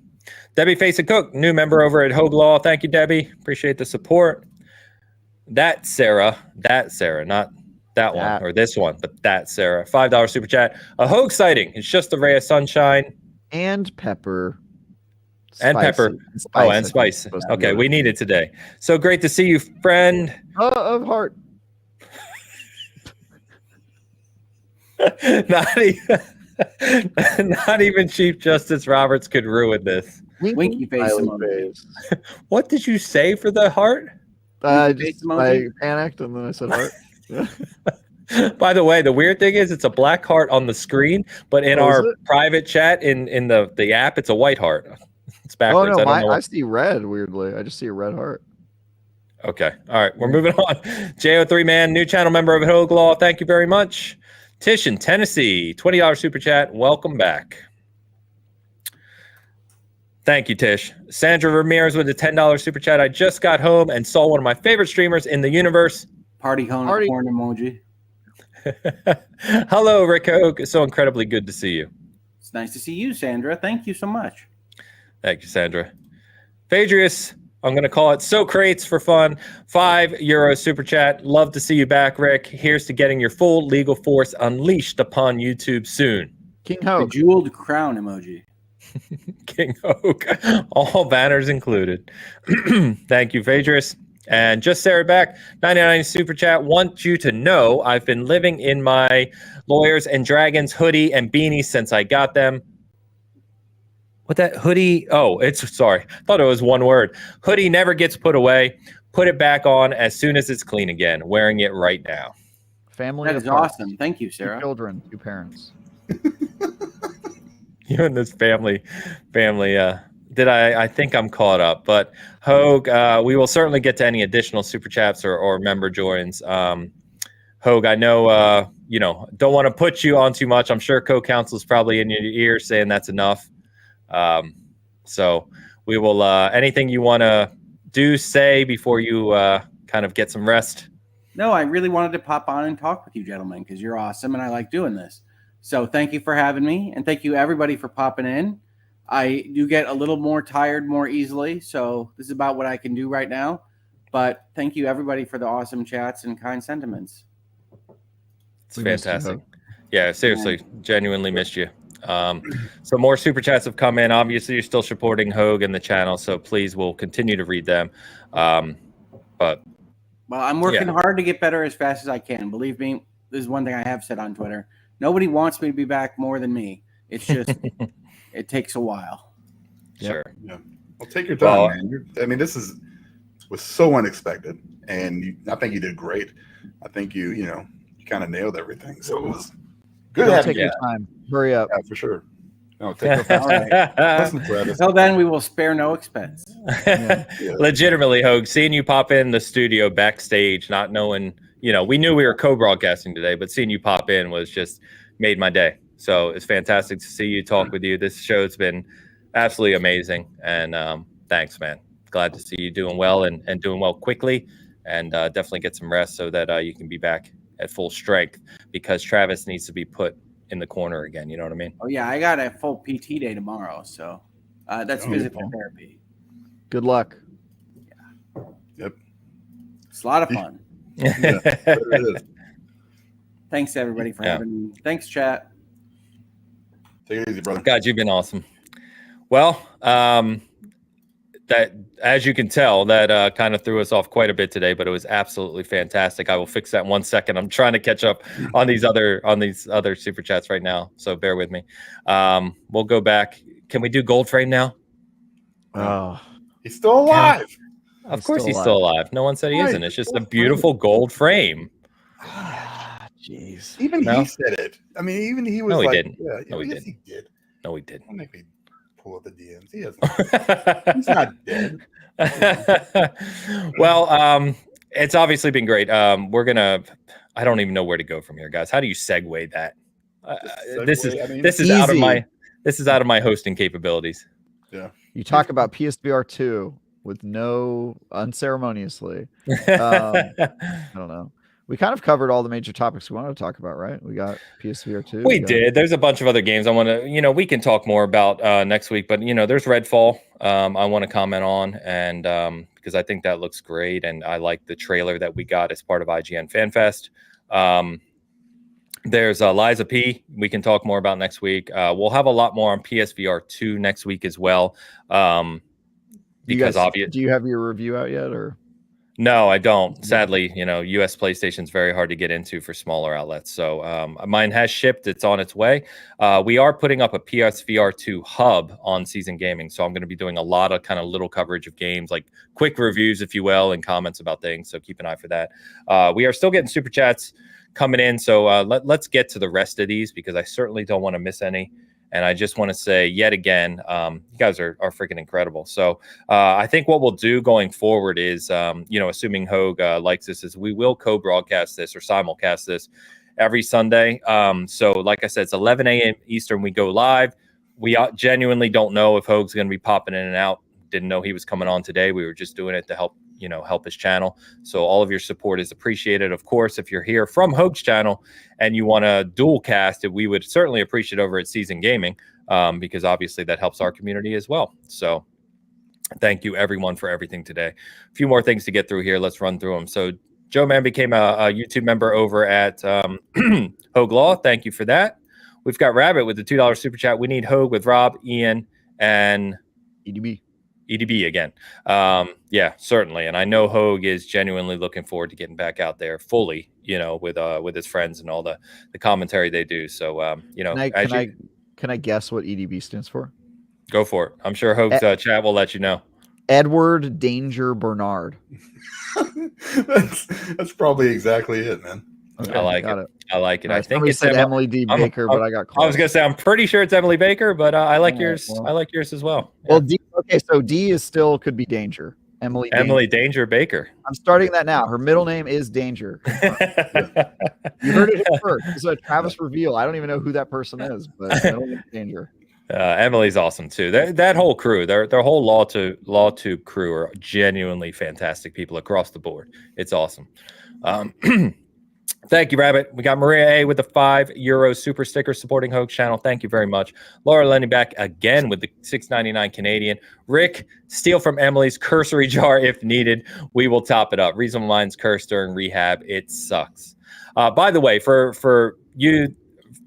Debbie Face and Cook, new member over at Hogue Law. Thank you, Debbie. Appreciate the support. That Sarah, not that one or this one, but that Sarah. $5 super chat. A Hogue sighting. It's just a ray of sunshine. And pepper. And pepper. Spice, and spice. Okay, we need it today. So great to see you, friend. Of heart. Not even Chief Justice Roberts could ruin this. Winky face. What did you say for the heart? I panicked and then I said heart. Yeah. By the way, the weird thing is it's a black heart on the screen, but in our private chat in the app, it's a white heart. It's backwards. Oh no, I see red. Weirdly, I just see a red heart. Okay, all right, we're moving on. JO3 man, new channel member of Hogue Law. Thank you very much. Tish in Tennessee, $20 super chat. Welcome back. Thank you, Tish. Sandra Ramirez with a $10 super chat. I just got home and saw one of my favorite streamers in the universe. Party corn emoji. Hello, Rick Hogue. So incredibly good to see you. It's nice to see you, Sandra. Thank you so much. Thank you, Sandra. Phaedrius, I'm going to call it So Crates for fun. €5 super chat. Love to see you back, Rick. Here's to getting your full legal force unleashed upon YouTube soon. King Hogue. The jeweled crown emoji. King Hogue. All banners included. Thank you, Phaedrius. And just Sarah back, 99 super chat. Want you to know I've been living in my Lawyers and Dragons hoodie and beanie since I got them. What that hoodie? Oh, sorry. I thought it was one word. Hoodie never gets put away. Put it back on as soon as it's clean again. Wearing it right now. Family. That is awesome. Thank you, Sarah. 2 children, 2 parents. You and this family. I think I'm caught up, but Hogue, we will certainly get to any additional super chats or member joins. Hogue, I know, don't want to put you on too much. I'm sure co-counsel's probably in your ear saying that's enough. So we will, anything you want to say before you kind of get some rest? No, I really wanted to pop on and talk with you gentlemen because you're awesome and I like doing this. So thank you for having me and thank you everybody for popping in. I do get a little more tired more easily, so this is about what I can do right now. But thank you everybody for the awesome chats and kind sentiments. It's fantastic. Yeah, seriously, genuinely missed you. So more super chats have come in. Obviously, you're still supporting Hogue and the channel, so please, we'll continue to read them. But well, I'm working hard to get better as fast as I can. Believe me, this is one thing I have said on Twitter. Nobody wants me to be back more than me. It's just it takes a while. Sure. Yeah. Well, take your time, man. This was so unexpected, and I think you did great. I think you kind of nailed everything. So it was good. Take your time. Hurry up. Yeah, for sure. No, take your time. Listen, Travis. Until then, we will spare no expense. Legitimately, Hogue, seeing you pop in the studio backstage, not knowing, we knew we were co-broadcasting today, but seeing you pop in was just made my day. So it's fantastic to see you, talk with you. This show's been absolutely amazing. And thanks, man. Glad to see you doing well and doing well quickly, and definitely get some rest so that you can be back at full strength, because Travis needs to be put in the corner again. You know what I mean? Oh yeah, I got a full PT day tomorrow, so that's physical therapy. Good luck. Yeah. Yep. It's a lot of fun. It is. Thanks everybody for having me. Thanks, chat. Take it easy, brother. God, you've been awesome. Well, that, as you can tell, that kind of threw us off quite a bit today, but it was absolutely fantastic. I will fix that in 1 second. I'm trying to catch up on these other super chats right now, so bear with me. We'll go back. Can we do Gold Frame now? Oh, he's still alive. Of course, he's still alive. No one said he isn't. It's just a beautiful gold frame. Jeez. Even he said it. Even he was no, he like, didn't. Yeah, no, he yes, didn't. He did. No, he didn't. Don't make me pull up the DMs. He hasn't. He's not dead. Well, it's obviously been great. We're gonna. I don't even know where to go from here, guys. How do you segue that? This is out of my. This is out of my hosting capabilities. Yeah. You talk about PSVR2 with no unceremoniously. I don't know. We kind of covered all the major topics we wanted to talk about, right? We got PSVR2. We did. There's a bunch of other games I want to, we can talk more about next week, but there's Redfall. I want to comment on, and because I think that looks great, and I like the trailer that we got as part of IGN FanFest. There's Liza P. We can talk more about next week. We'll have a lot more on PSVR2 next week as well. Because obviously, do you have your review out yet, or? No, I don't. Sadly, US PlayStation's very hard to get into for smaller outlets. So mine has shipped. It's on its way. We are putting up a PSVR2 hub on Season Gaming. So I'm going to be doing a lot of kind of little coverage of games, like quick reviews, if you will, and comments about things. So keep an eye for that. We are still getting super chats coming in. So let's get to the rest of these, because I certainly don't want to miss any. And I just want to say yet again, you guys are freaking incredible. So I think what we'll do going forward is, assuming Hogue likes this, is we will co-broadcast this or simulcast this every Sunday. So like I said, it's 11 a.m. Eastern. We go live. We genuinely don't know if Hogue's going to be popping in and out. Didn't know he was coming on today. We were just doing it to help his channel. So all of your support is appreciated. Of course, if you're here from Hogue's channel and you want to dual cast it, we would certainly appreciate it over at Season Gaming, because obviously that helps our community as well. So thank you everyone for everything today. A few more things to get through here. Let's run through them. So Joe Man became a YouTube member over at Hogue Law. Thank you for that. We've got Rabbit with the $2 super chat. We need Hogue with Rob, Ian, and EDB again. Yeah, certainly. And I know Hogue is genuinely looking forward to getting back out there fully, with his friends and all the commentary they do. So, can I guess what EDB stands for? Go for it. I'm sure Hogue's chat will let you know. Edward Danger Bernard. That's probably exactly it, man. Okay, I like it. I like it. I think it's Emily D. Baker, but I got close. I was gonna say I'm pretty sure it's Emily Baker, but I like yours. Well, I like yours as well. Well, so D is still could be Danger. Emily Danger Baker. I'm starting that now. Her middle name is Danger. You heard it here first. It's a Travis reveal. I don't even know who that person is, but middle name is Danger. Emily's awesome too. That whole crew, their whole Law Tube crew are genuinely fantastic people across the board. It's awesome. Thank you, Rabbit. We got Maria A with the €5 super sticker supporting Hogue channel. Thank you very much. Laura Lenny back again with the $6.99 Canadian. Rick, steal from Emily's cursory jar if needed. We will top it up. Reason mine's cursed during rehab. It sucks. By the way, for you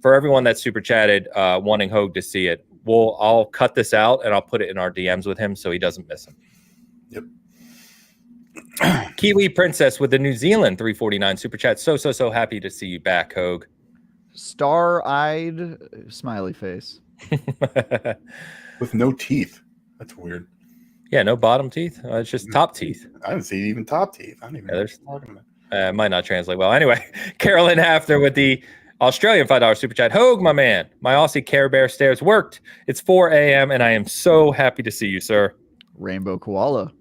for everyone that super chatted, wanting Hogue to see it, I'll cut this out and I'll put it in our DMs with him so he doesn't miss him. Yep. Kiwi Princess with the New Zealand 349 super chat. So happy to see you back, Hogue. Star-eyed smiley face. With no teeth. That's weird. Yeah, no bottom teeth. It's just top teeth. I didn't see even top teeth. I don't even know what you're talking about. Might not translate well. Anyway, Carolyn Hafner with the Australian $5 super chat. Hogue, my man. My Aussie Care Bear stairs worked. It's 4 a.m. and I am so happy to see you, sir. Rainbow koala.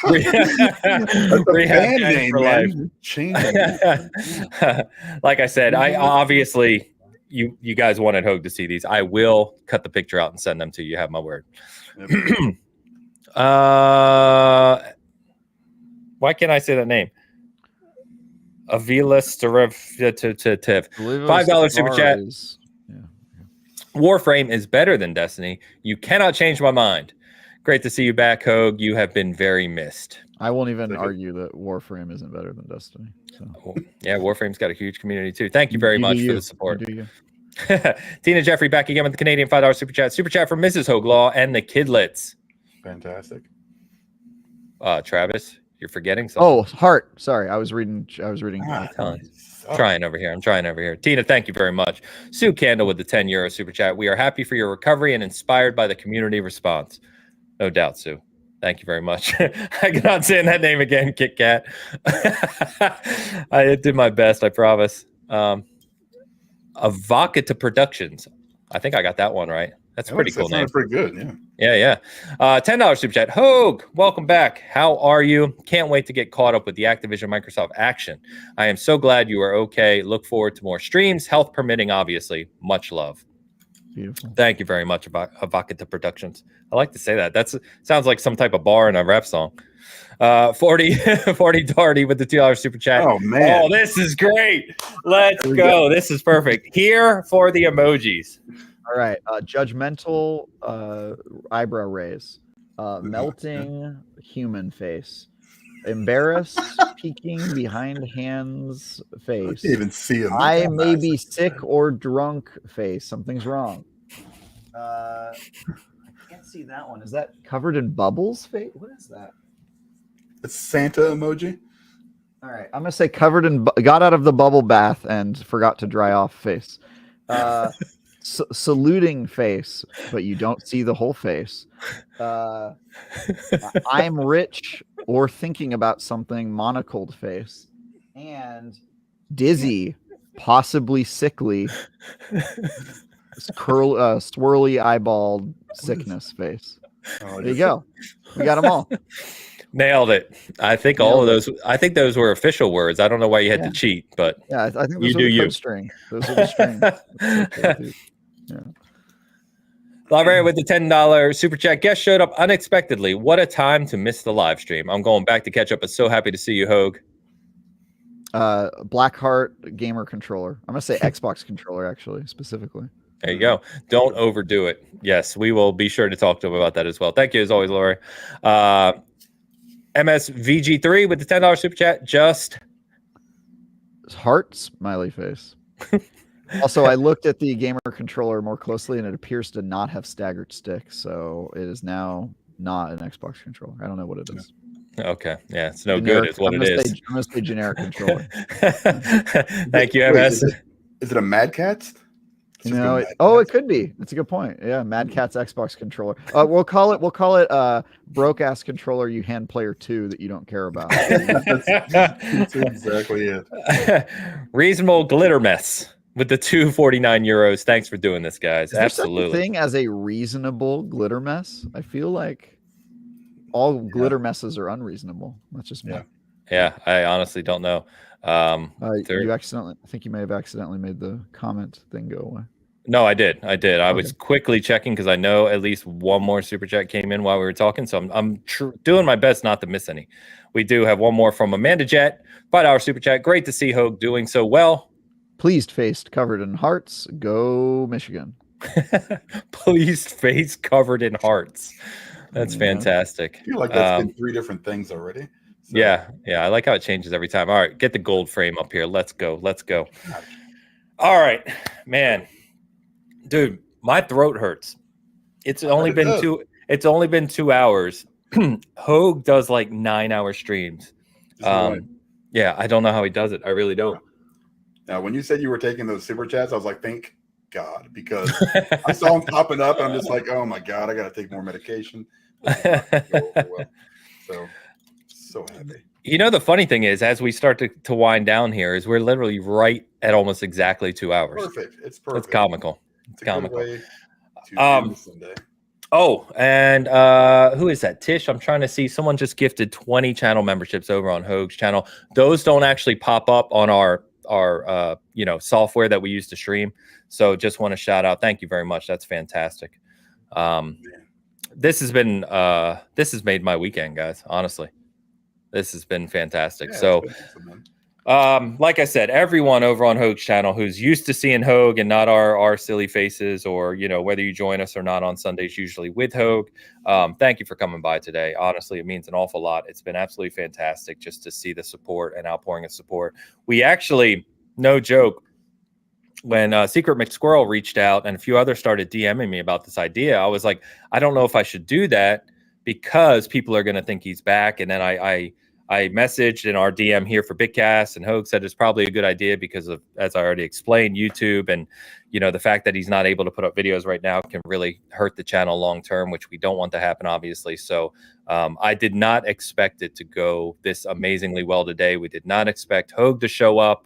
Band name, for life. Change it. Like I said, I obviously you guys wanted Hogue to see these. I will cut the picture out and send them to you. You have my word. Why can't I say that name? Avila Starev $5 super chat. Warframe is better than Destiny. You cannot change my mind. Great to see you back, Hogue. You have been very missed. I won't even argue that Warframe isn't better than Destiny. So. Yeah, Warframe's got a huge community too. Thank you very much for the support. Tina Jeffrey back again with the Canadian $5 super chat. Super chat from Mrs. Hogue Law and the Kidlets. Fantastic. Travis, you're forgetting something. Oh, Heart. Sorry, I was reading. I'm trying over here. Tina, thank you very much. Sue Candle with the €10 super chat. We are happy for your recovery and inspired by the community response. No doubt, Sue. Thank you very much. I cannot say that name again, Kit Kat. I did my best, I promise. Avocata Productions. I think I got that one right. That's a pretty cool name. Pretty good, yeah. Yeah. $10 super chat. Hogue, welcome back. How are you? Can't wait to get caught up with the Activision Microsoft action. I am so glad you are okay. Look forward to more streams, health permitting, obviously. Much love. Beautiful. Thank you very much, Avocata Productions. I like to say that. That sounds like some type of bar in a rap song. 40 Darty with the $2 super chat. Oh, man. Oh, this is great. Let's go. This is perfect. Here for the emojis. All right. Judgmental eyebrow raise. Melting human face. Embarrassed, peeking behind hands face. I can't even see him. I may be sick or drunk face. Something's wrong. I can't see that one. Is that covered in bubbles face? What is that? It's Santa emoji. All right. I'm going to say covered in, got out of the bubble bath and forgot to dry off face. Saluting face, but you don't see the whole face. I'm rich or thinking about something, monocled face. And dizzy, possibly sickly, swirly eyeballed sickness face. There you go. We got them all. Nailed it. I think all of those. I think those were official words. I don't know why you had to cheat, but yeah, I think you do you. String. Those are the strings. Yeah. Library with the $10 super chat. Guest showed up unexpectedly. What a time to miss the live stream. I'm going back to catch up, but so happy to see you, Hogue. Blackheart gamer controller. I'm gonna say Xbox controller, actually, specifically. There you go. Don't overdo it. Yes, we will be sure to talk to him about that as well. Thank you as always, Lori. MSVG3 with the $10 super chat. Just heart smiley face. Also, I looked at the gamer controller more closely, and it appears to not have staggered sticks, so it is now not an Xbox controller. I don't know what it is. Okay, yeah, it's no good. It's what it is. I'm gonna say generic controller. Thank you, MS. Is it a Mad Catz? No, it could be. That's a good point. Yeah, Mad Catz Xbox controller. We'll call it broke ass controller you hand player 2 that you don't care about. That's exactly it. Reasonable glitter mess with the €249. Thanks for doing this, guys. Is there absolutely. Such a thing as a reasonable glitter mess? I feel like all glitter messes are unreasonable. That's just me. Yeah, I honestly don't know. You accidentally. I think you may have accidentally made the comment thing go away. No, I did. I was quickly checking because I know at least one more super chat came in while we were talking. So I'm doing my best not to miss any. We do have one more from Amanda Jet, $5 super chat. Great to see Hogue doing so well. Pleased faced, covered in hearts. Go Michigan. Pleased face covered in hearts. That's fantastic. I feel like that's been 3 different things already. So. Yeah. I like how it changes every time. All right, get the gold frame up here. Let's go. All right, man, dude, my throat hurts. It's only been 2 hours. Hogue does like 9-hour streams. Yeah, I don't know how he does it. I really don't. Now, when you said you were taking those super chats, I was like, thank God, because I saw them popping up, and I'm just like, oh my God, I got to take more medication. So happy. You know, the funny thing is, as we start to wind down here, is we're literally right at almost exactly 2 hours. Perfect. It's perfect. It's comical. It's comical. Way to end Sunday. Oh, and who is that? Tish, I'm trying to see. Someone just gifted 20 channel memberships over on Hogue's channel. Those don't actually pop up on our software that we use to stream. So just want to shout out. Thank you very much. That's fantastic. This has made my weekend, guys. Honestly, this has been fantastic. Yeah, so, like I said, everyone over on Hogue's channel who's used to seeing Hogue and not our silly faces, or whether you join us or not on Sundays, usually with Hogue. Thank you for coming by today. Honestly, it means an awful lot. It's been absolutely fantastic just to see the support and outpouring of support. We actually, no joke, when Secret McSquirrel reached out and a few others started DMing me about this idea, I was like, I don't know if I should do that because people are going to think he's back. And then I messaged in our DM here for Bitcast, and Hogue said it's probably a good idea because of, as I already explained, YouTube, and the fact that he's not able to put up videos right now can really hurt the channel long term, which we don't want to happen, obviously. So I did not expect it to go this amazingly well today. We did not expect Hogue to show up.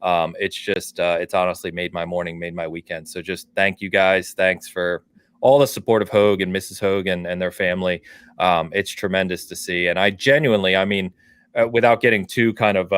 It's just it's honestly made my morning, made my weekend. So just thank you guys. Thanks for all the support of Hogue and Mrs. Hogue and their family. It's tremendous to see. And I genuinely, I mean, without getting too kind of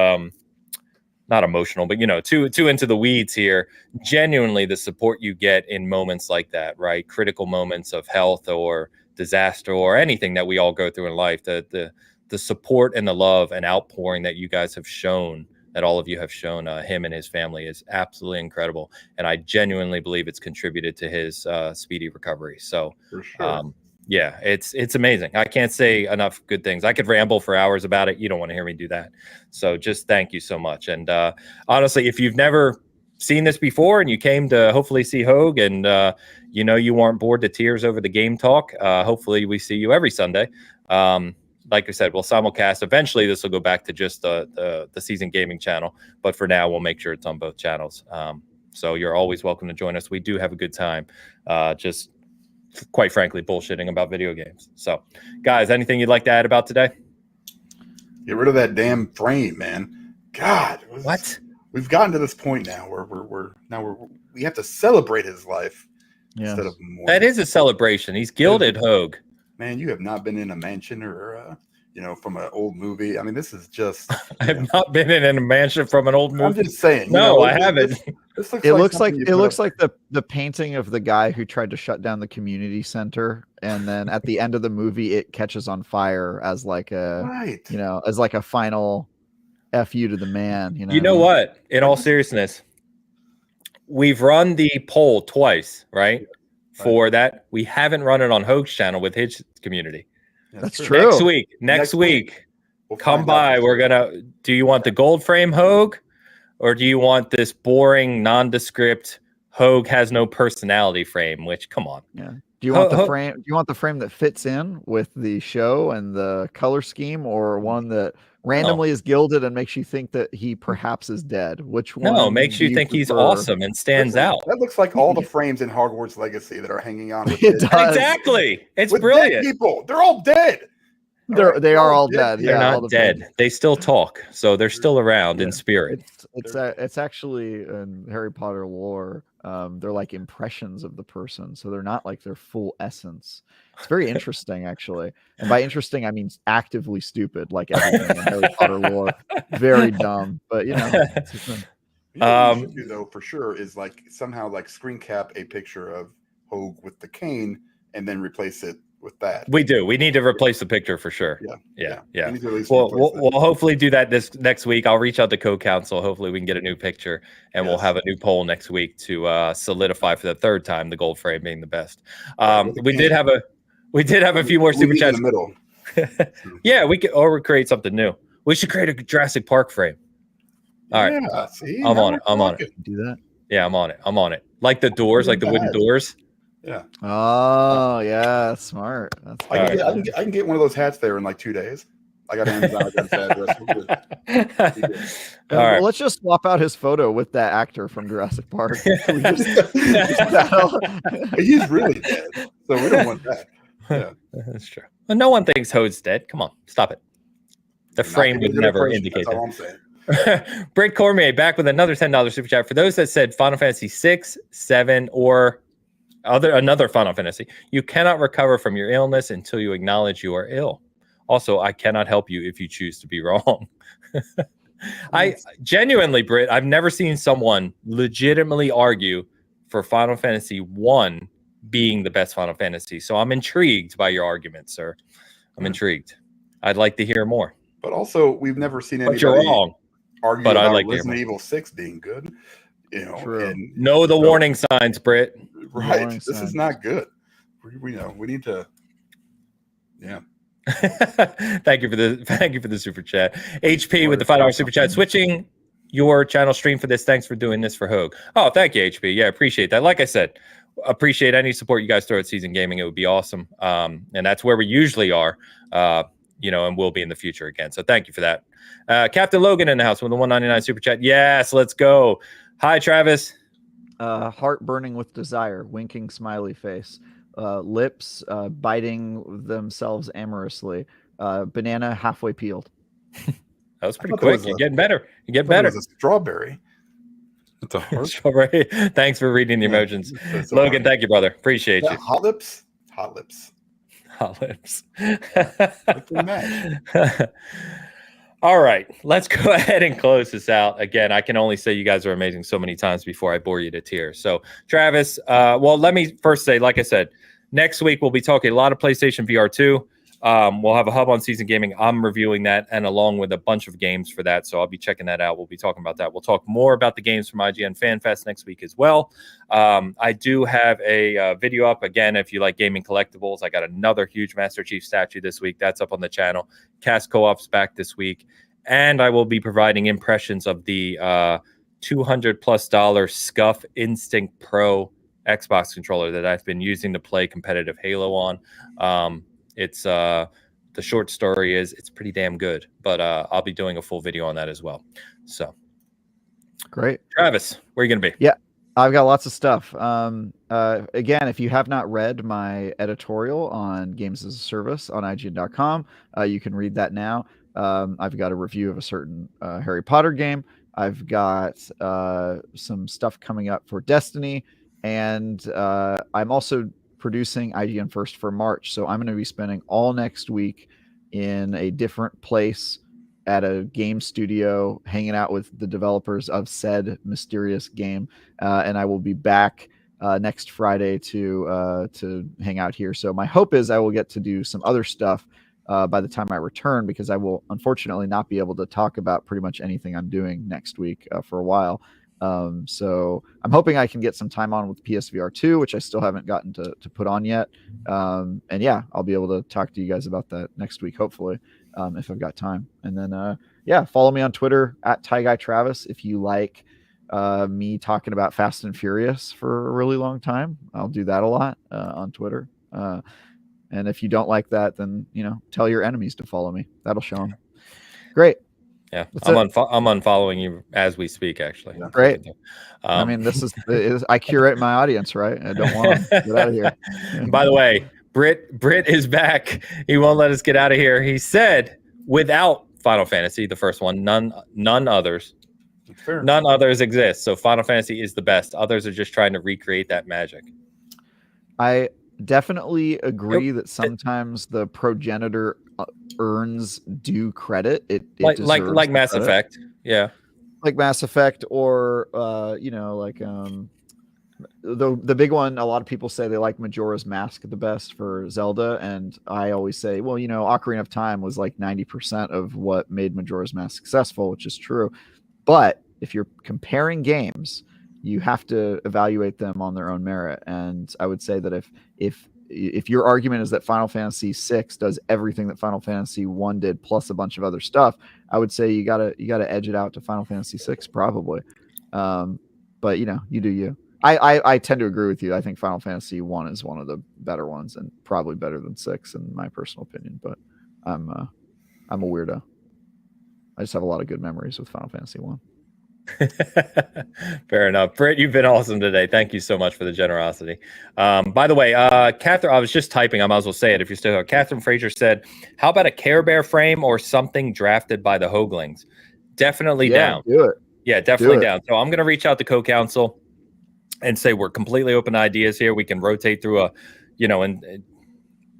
not emotional, but too into the weeds here, genuinely the support you get in moments like that, right? Critical moments of health or disaster or anything that we all go through in life, the support and the love and outpouring that you guys have shown, that all of you have shown him and his family, is absolutely incredible. And I genuinely believe it's contributed to his speedy recovery. So for sure. Yeah, it's amazing. I can't say enough good things. I could ramble for hours about it. You don't want to hear me do that. So just thank you so much. And honestly, if you've never seen this before and you came to hopefully see Hogue and you weren't bored to tears over the game talk, hopefully we see you every Sunday. Like I said, we'll simulcast. Eventually, this will go back to just the Season Gaming channel. But for now, we'll make sure it's on both channels. So you're always welcome to join us. We do have a good time. Just quite frankly, bullshitting about video games. So, guys, anything you'd like to add about today? Get rid of that damn frame, man. God, what? We've gotten to this point now where we have to celebrate his life instead of mourning. That is a celebration. He's gilded, Hogue. Man, you have not been in a mansion or from an old movie. I mean, this is just. I have not been in a mansion from an old movie. I'm just saying. No, I haven't. It looks like the painting of the guy who tried to shut down the community center, and then at the end of the movie, it catches on fire as like a as like a final F you to the man. You know what? In all seriousness, we've run the poll twice, right? For that, we haven't run it on Hogue's channel with his community. That's true. Next week, we'll come by. We're gonna. Do you want the gold frame Hogue, or do you want this boring, nondescript Hogue has no personality frame? Which, come on. Yeah. Do you want the frame? Do you want the frame that fits in with the show and the color scheme, or one that randomly is gilded and makes you think that he perhaps is dead? Which one? No, makes you think he's awesome and stands out. That looks like all the frames in Hogwarts Legacy that are hanging on. Exactly. It's with brilliant. Dead people, they're all dead. They are all dead. They're not dead. They still talk, so they're still around in spirit. It's actually in Harry Potter lore. They're like impressions of the person, so they're not like their full essence. It's very interesting, actually. And by interesting, I mean actively stupid, like everything in Harry Potter lore. Very dumb, but what you should do, though, for sure, is like somehow like screen cap a picture of Hogue with the cane and then replace it with that. We do. We need to replace the picture for sure. Yeah. We'll hopefully do that this next week. I'll reach out to co-counsel. Hopefully we can get a new picture, and we'll have a new poll next week to solidify for the third time the gold frame being the best. We did have a few more super chats. In the middle. Yeah, we create something new. We should create a Jurassic Park frame. All right. See, I'm on it. Do that. Yeah, I'm on it. I'm on it. Like the doors, like the wooden doors. Yeah. Oh, yeah, smart. That's I can get one of those hats there in like 2 days. I got Amazon. I got his address. We're good. All right. Let's just swap out his photo with that actor from Jurassic Park. He's really dead, so we don't want that. Yeah, That's true. Well, no one thinks Hode's dead. Come on, stop it. The frame would never indicate that's all that. I'm saying. Britt Cormier back with another $10 super chat. For those that said Final Fantasy 6, 7, or another Final Fantasy, you cannot recover from your illness until you acknowledge you are ill. Also, I cannot help you if you choose to be wrong. I genuinely, Britt, I've never seen someone legitimately argue for Final Fantasy 1 being the best Final Fantasy. So I'm intrigued by your argument, sir. I'm intrigued. I'd like to hear more. But also, we've never seen anybody argue but about I like Resident Evil 6 being good. You know, True. and know the warning signs, Britt. Right. Warning This signs. is not good. We know we need to. Yeah. Thank you for the super chat. HP with the $5 super chat. Switching your channel stream for this. Thanks for doing this for Hogue. Oh, thank you, HP. Yeah, appreciate that. Like I said, appreciate any support you guys throw at Season Gaming. It would be awesome. And that's where we usually are. And will be in the future again. So thank you for that. Captain Logan in the house with the $1.99 super chat. Yes, let's go. Hi, Travis. Heart burning with desire, winking smiley face, lips biting themselves amorously, banana halfway peeled. That was pretty quick. You're getting better. You get better. It was a strawberry. It's a heart. Strawberry. Thanks for reading the emotions. Logan, thank you, brother. Appreciate you. Hot lips. Hot lips. Hot lips. All right, let's go ahead and close this out. Again, I can only say you guys are amazing so many times before I bore you to tears. So, Travis, well, let me first say, like I said, next week we'll be talking a lot of PlayStation VR2. We'll have a hub on Season Gaming. I'm reviewing that, and along with a bunch of games for that. So I'll be checking that out. We'll be talking about that. We'll talk more about the games from IGN Fanfest next week as well. I do have a video up. Again, if you like gaming collectibles, I got another huge Master Chief statue this week. That's up on the channel. Cast Co-op's back this week. And I will be providing impressions of the $200+ Scuff Instinct Pro Xbox controller that I've been using to play competitive Halo on. It's the short story is it's pretty damn good, but I'll be doing a full video on that as well. So great. Travis, where are you going to be? Yeah, I've got lots of stuff. Again, if you have not read my editorial on Games as a Service on IGN.com, you can read that now. I've got a review of a certain Harry Potter game. I've got some stuff coming up for Destiny, and I'm also producing IGN First for March. So I'm going to be spending all next week in a different place at a game studio, hanging out with the developers of said mysterious game. And I will be back next Friday to hang out here. So my hope is I will get to do some other stuff by the time I return, because I will unfortunately not be able to talk about pretty much anything I'm doing next week for a while. So I'm hoping I can get some time on with PSVR 2, which I still haven't gotten to put on yet. And yeah, I'll be able to talk to you guys about that next week, hopefully, if I've got time. And then, yeah, follow me on Twitter at TyGuyTravis. If you like me talking about Fast and Furious for a really long time, I'll do that a lot on Twitter. And if you don't like that, then, tell your enemies to follow me. That'll show them. Great. Yeah, I'm unfollowing you as we speak, actually. Yeah. Great. I mean, this is I curate my audience, right? I don't want to get out of here. By the way, Britt is back. He won't let us get out of here. He said, without Final Fantasy, the first one, none others. None others exist. So Final Fantasy is the best. Others are just trying to recreate that magic. I definitely agree that sometimes the progenitor earns due credit. It like Mass Effect, yeah, like Mass Effect, or the big one. A lot of people say they like Majora's Mask the best for Zelda, and I always say, well, Ocarina of Time was like 90% of what made Majora's Mask successful, which is true. But if you're comparing games, you have to evaluate them on their own merit. And I would say that if your argument is that Final Fantasy VI does everything that Final Fantasy 1 did plus a bunch of other stuff, I would say you gotta edge it out to Final Fantasy VI probably. But but you know, you do you. I tend to agree with you. I think Final Fantasy 1 is one of the better ones and probably better than 6 in my personal opinion, but I'm a weirdo. I just have a lot of good memories with Final Fantasy 1. Fair enough. Britt, you've been awesome today. Thank you so much for the generosity. By the way, Catherine, I was just typing. I might as well say it if you're still here. Catherine Fraser said, how about a Care Bear frame or something drafted by the Hoaglings? Definitely down. Do it. Yeah, definitely down. So I'm going to reach out to co-counsel and say we're completely open to ideas here. We can rotate through and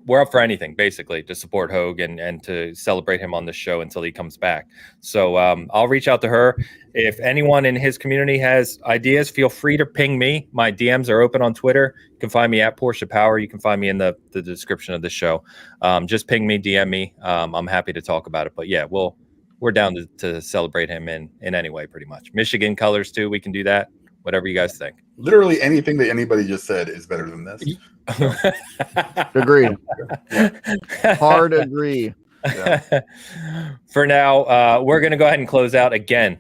we're up for anything, basically, to support Hogue and to celebrate him on the show until he comes back. So I'll reach out to her. If anyone in his community has ideas, feel free to ping me. My DMs are open on Twitter. You can find me at Portia Power. You can find me in the description of the show. Just ping me, DM me. I'm happy to talk about it. But yeah, we're down to celebrate him in any way, pretty much. Michigan colors too. We can do that. Whatever you guys think. Literally anything that anybody just said is better than this. Agreed. Hard agree. Yeah. For now, we're going to go ahead and close out again.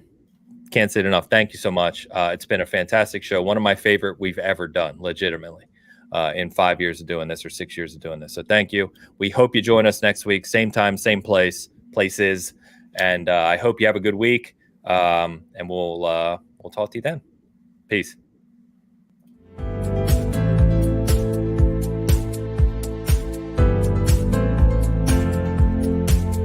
Can't say it enough. Thank you so much. It's been a fantastic show. One of my favorite we've ever done, legitimately, in 5 years of doing this or 6 years of doing this. So thank you. We hope you join us next week. Same time, same places. And I hope you have a good week. And we'll talk to you then. Peace.